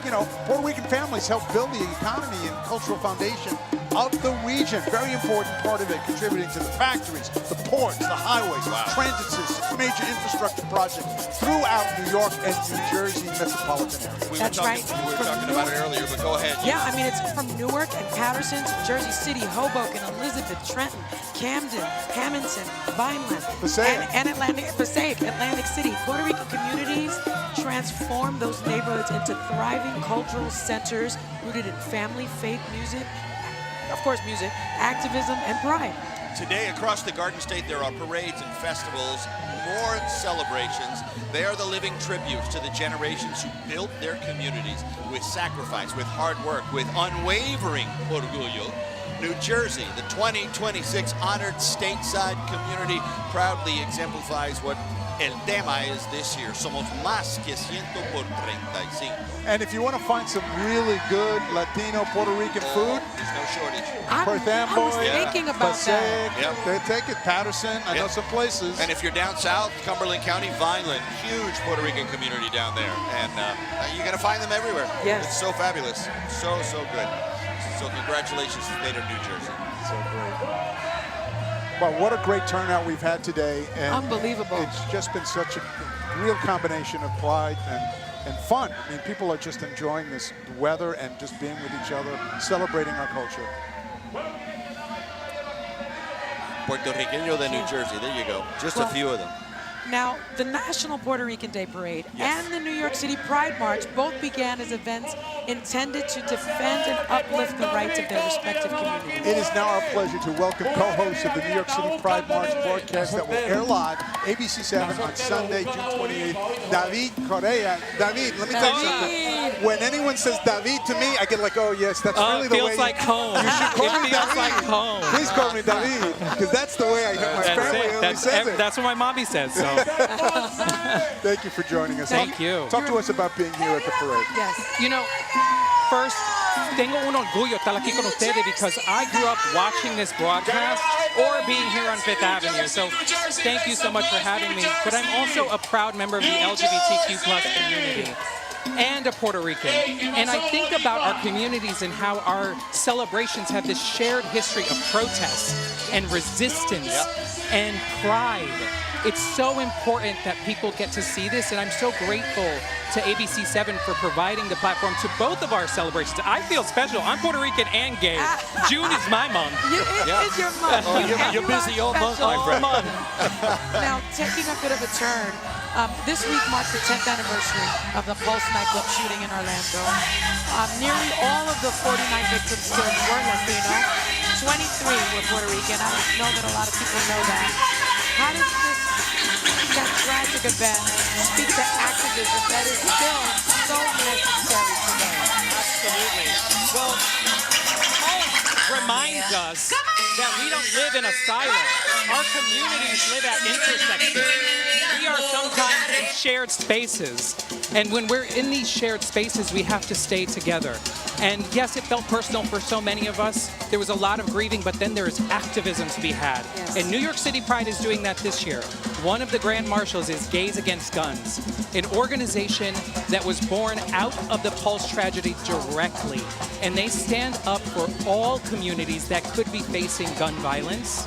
You know, Puerto Rican families help build the economy and cultural foundation of the region. Very important part of it, contributing to the factories, the ports, the highways, transit systems, major infrastructure projects throughout New York and New Jersey metropolitan area. That's right. We were talking about it earlier, but go ahead. Yeah, I mean, it's from Newark and Patterson to Jersey City, Hoboken, Elizabeth, Trenton, Camden, Hamilton, Vineland, and Passaic, Atlantic City. Puerto Rican communities transform those neighborhoods into thriving cultural centers rooted in family, faith, music, of course music, activism, and pride. Today, across the Garden State, there are parades and festivals, more celebrations. They are the living tributes to the generations who built their communities with sacrifice, with hard work, with unwavering orgullo. New Jersey, the 2026 honored stateside community, proudly exemplifies what el tema is this year. Somos más que 100 por 35. And if you want to find some really good Latino Puerto Rican food, there's no shortage. I was thinking about that. Yep. They take it. Patterson, I know some places. And if you're down south, Cumberland County, Vineland, huge Puerto Rican community down there. And you're going to find them everywhere. Yes. It's so fabulous. So, so good. So congratulations to the state of New Jersey. So great. Well, what a great turnout we've had today. And unbelievable. It's just been such a real combination of pride and fun. I mean, people are just enjoying this weather and just being with each other, celebrating our culture. Puerto Riqueño de New Jersey. There you go. Just a few of them. Now, the National Puerto Rican Day Parade and the New York City Pride March both began as events intended to defend and uplift the rights of their respective communities. It is now our pleasure to welcome co-host of the New York City Pride March broadcast that will air live ABC-7 on Sunday, June 28th, David Correa. David, let me tell you something. When anyone says David to me, I get like, oh yes, that's really the way. It feels like home. You should call me feels David. like home. Please call me David, because that's the way my family only says it. That's what my mommy says. So. Thank you for joining us. Thank you. Talk to us about being here at the parade. Yes. You know, first, tengo un orgullo estar aquí con ustedes because I grew up watching this broadcast or being here on Fifth Avenue. So thank you so much for having me. But I'm also a proud member of the LGBTQ+ community and a Puerto Rican. And I think about our communities and how our celebrations have this shared history of protest and resistance and pride. It's so important that people get to see this, and I'm so grateful to ABC7 for providing the platform to both of our celebrations. I feel special. I'm Puerto Rican and gay. June is my month. It is your month. You're busy all month, my friend. Now, taking a bit of a turn, this week marks the 10th anniversary of the Pulse nightclub shooting in Orlando. Nearly all of the 49 victims killed were Latino. 23 were Puerto Rican. I know that a lot of people know that. How does that tragic event speak to activism that is still so necessary today? Absolutely. Well, Pulse reminds us that we don't live in a silo. Our communities live at intersections. We are sometimes in shared spaces. And when we're in these shared spaces, we have to stay together. And yes, it felt personal for so many of us. There was a lot of grieving, but then there's activism to be had. Yes. And New York City Pride is doing that this year. One of the grand marshals is Gays Against Guns, an organization that was born out of the Pulse tragedy directly. And they stand up for all communities that could be facing gun violence.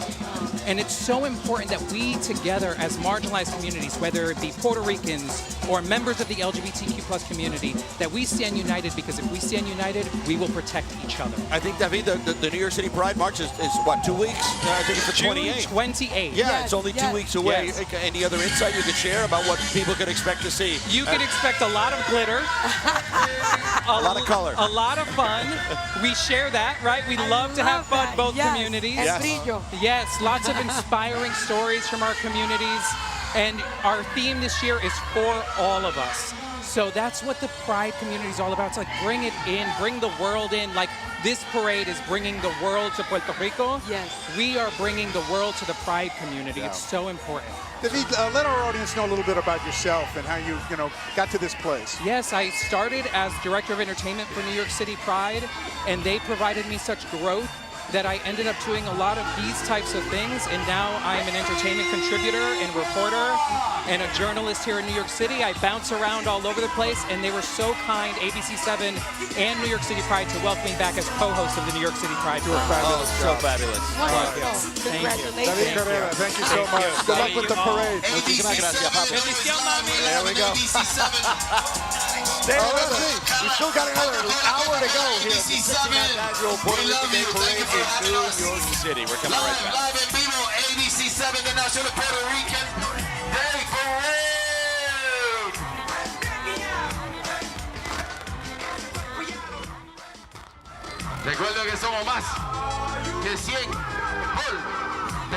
And it's so important that we together as marginalized communities, whether it be Puerto Ricans or members of the LGBTQ+ community, that we stand united, because if we stand united, we will protect each other. I think, David, the New York City Pride March is what, 2 weeks? I think it's the 28th. June 28th. Yeah, it's only 2 weeks away. Yes. Any other insight you could share about what people could expect to see? You could expect a lot of glitter. A lot of color. A lot of fun. We share that, right? We love to have fun, both communities. Yes, lots of inspiring stories from our communities. And our theme this year is for all of us. So that's what the Pride community is all about. It's like bring it in, bring the world in. Like this parade is bringing the world to Puerto Rico. Yes. We are bringing the world to the Pride community. It's so important. David, let our audience know a little bit about yourself and how you got to this place. Yes, I started as director of entertainment for New York City Pride, and they provided me such growth that I ended up doing a lot of these types of things, and now I'm an entertainment contributor and reporter and a journalist here in New York City. I bounce around all over the place, and they were so kind, ABC-7 and New York City Pride, to welcome me back as co-host of the New York City Pride. You were fabulous. So fabulous. Wonderful. Congratulations. David Carrera, thank you so much. Good luck with the parade. Muchísimas gracias, papi. There we go. Let's see. We still got another hour to go here. The 69th annual Puerto Rican Day Parade in New York City. We're coming right back. Live en vivo, ABC-7, the National Puerto Rican Day Parade. Recuerdo que somos más que 100 por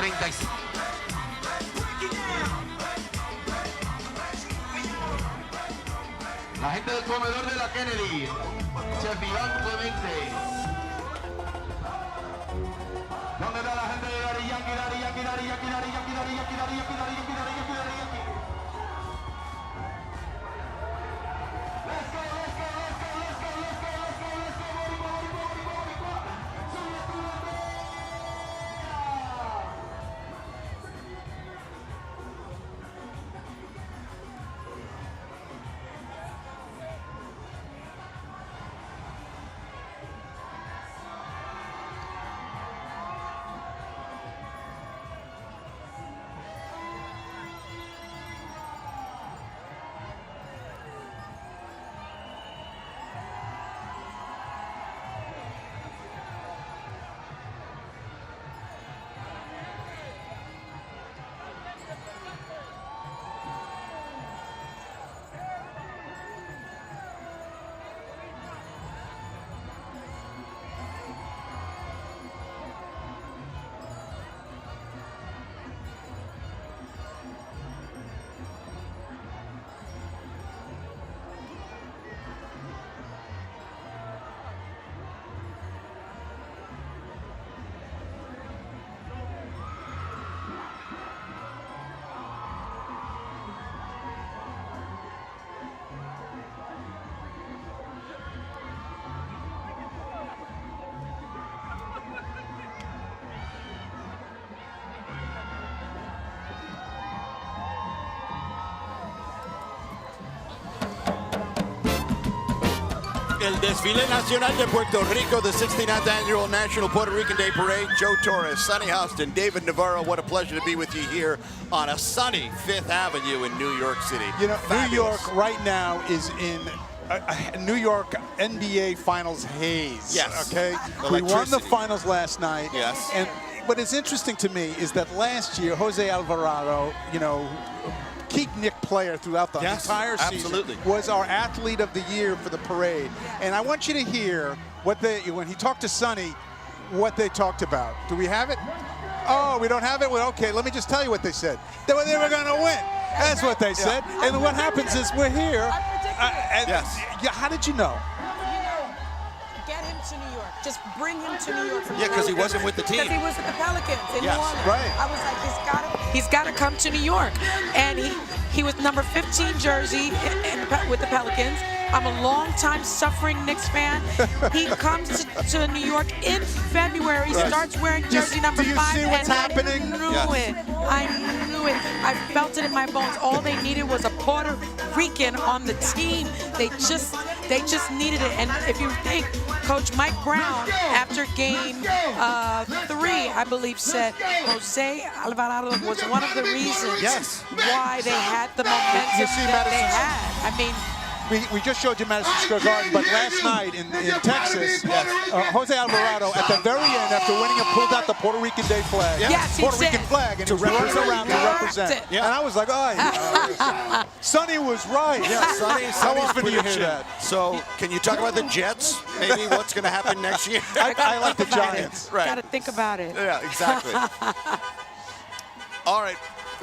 35. La gente del comedor de la Kennedy, Chef Iván Clemente. ¿Dónde está la gente de Daddy Yankee, Daddy Yankee, Daddy Yankee, Daddy Yankee, Daddy Yankee, Daddy Yankee, Daddy Yankee, Daddy Yankee, Daddy Yankee? Let's go, let's go, let's go, let's go, let's go, let's go, let's go, El desfile nacional de Puerto Rico, the 69th annual National Puerto Rican Day Parade. Joe Torres, Sonny Houston, David Navarro. What a pleasure to be with you here on a sunny 5th Avenue in New York City. You know, Fabulous. New York right now is in New York NBA Finals haze. Yes. Okay. We won the Electricity. finals last night. Yes. And what is interesting to me is that last year, Jose Alvarado, key Knick player throughout the entire season, absolutely. was our athlete of the year for the parade. And I want you to hear what when he talked to Sonny, what they talked about. Do we have it? Oh, we don't have it? Well, okay, let me just tell you what they said. They were going to win. That's what they said. And what happens is we're here. How did you know? Get him to New York. Just bring him to New York. Yeah, because he wasn't with the team. Because he was with the Pelicans in Yes, New Orleans. right. I was like, he's got to come to New York. And he was number 15 jersey with the Pelicans. I'm a long-time suffering Knicks fan. He comes to New York in February, starts wearing jersey number 5. Do you see what's happening? I knew it. I felt it in my bones. All they needed was a Puerto Rican on the team. They just needed it. And if you think, Coach Mike Brown, after game 3, I believe, said Jose Alvarado was one of the reasons why they had the momentum that they had. I mean, we just showed you Madison Square Garden, but last night in Texas, Jose Alvarado, at the very end, after winning, pulled out the Puerto Rican Day flag. Yes, he Puerto did. Rican flag, and he rose around to represent. And I was like, Sonny was right. Yeah, Sonny's How often do you hear prediction. that? So, can you talk about the Jets? Maybe what's going to happen next year? I like the Giants. Right. Got to think about it. Yeah, exactly. All right.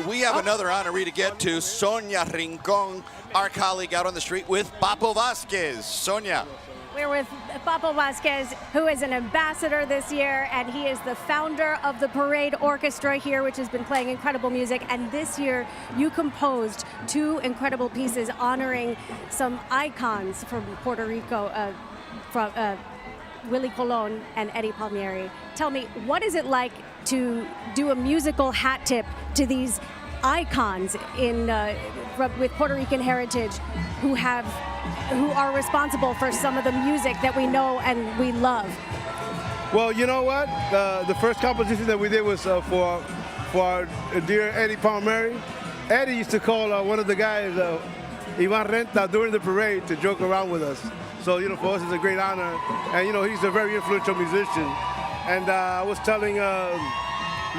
we have another honoree to get to, Sonia Rincon, our colleague out on the street with Papo Vasquez. Sonia. We're with Papo Vasquez, who is an ambassador this year, and he is the founder of the Parade Orchestra here, which has been playing incredible music. And this year, you composed 2 incredible pieces honoring some icons from Puerto Rico, from Willie Colon and Eddie Palmieri. Tell me, what is it like to do a musical hat tip to these icons with Puerto Rican heritage who are responsible for some of the music that we know and we love? Well, you know what? The first composition that we did was for our dear Eddie Palmieri. Eddie used to call one of the guys, Ivan Renta, during the parade to joke around with us. So, for us it's a great honor. And, he's a very influential musician. And I was telling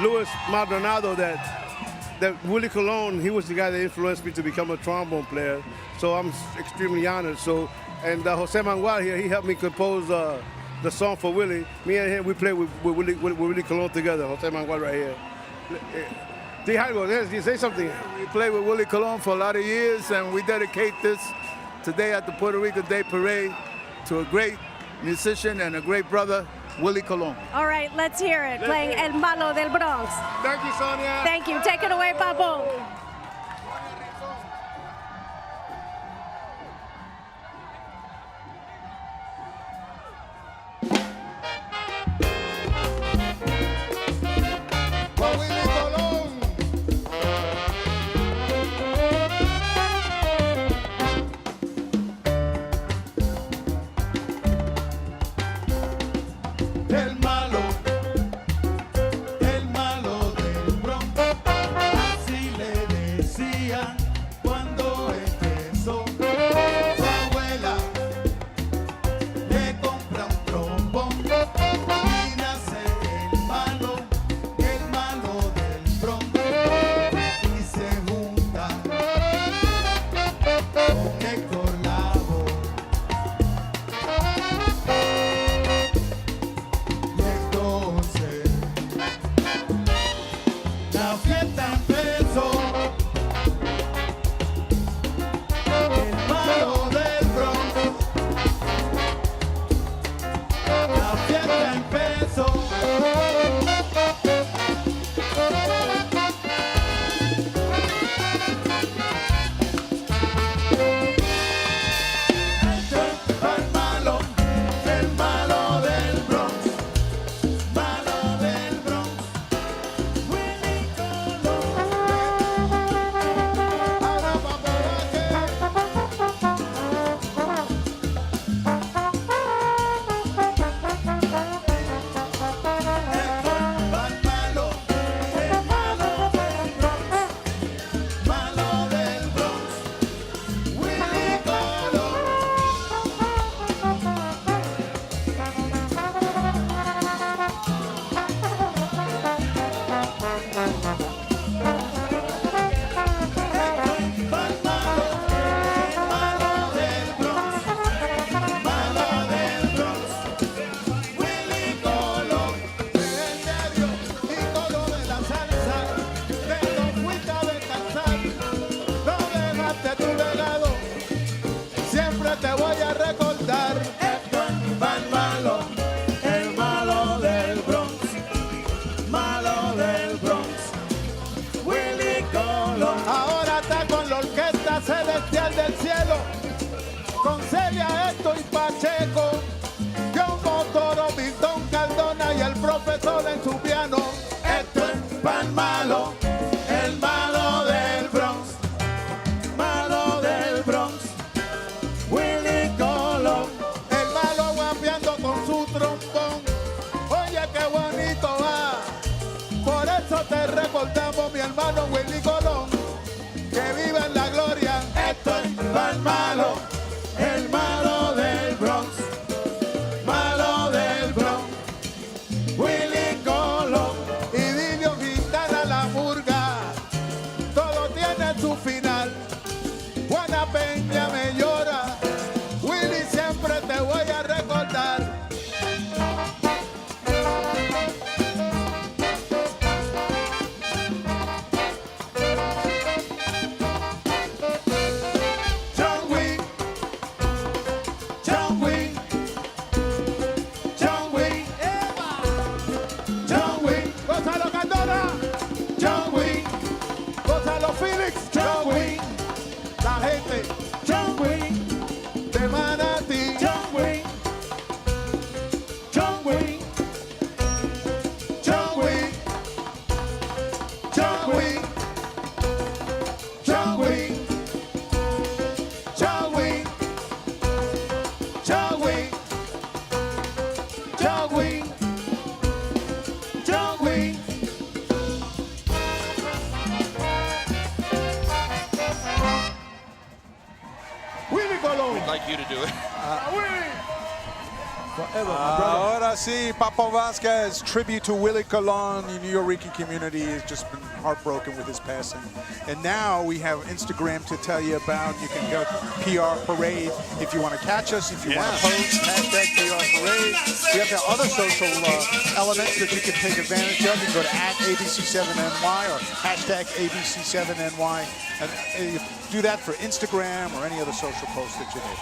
Luis Maldonado that Willie Colon, he was the guy that influenced me to become a trombone player. So I'm extremely honored. And Jose Manuel here, he helped me compose the song for Willie. Me and him, we played with Willie Colon together. Jose Manuel right here. You say something. We played with Willie Colon for a lot of years, and we dedicate this today at the Puerto Rican Day Parade to a great musician and a great brother, Willie Colon. All right, let's hear it. Playing El Malo del Bronx. Thank you, Sonia. Thank you. Take it away, Papo. John Wayne. Gonzalo Felix, John Wayne. La gente, John Wayne. De Manatí, John Wayne. John Wayne. John Wayne. John Wayne. John Wayne. John Wayne. John Wayne. John Wayne. John Wayne. Willie Colon. We'd like you to do it. Ahora sí, Papo Vasquez, tribute to Willie Colon. The New York community has just been heartbroken with his passing. And now we have Instagram to tell you about. You can go PR Parade if you want to catch us, if you want to post, hashtag PR Parade. We have the other social elements that you can take advantage of. You can go to @ABC7NY or hashtag ABC7NY. And you do that for Instagram or any other social post that you need.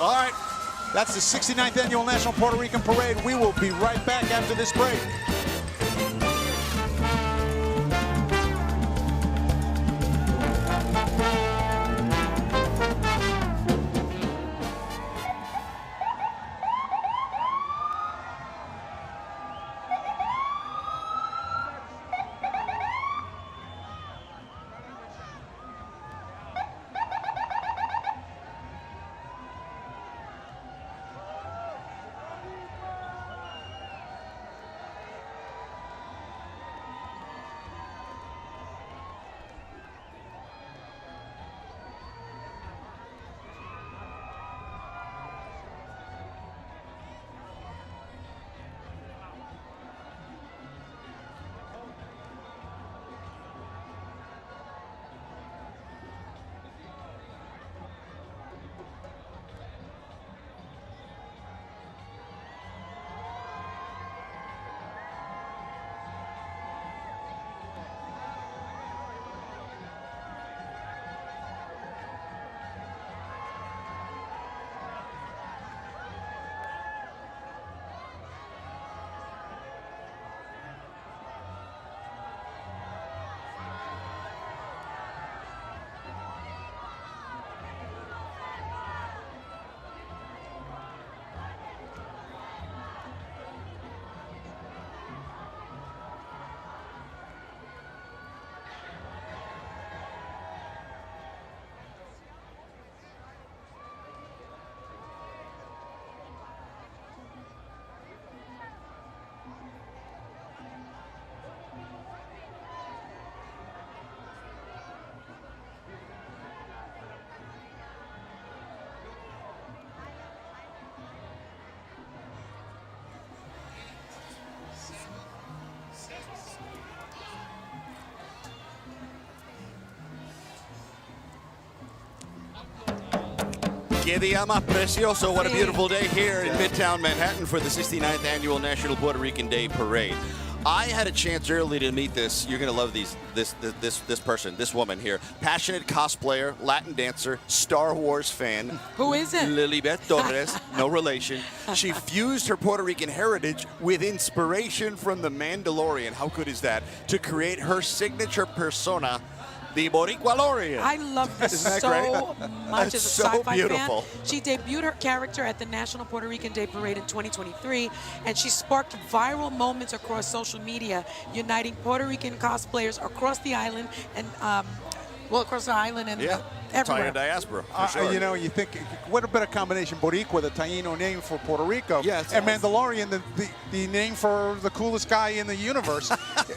All right. That's the 69th Annual National Puerto Rican Parade. We will be right back after this break. Que día más precioso. What a beautiful day here in Midtown Manhattan for the 69th Annual National Puerto Rican Day Parade. I had a chance early to meet this. You're going to love this person, this woman here. Passionate cosplayer, Latin dancer, Star Wars fan. Who is it? Lilibet Torres, no relation. She fused her Puerto Rican heritage with inspiration from The Mandalorian. How good is that? To create her signature persona, the Boricua Lorian. I love this Isn't that so great? much That's as a so sci-fi beautiful. fan. She debuted her character at the National Puerto Rican Day Parade in 2023, and she sparked viral moments across social media, uniting Puerto Rican cosplayers across the island and, across the island and everywhere. Entire diaspora, for sure. You know, you think, what a better combination, Boricua, the Taino name for Puerto Rico, Yes, and yes. Mandalorian, the name for the coolest guy in the universe.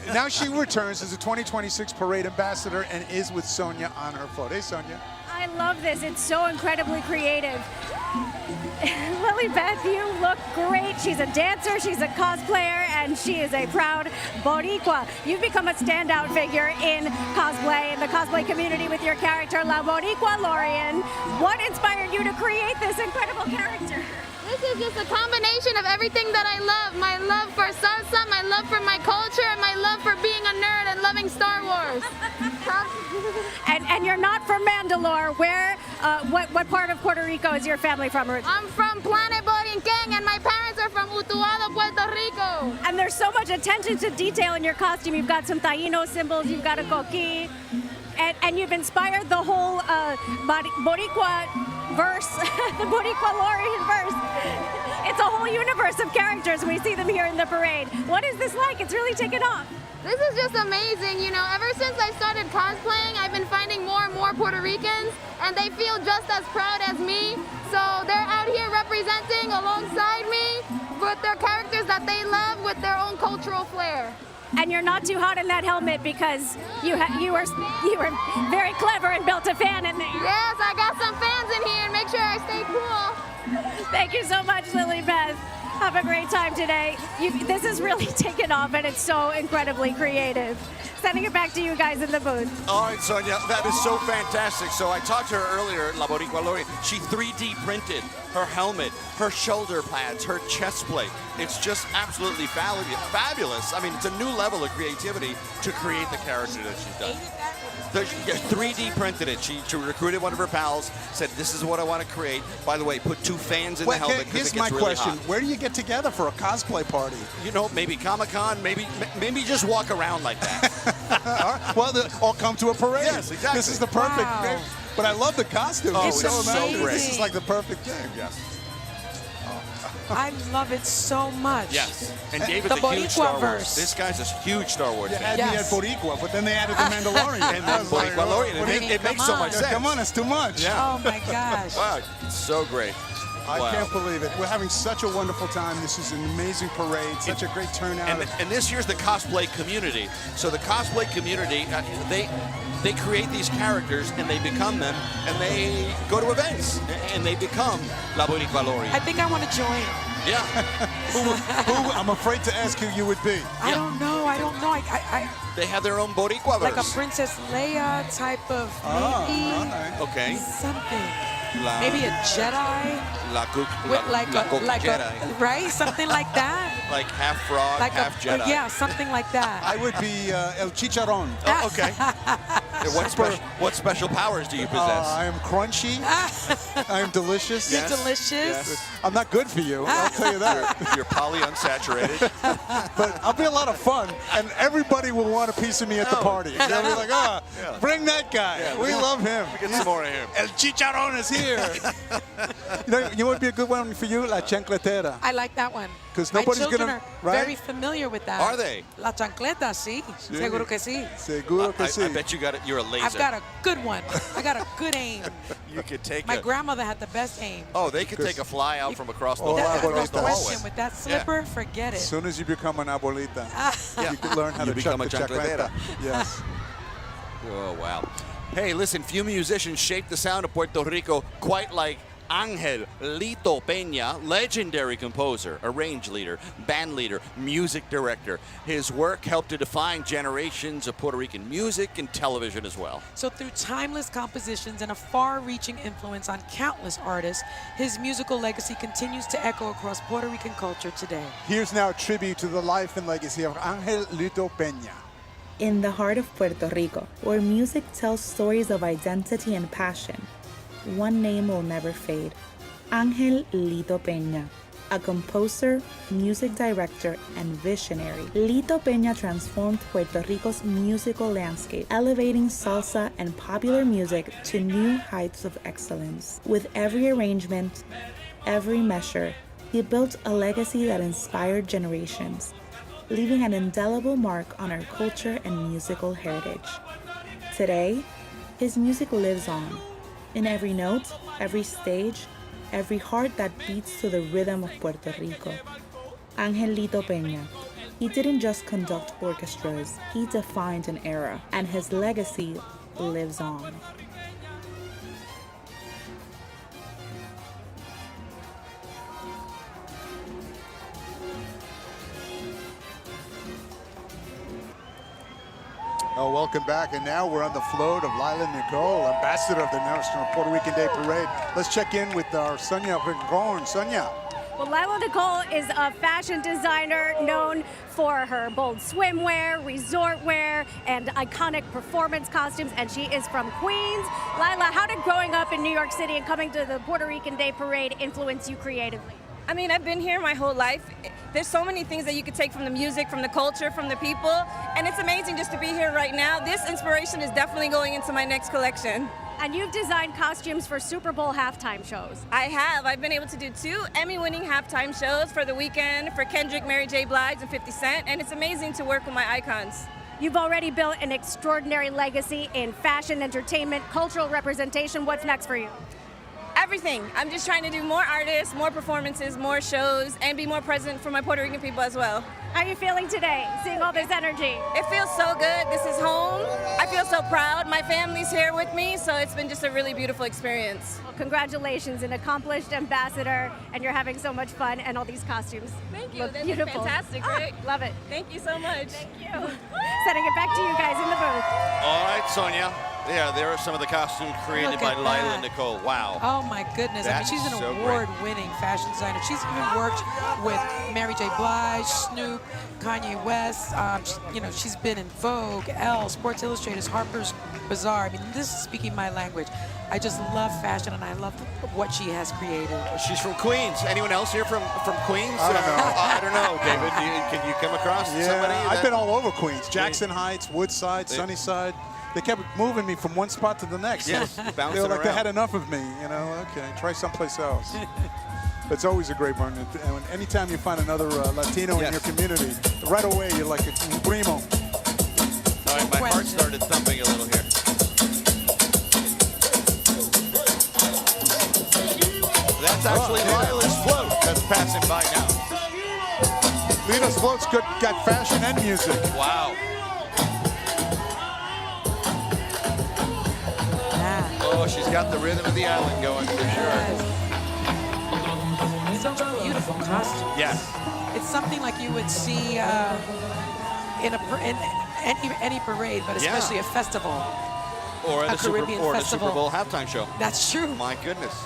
Now she returns as a 2026 parade ambassador and is with Sonia on her float. Hey, Sonia. I love this. It's so incredibly creative. Lilibet, you look great. She's a dancer, she's a cosplayer, and she is a proud Boricua. You've become a standout figure in cosplay, in the cosplay community with your character, La Boricua Lorian. What inspired you to create this incredible character? This is just a combination of everything that I love. My love for salsa, my love for my culture, and my love for being a nerd and loving loving Star Wars. And you're not from Mandalore. Where, what part of Puerto Rico is your family from? I'm from Planet Borinquen, and my parents are from Utuado, Puerto Rico. And there's so much attention to detail in your costume. You've got some Taíno symbols, you've got a coquí, and you've inspired the whole Boricua verse, the Boricua Lorian verse. It's a whole universe of characters. We see them here in the parade. What is this like? It's really taken off. This is just amazing, you know. Ever since I started cosplaying, I've been finding more and more Puerto Ricans, and they feel just as proud as me. So they're out here representing alongside me with their characters that they love with their own cultural flair. And you're not too hot in that helmet because you were very clever and built a fan in there. Yes, I got some fans in here and make sure I stay cool. Thank you so much, Lily Beth. Have a great time today. This has really taken off, and it's so incredibly creative. Sending it back to you guys in the booth. All right, Sonia, that is so fantastic. So I talked to her earlier, La Boricua Lori. She 3D printed her helmet, her shoulder pads, her chest plate. It's just absolutely fabulous. I mean, it's a new level of creativity to create the character that she's done. 3D printed it. She recruited one of her pals, said, this is what I want to create. By the way, put 2 fans in the helmet because here's it gets my really question. hot. Where do you get together for a cosplay party? You know, maybe Comic-Con, maybe just walk around like that. All right. Well, or come to a parade. Yes, exactly. This is the perfect. Wow. But I love the costume. Oh, It's so amazing. amazing. This is like the perfect thing. Yes. I love it so much. Yes. And David's The a huge Star Boricua Wars. verse. This guy's a huge Star Wars They fan. had me at Boricua, but then they added the Mandalorian. And then Boricua Lorian. It makes so much sense. Come on, it's too much. Yeah. Oh my gosh. Wow, it's so great. I Wow. can't believe it. We're having such a wonderful time. This is an amazing parade, such a great turnout. And this year's the cosplay community. So the cosplay community, they create these characters and they become them, and they go to events and they become La Boricua Lorian. I think I want to join. Yeah. who I'm afraid to ask who you would be. I don't know. They have their own Boricua verse. Like a Princess Leia type of maybe Okay. something. Maybe a Jedi. Like Jedi. Right? Something like that. Like half frog, Like half Jedi. yeah, something like that. I would be El Chicharron. Oh, okay. What special powers do you possess? I am crunchy. I am delicious. You're delicious. Yes. I'm not good for you, I'll tell you that. You're polyunsaturated. But I'll be a lot of fun, and everybody will want a piece of me at the party. They'll be like, bring that guy. Yeah, we love him. Get some more of him. El Chicharron is here. You know what would be a good one for you? La chancletera. I like that one. Because nobody's My children gonna, are right? very familiar with that. Are they? La chancleta, sí. Seguro que sí. Seguro que sí. I bet you got it. You're a laser. I've got a good one. I got a good aim. You could take My grandmother had the best aim. Oh, they could take a fly out from across the Oh, across abuelita. the hallway. With that slipper, forget As it. soon as you become an abuelita, you can learn how You to become a chuck the chancletera. Yes. Oh, wow. Hey, listen, few musicians shaped the sound of Puerto Rico quite like Angel Lito Peña, legendary composer, arrange leader, band leader, music director. His work helped to define generations of Puerto Rican music and television as well. So through timeless compositions and a far-reaching influence on countless artists, his musical legacy continues to echo across Puerto Rican culture today. Here's now a tribute to the life and legacy of Angel Lito Peña. In the heart of Puerto Rico, where music tells stories of identity and passion, one name will never fade: Angel Lito Peña. A composer, music director, and visionary, Lito Peña transformed Puerto Rico's musical landscape, elevating salsa and popular music to new heights of excellence. With every arrangement, every measure, he built a legacy that inspired generations, leaving an indelible mark on our culture and musical heritage. Today, his music lives on, in every note, every stage, every heart that beats to the rhythm of Puerto Rico. Angel Lito Peña. He didn't just conduct orchestras, he defined an era, and his legacy lives on. Oh, welcome back. And now we're on the float of Lila Nicole, ambassador of the National Puerto Rican Day Parade. Let's check in with our Sonia Rincon. Sonia. Well, Lila Nicole is a fashion designer known for her bold swimwear, resort wear, and iconic performance costumes, and she is from Queens. Lila, how did growing up in New York City and coming to the Puerto Rican Day Parade influence you creatively? I mean, I've been here my whole life. There's so many things that you could take from the music, from the culture, from the people, and it's amazing just to be here right now. This inspiration is definitely going into my next collection. And you've designed costumes for Super Bowl halftime shows. I have. I've been able to do 2 Emmy-winning halftime shows for The Weeknd, for Kendrick, Mary J. Blige, and 50 Cent, and it's amazing to work with my icons. You've already built an extraordinary legacy in fashion, entertainment, cultural representation. What's next for you? Everything. I'm just trying to do more artists, more performances, more shows, and be more present for my Puerto Rican people as well. How are you feeling today, seeing all this energy? It feels so good. This is home. I feel so proud. My family's here with me, so it's been just a really beautiful experience. Well, congratulations, an accomplished ambassador, and you're having so much fun, and all these costumes Thank you. look That's beautiful. fantastic, right? Love it. Thank you so much. Thank you. Sending it back to you guys in the booth. All right, Sonia. Yeah, there are some of the costumes created Look by at Lila that. Nicole. Wow. Oh my goodness. I mean, That's she's an so great. award-winning fashion designer. She's even worked with Mary J. Blige, Snoop, Kanye West. You know, she's been in Vogue, Elle, Sports Illustrated, Harper's Bazaar. I mean, this is speaking my language. I just love fashion, and I love what she has created. She's from Queens. Anyone else here from Queens? I don't know. I don't know, David. Can you come across somebody? I've been all over Queens. Jackson Heights, Woodside, Sunnyside. They kept moving me from one spot to the next. Yes, They bouncing were like they around. had enough of me, you know. Okay, try someplace else. But it's always a great one. And anytime you find another Latino in your community, right away you're like a primo. All right, my heart started thumping a little here. That's actually Lila's float that's passing by now. Lila's float's got fashion and music. Wow. Oh, she's got the rhythm of the island going for sure. Such a beautiful costume. Yes. It's something like you would see in any parade, but especially a festival. Or A the Super Caribbean Bowl festival. halftime show. That's true. My goodness.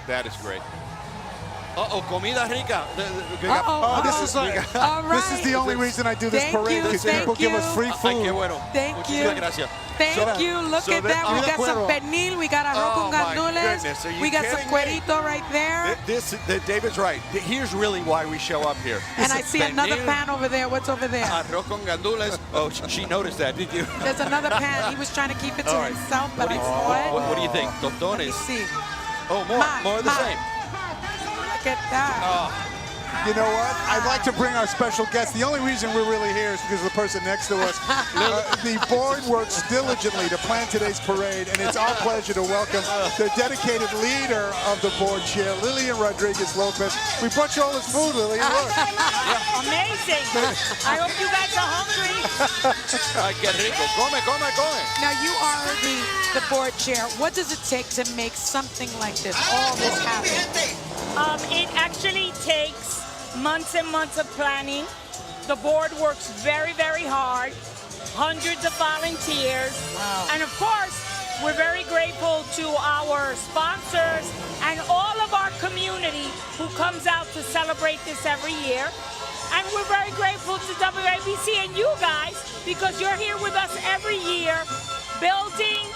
That is great. Uh-oh, comida rica. This is the only reason I do this parade, because people give us free food. Ay, qué bueno. Thank you. Muchísimas gracias. Thank you. Look at that. We got some pernil. We got arroz con gandules. We got some cuerito right there. David's right. Here's really why we show up here. And I see another pan over there. What's over there? Arroz con gandules. Oh, she noticed that, did you? There's another pan. He was trying to keep it to All right. himself, but I saw it. What do you think? Tostones. Let me see. Oh, more of the same. Look at that. You know what? I'd like to bring our special guest. The only reason we're really here is because of the person next to us. The board works diligently to plan today's parade, and it's our pleasure to welcome the dedicated leader of the board chair, Lillian Rodriguez-Lopez. We brought you all this food, Lillian. Look. Amazing. I hope you guys are hungry. Ay, qué rico. Come, come, come. Now, you are the board chair. What does it take to make something like this, all this happen? It actually takes months and months of planning. The board works very, very hard. Hundreds of volunteers. Wow. And of course, we're very grateful to our sponsors and all of our community who comes out to celebrate this every year. And we're very grateful to WABC and you guys, because you're here with us every year, building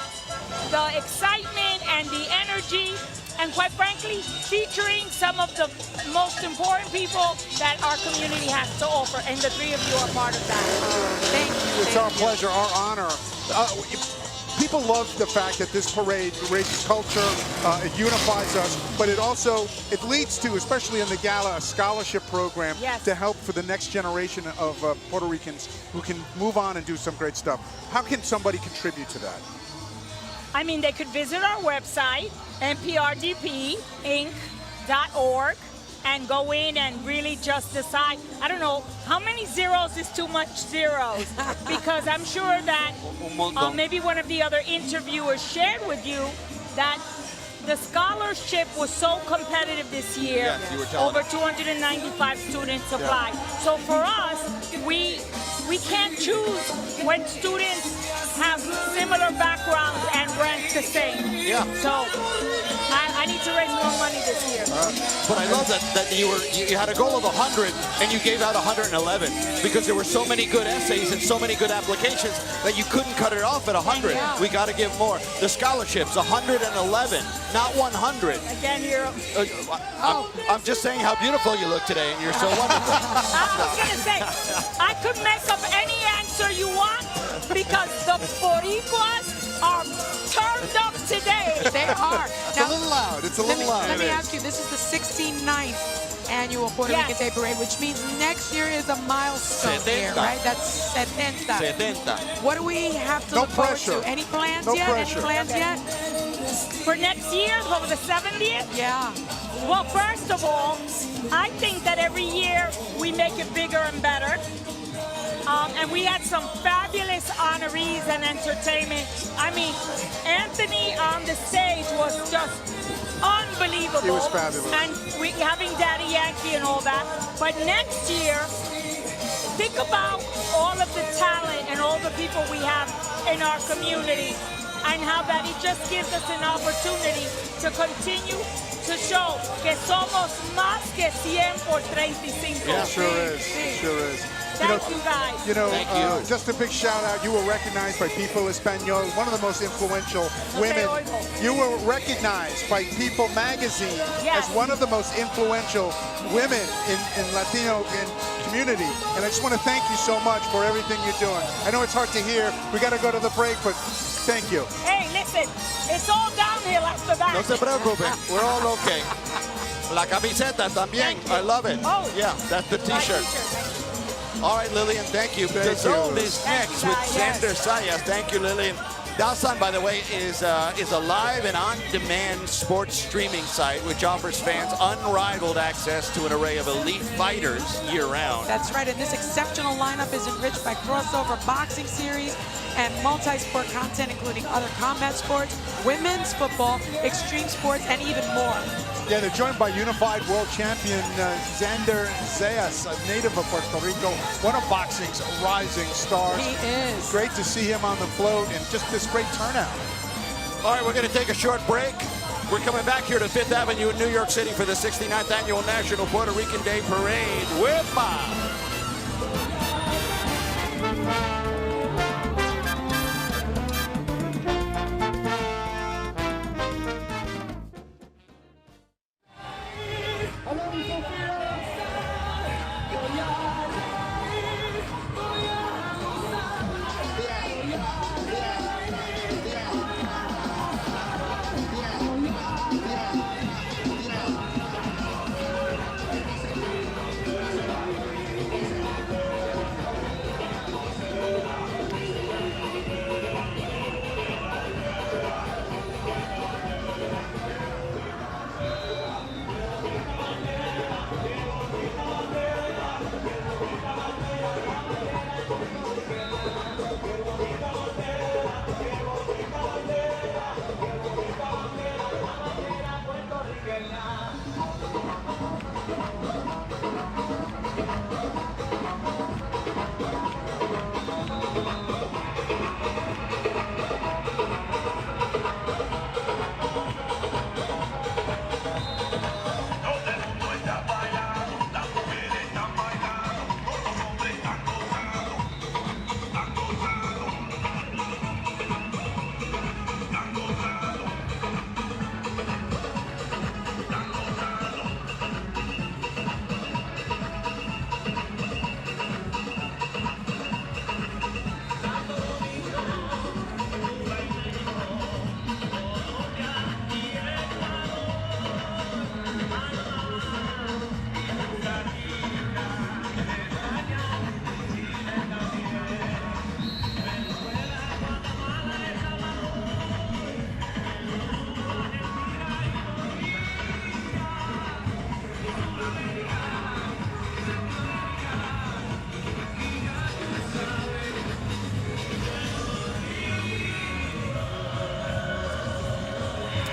the excitement and the energy, and quite frankly, featuring some of the most important people that our community has to offer, and the three of you are part of that. Thank you. It's our pleasure, our honor. People love the fact that this parade raises culture, it unifies us, but it leads to, especially in the gala, a scholarship program to help for the next generation of Puerto Ricans who can move on and do some great stuff. How can somebody contribute to that? I mean, they could visit our website, nprdpinc.org, and go in and really just decide. I don't know, how many zeros is too much zeros? Because I'm sure that maybe one of the other interviewers shared with you that the scholarship was so competitive this year. Yes, you were telling over us. 295 students applied. So for us, we can't choose when students have similar backgrounds and rank the same. Yeah. So I need to raise more money this year. But I love that you had a goal of 100 and you gave out 111 because there were so many good essays and so many good applications that you couldn't cut it off at 100. We got to give more. The scholarships, 111, not 100. Again, you're... I'm just saying how beautiful you look today, and you're so wonderful. I was going to say, I could make up any answer you want because the Boricuas are turned up today. They are. It's a little loud. It's a little loud. Let me ask you, this is the 69th annual Puerto Rican Day Parade, which means next year is a milestone year, right? That's 70. 70. What do we have to No look forward pressure. to? Any plans No yet? pressure. Any plans yet? For next year, what was the 70th? Yeah. Well, first of all, I think that every year we make it bigger and better. And we had some fabulous honorees and entertainment. I mean, Anthony on the stage was just unbelievable. He was fabulous. And we having Daddy Yankee and all that. But next year, think about all of the talent and all the people we have in our community and how that it just gives us an opportunity to continue to show que somos más que 100 por 35. Yeah, sure is. Sure is. Thank you guys. Thank you. Just a big shout out. You were recognized by People Espanol, one of the most influential women. You were recognized by People Magazine as one of the most influential women in Latino community. And I just want to thank you so much for everything you're doing. I know it's hard to hear. We got to go to the break, but thank you. Hey, listen, it's all downhill after that. No se preocupe. We're all okay. La camiseta también. I love it. Oh. Yeah, that's the T-shirt. All right, Lillian, thank you. The Zone is next with Xander Sayas. Thank you, Lillian. Dawson, by the way, is a live and on-demand sports streaming site which offers fans unrivaled access to an array of elite fighters year-round. That's right, and this exceptional lineup is enriched by crossover boxing series and multi-sport content, including other combat sports, women's football, extreme sports, and even more. Yeah, they're joined by unified world champion Xander Sayas, a native of Puerto Rico, one of boxing's rising stars. He is. Great to see him on the float and just this great turnout. All right, we're going to take a short break. We're coming back here to 5th Avenue in New York City for the 69th Annual National Puerto Rican Day Parade with Bob.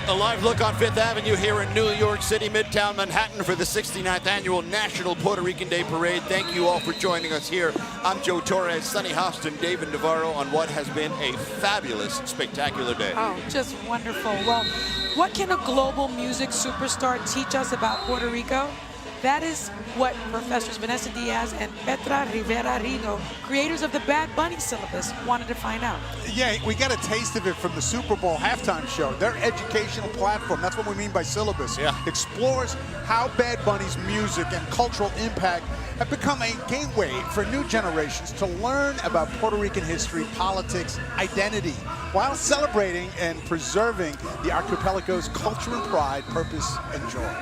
A live look on 5th Avenue here in New York City, Midtown Manhattan for the 69th Annual National Puerto Rican Day Parade. Thank you all for joining us here. I'm Joe Torres, Sonny Houston, David Navarro on what has been a fabulous, spectacular day. Oh, just wonderful. Well, what can a global music superstar teach us about Puerto Rico? That is what Professors Vanessa Diaz and Petra Rivera Rino, creators of the Bad Bunny syllabus, wanted to find out. Yeah, we got a taste of it from the Super Bowl halftime show. Their educational platform, that's what we mean by syllabus, explores how Bad Bunny's music and cultural impact have become a gateway for new generations to learn about Puerto Rican history, politics, identity, while celebrating and preserving the archipelago's culture and pride, purpose, and joy.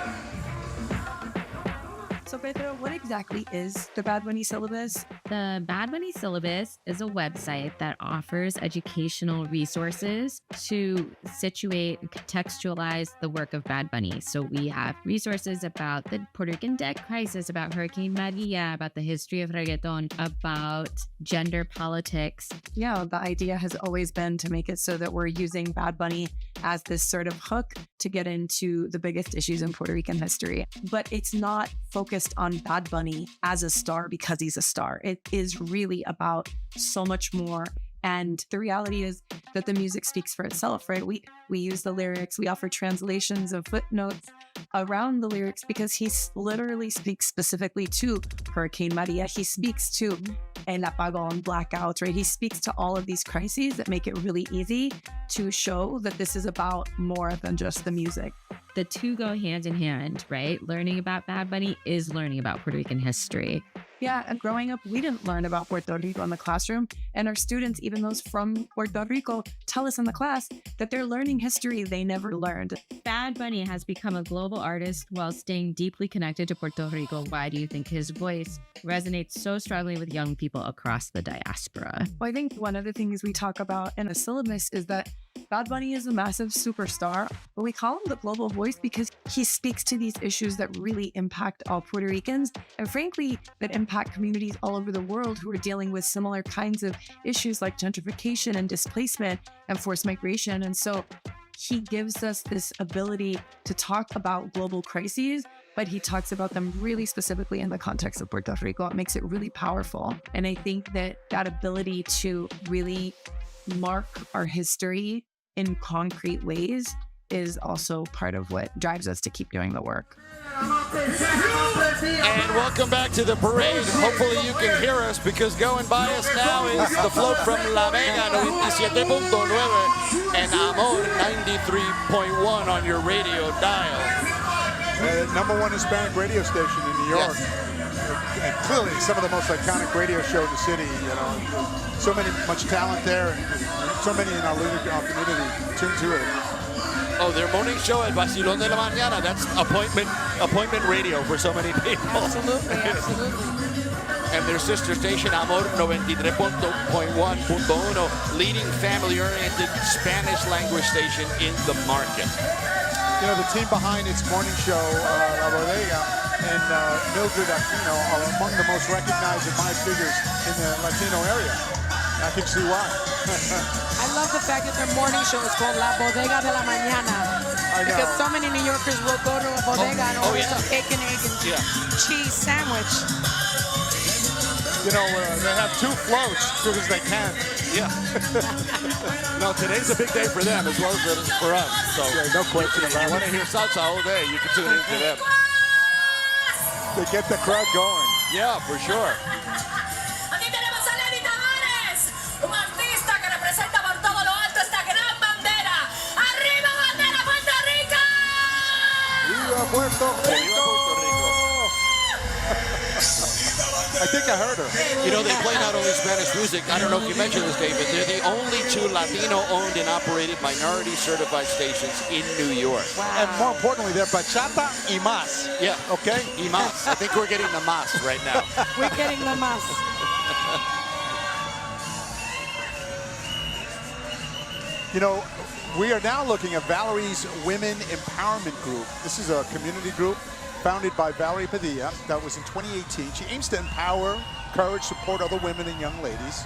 So, Pedro, what exactly is the Bad Bunny syllabus? The Bad Bunny syllabus is a website that offers educational resources to situate and contextualize the work of Bad Bunny. So we have resources about the Puerto Rican debt crisis, about Hurricane Maria, about the history of reggaeton, about gender politics. Yeah, the idea has always been to make it so that we're using Bad Bunny as this sort of hook to get into the biggest issues in Puerto Rican history. But it's not focused on Bad Bunny as a star because he's a star. It is really about so much more. And the reality is that the music speaks for itself, right? We use the lyrics, we offer translations of footnotes around the lyrics because he literally speaks specifically to Hurricane Maria. He speaks to El Apagón, blackouts, right? He speaks to all of these crises that make it really easy to show that this is about more than just the music. The two go hand in hand, right? Learning about Bad Bunny is learning about Puerto Rican history. Yeah, and growing up, we didn't learn about Puerto Rico in the classroom. And our students, even those from Puerto Rico, tell us in the class that they're learning history they never learned. Bad Bunny has become a global artist while staying deeply connected to Puerto Rico. Why do you think his voice resonates so strongly with young people across the diaspora? Well, I think one of the things we talk about in a syllabus is that Bad Bunny is a massive superstar, but we call him the global voice because he speaks to these issues that really impact all Puerto Ricans and frankly, that impact communities all over the world who are dealing with similar kinds of issues like gentrification and displacement and forced migration. And so he gives us this ability to talk about global crises, but he talks about them really specifically in the context of Puerto Rico. It makes it really powerful. And I think that that ability to really mark our history in concrete ways is also part of what drives us to keep doing the work. And welcome back to the parade. Hopefully you can hear us because going by us now is the float from La Vega 97.9 and Amor 93.1 on your radio dial. #1 Hispanic radio station in New York. And clearly some of the most iconic radio show in the city. You know, so much talent there, and so many in our community tuned to it. Oh, their morning show at Vacilón de la Mañana, that's appointment radio for so many people. Absolutely, absolutely. And their sister station, Amor 93.1.1, leading family-oriented Spanish language station in the market. You know, the team behind its morning show, La Bodega, and Mildred Aquino are among the most recognized and admired figures in the Latino area. I can see why. I love the fact that their morning show is called La Bodega de la Mañana. Because so many New Yorkers will go to a bodega and order some egg and cheese sandwich. You know, they have 2 floats because they can. Yeah. No, today's a big day for them as well as it is for us. So no question about it. If you want to hear salsa all day, you can tune into them. They get the crowd going. Yeah, for sure. Puerto Rico! I think I heard her. You know, they play not only Spanish music, I don't know if you mentioned this, David, they're the only 2 Latino-owned and operated minority-certified stations in New York. Wow. And more importantly, they're bachata y más. Yeah. Okay? Y más. I think we're getting the más right now. We're getting the más. You know, we are now looking at Valerie's Women Empowerment Group. This is a community group founded by Valerie Padilla. That was in 2018. She aims to empower, encourage, support other women and young ladies.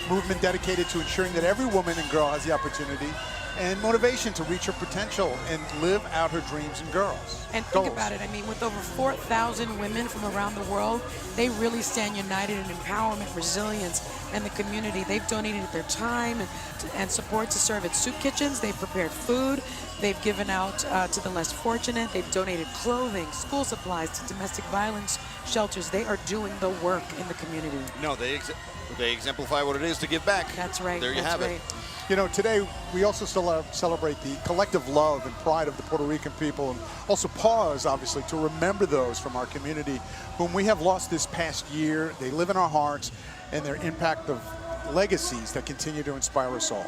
Movement dedicated to ensuring that every woman and girl has the opportunity and motivation to reach her potential and live out her dreams and goals. And think about it. I mean, with over 4,000 women from around the world, they really stand united in empowerment, resilience, and the community. They've donated their time and support to serve at soup kitchens. They've prepared food. They've given out to the less fortunate. They've donated clothing, school supplies to domestic violence shelters. They are doing the work in the community. No, they exemplify what it is to give back. That's right. There you have it. You know, today we also celebrate the collective love and pride of the Puerto Rican people, and also pause, obviously, to remember those from our community whom we have lost this past year. They live in our hearts, and their impact of legacies that continue to inspire us all.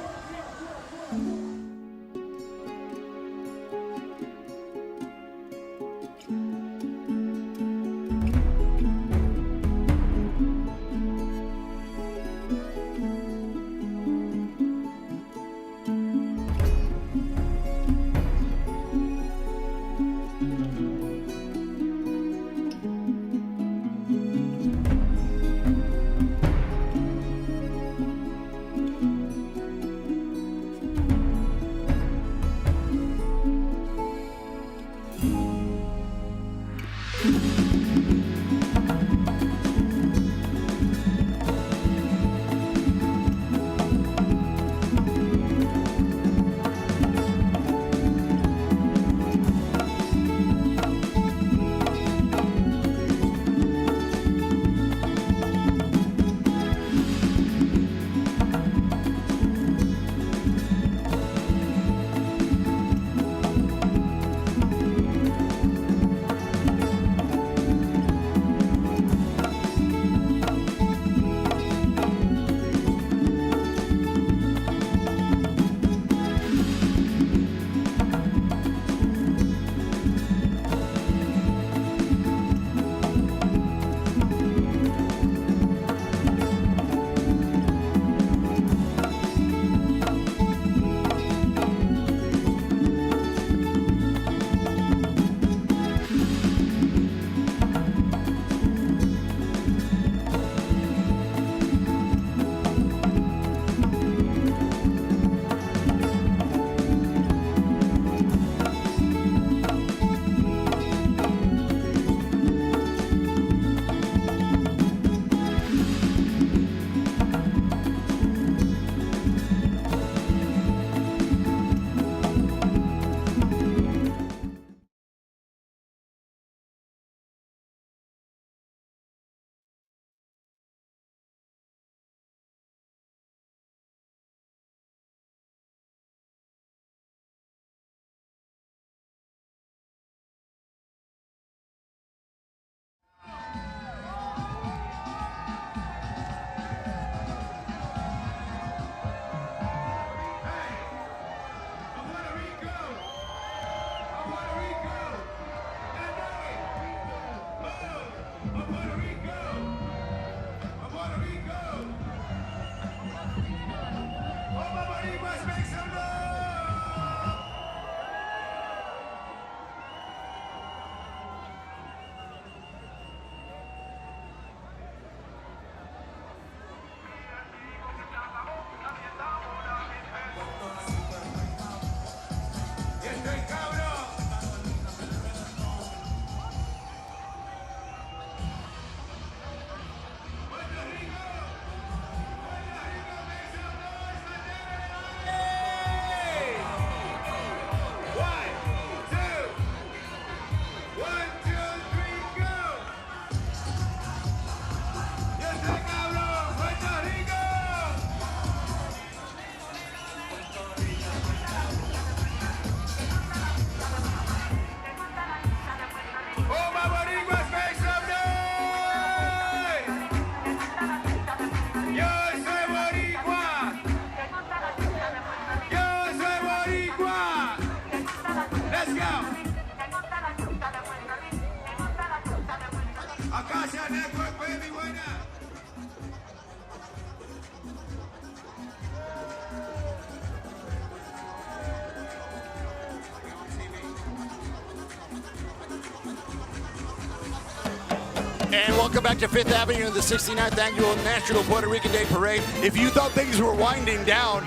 And welcome back to 5th Avenue in the 69th Annual National Puerto Rican Day Parade. If you thought things were winding down,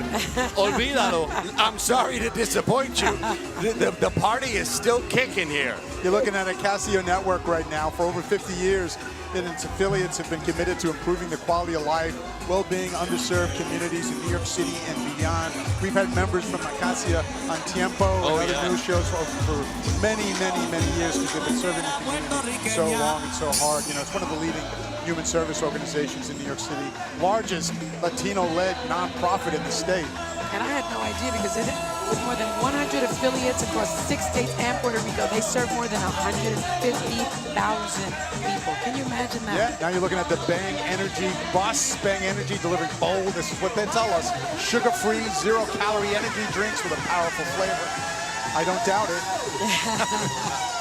olvídalo. I'm sorry to disappoint you. The party is still kicking here. You're looking at a Casio network right now. For over 50 years, and its affiliates have been committed to improving the quality of life, well-being, underserved communities in New York City and beyond. We've had members from Acacia on Tiempo and other news shows for many, many, many years because they've been serving the community so long and so hard. You know, it's one of the leading human service organizations in New York City, largest Latino-led nonprofit in the state. And I had no idea because it with more than 100 affiliates across 6 states and Puerto Rico, they serve more than 150,000 people. Can you imagine that? Yeah, now you're looking at the Bang Energy bus. Bang Energy delivering bold, this is what they tell us, sugar-free, zero-calorie energy drinks with a powerful flavor. I don't doubt it.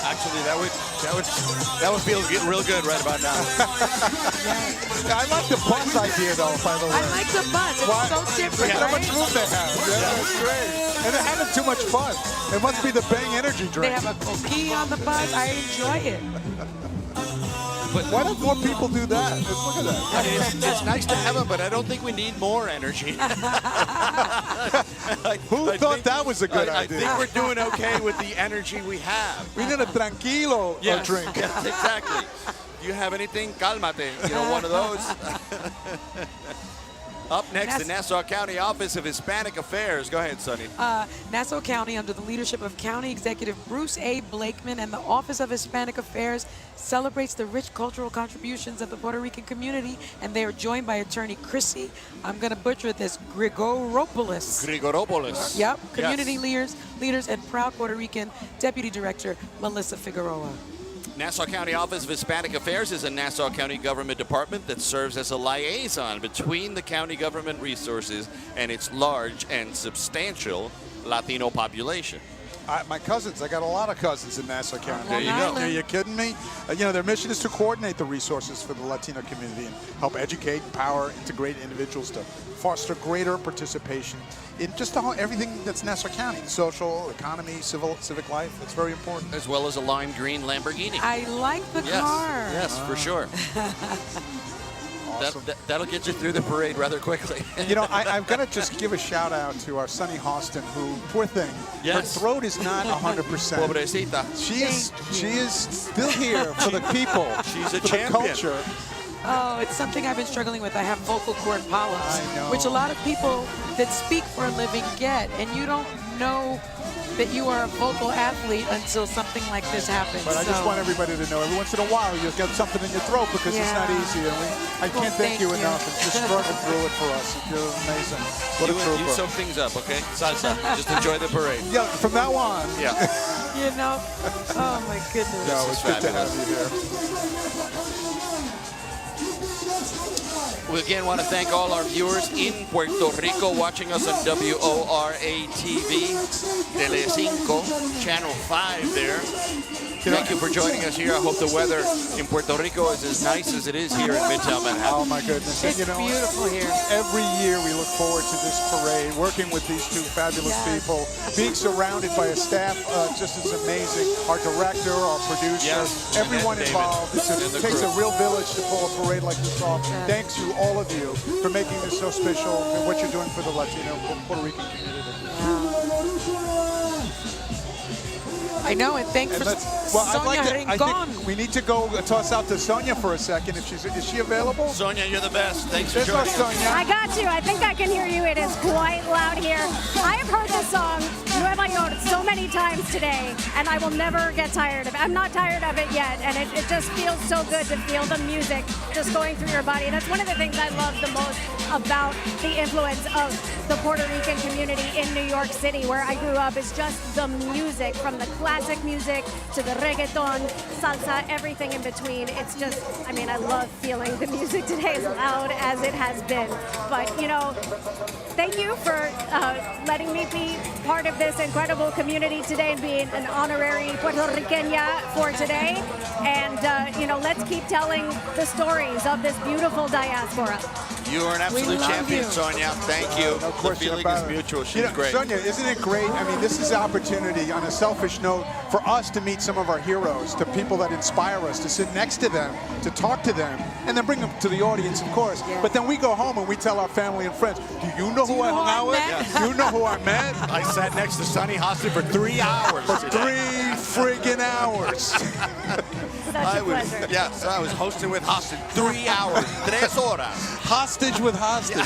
Actually, that would feel real good right about now. I like the bus idea, though, by the way. I like the bus. It's so different, Look at how right? much room they have. Yeah, it's great. And they're having too much fun. It must be the Bang Energy drink. They have a coquille on the bus. I enjoy it. But why don't more people do that? Let's look at that. I mean, it's nice to have them, but I don't think we need more energy. Who thought that was a good I idea? think we're doing okay with the energy we have. We need a tranquilo drink. Yes, exactly. Do you have anything? Cálmate. You know, one of those. Up next, the Nassau County Office of Hispanic Affairs. Go ahead, Sonny. Nassau County, under the leadership of County Executive Bruce A. Blakeman and the Office of Hispanic Affairs, celebrates the rich cultural contributions of the Puerto Rican community, and they are joined by attorney Chrissy, I'm going to butcher this, Grigoropoulos. Grigoropoulos. Yep, community leaders, and proud Puerto Rican Deputy Director Melissa Figueroa. Nassau County Office of Hispanic Affairs is a Nassau County government department that serves as a liaison between the county government resources and its large and substantial Latino population. My cousins, I got a lot of cousins in Nassau County. There you go. Are you kidding me? You know, their mission is to coordinate the resources for the Latino community and help educate, empower, integrate individuals to foster greater participation in just everything that's Nassau County, social, economy, civic life. It's very important. As well as a lime green Lamborghini. I like the car. Yes, for sure. Awesome. That'll get you through the parade rather quickly. You know, I'm going to just give a shout out to our Sunny Hostin, who, poor thing, her throat is not 100%. Pobrecita. She is still here for the people. She's a for champion. The culture. Oh, it's something I've been struggling with. I have vocal cord polyps, I know. which a lot of people that speak for a living get, and you don't know that you are a vocal athlete until something like this happens. But I just want everybody to know, every once in a while, you'll get something in your throat because it's not easy. And I can't thank you enough. And just struggle through it for us. You're amazing. What a trooper. You soak things up, okay? Salsa. Just enjoy the parade. Yeah, from now on. Yeah. You know? Oh, my goodness. No, it's good to have you here. We again want to thank all our viewers in Puerto Rico watching us on WORA-TV, Tele5, Channel 5 there. Thank you for joining us here. I hope the weather in Puerto Rico is as nice as it is here in Midtown Manhattan. Oh, my goodness. It's beautiful here. Every year we look forward to this parade, working with these two fabulous people, being surrounded by a staff just as amazing. Our director, our producer, everyone involved. It takes a real village to pull a parade like this off. Thanks to all of you for making this so special and what you're doing for the Latino Puerto Rican community. I know, and thanks for Sonia I think we need to go toss out to Sonia for a second. If is she available? Sonia, you're the best. Thanks for joining us. Sonia. I got you. I think I can hear you. It is quite loud here. I have heard this song, Nueva York, so many times today, and I will never get tired of it. I'm not tired of it yet, and it just feels so good to feel the music just going through your body. That's one of the things I love the most about the influence of the Puerto Rican community in New York City, where I grew up, is just the music, from the classic music to the reggaeton, salsa, everything in between. It's just, I mean, I love feeling the music today as loud as it has been. But, you know, thank you for letting me be part of this incredible community today and being an honorary Puerto Riqueña for today. And, you know, let's keep telling the stories of this beautiful diaspora. You are an absolute champion, Sonia. Thank you. No The question feeling about is it. mutual. She's You know, great. Sonia, isn't it great? I mean, this is the opportunity, on a selfish note, for us to meet some of our heroes, to people that inspire us, to sit next to them, to talk to them, and then bring them to the audience, of course. Yeah. But then we go home and we tell our family and friends, do you know who I hung out with? Yes. Do you know who I met? I sat next to Sonny Hostin for 3 hours. For 3 friggin' hours. Such a pleasure. Yes, I was hosting with Hostin 3 hours, 3 horas. Hostage with hostage.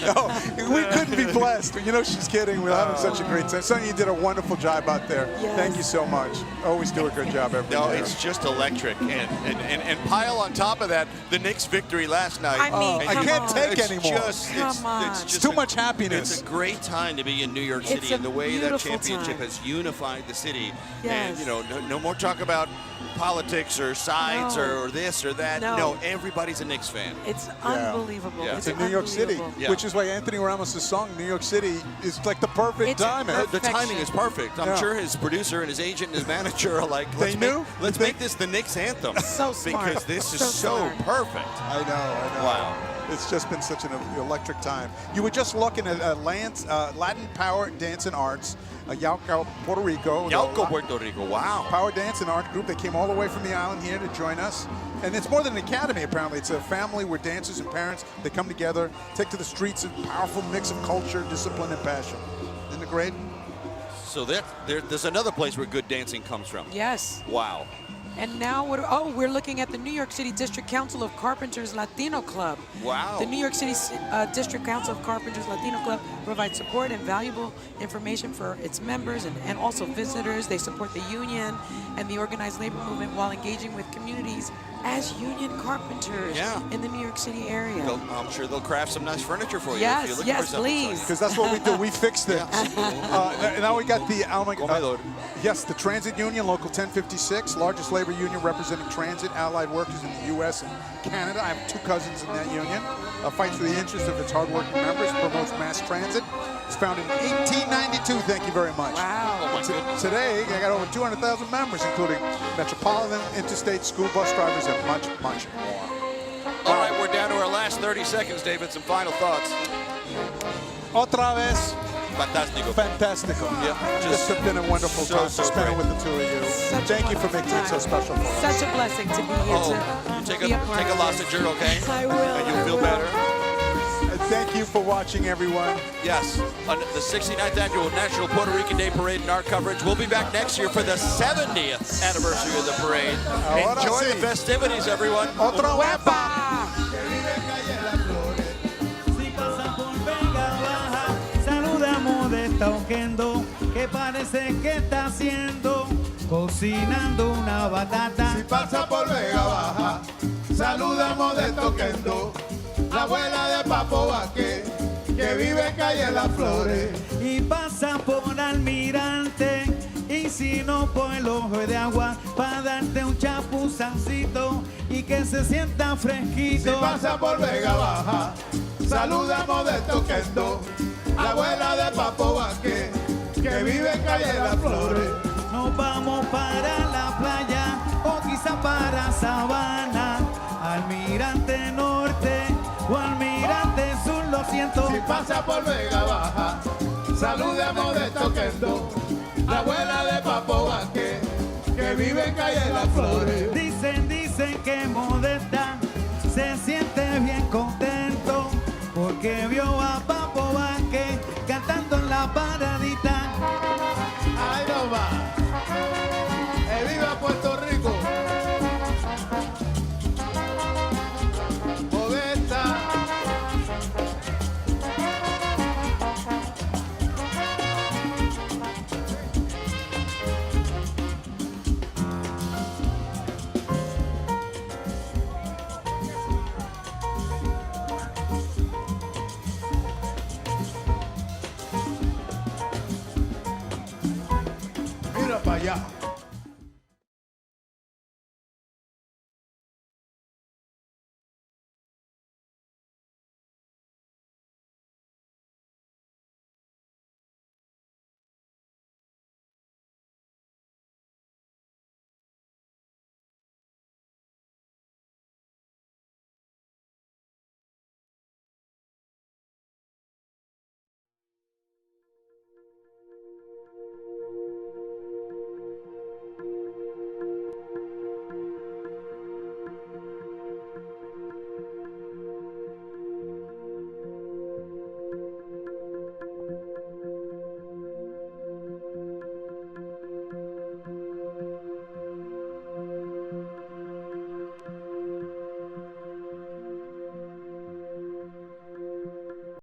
No, we couldn't be blessed. You know, she's kidding. We're having such a great time. Sonia, you did a wonderful job out there. Yes. Thank you so much. Always do a good job every No, year. it's just electric. And pile on top of that, the Knicks' victory last night. I mean, I can't take it's anymore. Come on. It's It's just too much happiness. It's a great time to be in New York It's City, a and the way that beautiful championship time. has unified the city. Yes. And, you know, no more talk about politics or sides No. or this or that. No. Everybody's a Knicks fan. It's unbelievable. Yeah. It's to New York City, unbelievable. Yeah. which is why Anthony Ramos' song "New York City" is like the perfect It's timing. The timing is perfect. I'm Yeah. sure his producer and his agent and his manager are like, They knew? let's make this the Knicks anthem. So smart. Because this is So so smart. perfect. I know. Wow. It's just been such an electric time. You were just looking at Latin Power Dance and Arts, Yauco, Puerto Rico. Yauco, Puerto Rico. Wow. Power Dance and Art group. They came all the way from the island here to join us. And it's more than an academy, apparently. It's a family where dancers and parents, they come together, take to the streets, a powerful mix of culture, discipline, and passion. Isn't it great? So there's another place where good dancing comes from. Yes. Wow. And now we're looking at the New York City District Council of Carpenters Latino Club. Wow. The New York City District Council of Carpenters Latino Club provides support and valuable information for its members and also visitors. They support the union and the organized labor movement while engaging with communities as union carpenters in the New York City area. I'm sure they'll craft some nice furniture for you. Yes, if you're looking yes, for something, please. Because that's what we do. We fix things. Now we got the yes, the Transit Union, Local 1056, largest labor union representing transit allied workers in the U.S. and Canada. I have 2 cousins in that union. Fights for the interests of its hardworking members, promotes mass transit. It's founded in 1892. Thank you very much. Wow. Oh my goodness. Today, I got over 200,000 members, including metropolitan, interstate, school bus drivers, and much, much more. All right, we're down to our last 30 seconds, David. Some final thoughts. Otra vez. Fantastico. Fantastical. Yeah, Just have been a wonderful time to spend great. it with the 2 of you. Thank you for making it so special for us. Such a blessing to be here Take be a part of this. lozenge, okay? I will. And you'll feel better. Thank you for watching, everyone. Yes, on the 69th Annual National Puerto Rican Day Parade and our coverage. We'll be back next year for the 70th anniversary of the parade. Ahora Enjoy sí. the festivities, everyone. Otra huepa. Si pasa por Vega Baja, saludamos de esta Oquendo, que parece que está haciendo, cocinando una batata. Si pasa por Vega Baja, saludamos de Toquendo, la abuela de Papo Vaque, que vive en calle Las Flores. Y pasa por Almirante, y si no por el ojo de agua, para darte un chapuzancito y que se sienta fresquito. Si pasa por Vega Baja, saludamos de Toquendo, la abuela de Papo Vaque, que vive en calle Las Flores. Nos vamos para la playa o quizá para Sabana, Almirante Norte o Almirante Sur, lo siento. Si pasa por Vega Baja, saludemos de Toquendo, la abuela de Papo Vaque, que vive en calle Las Flores. Dicen que Modesta se siente bien contento porque vio a Papo Vaque cantando en la paradita. Ay, no va. ¡Viva Puerto Rico! Modesta. Mira para allá.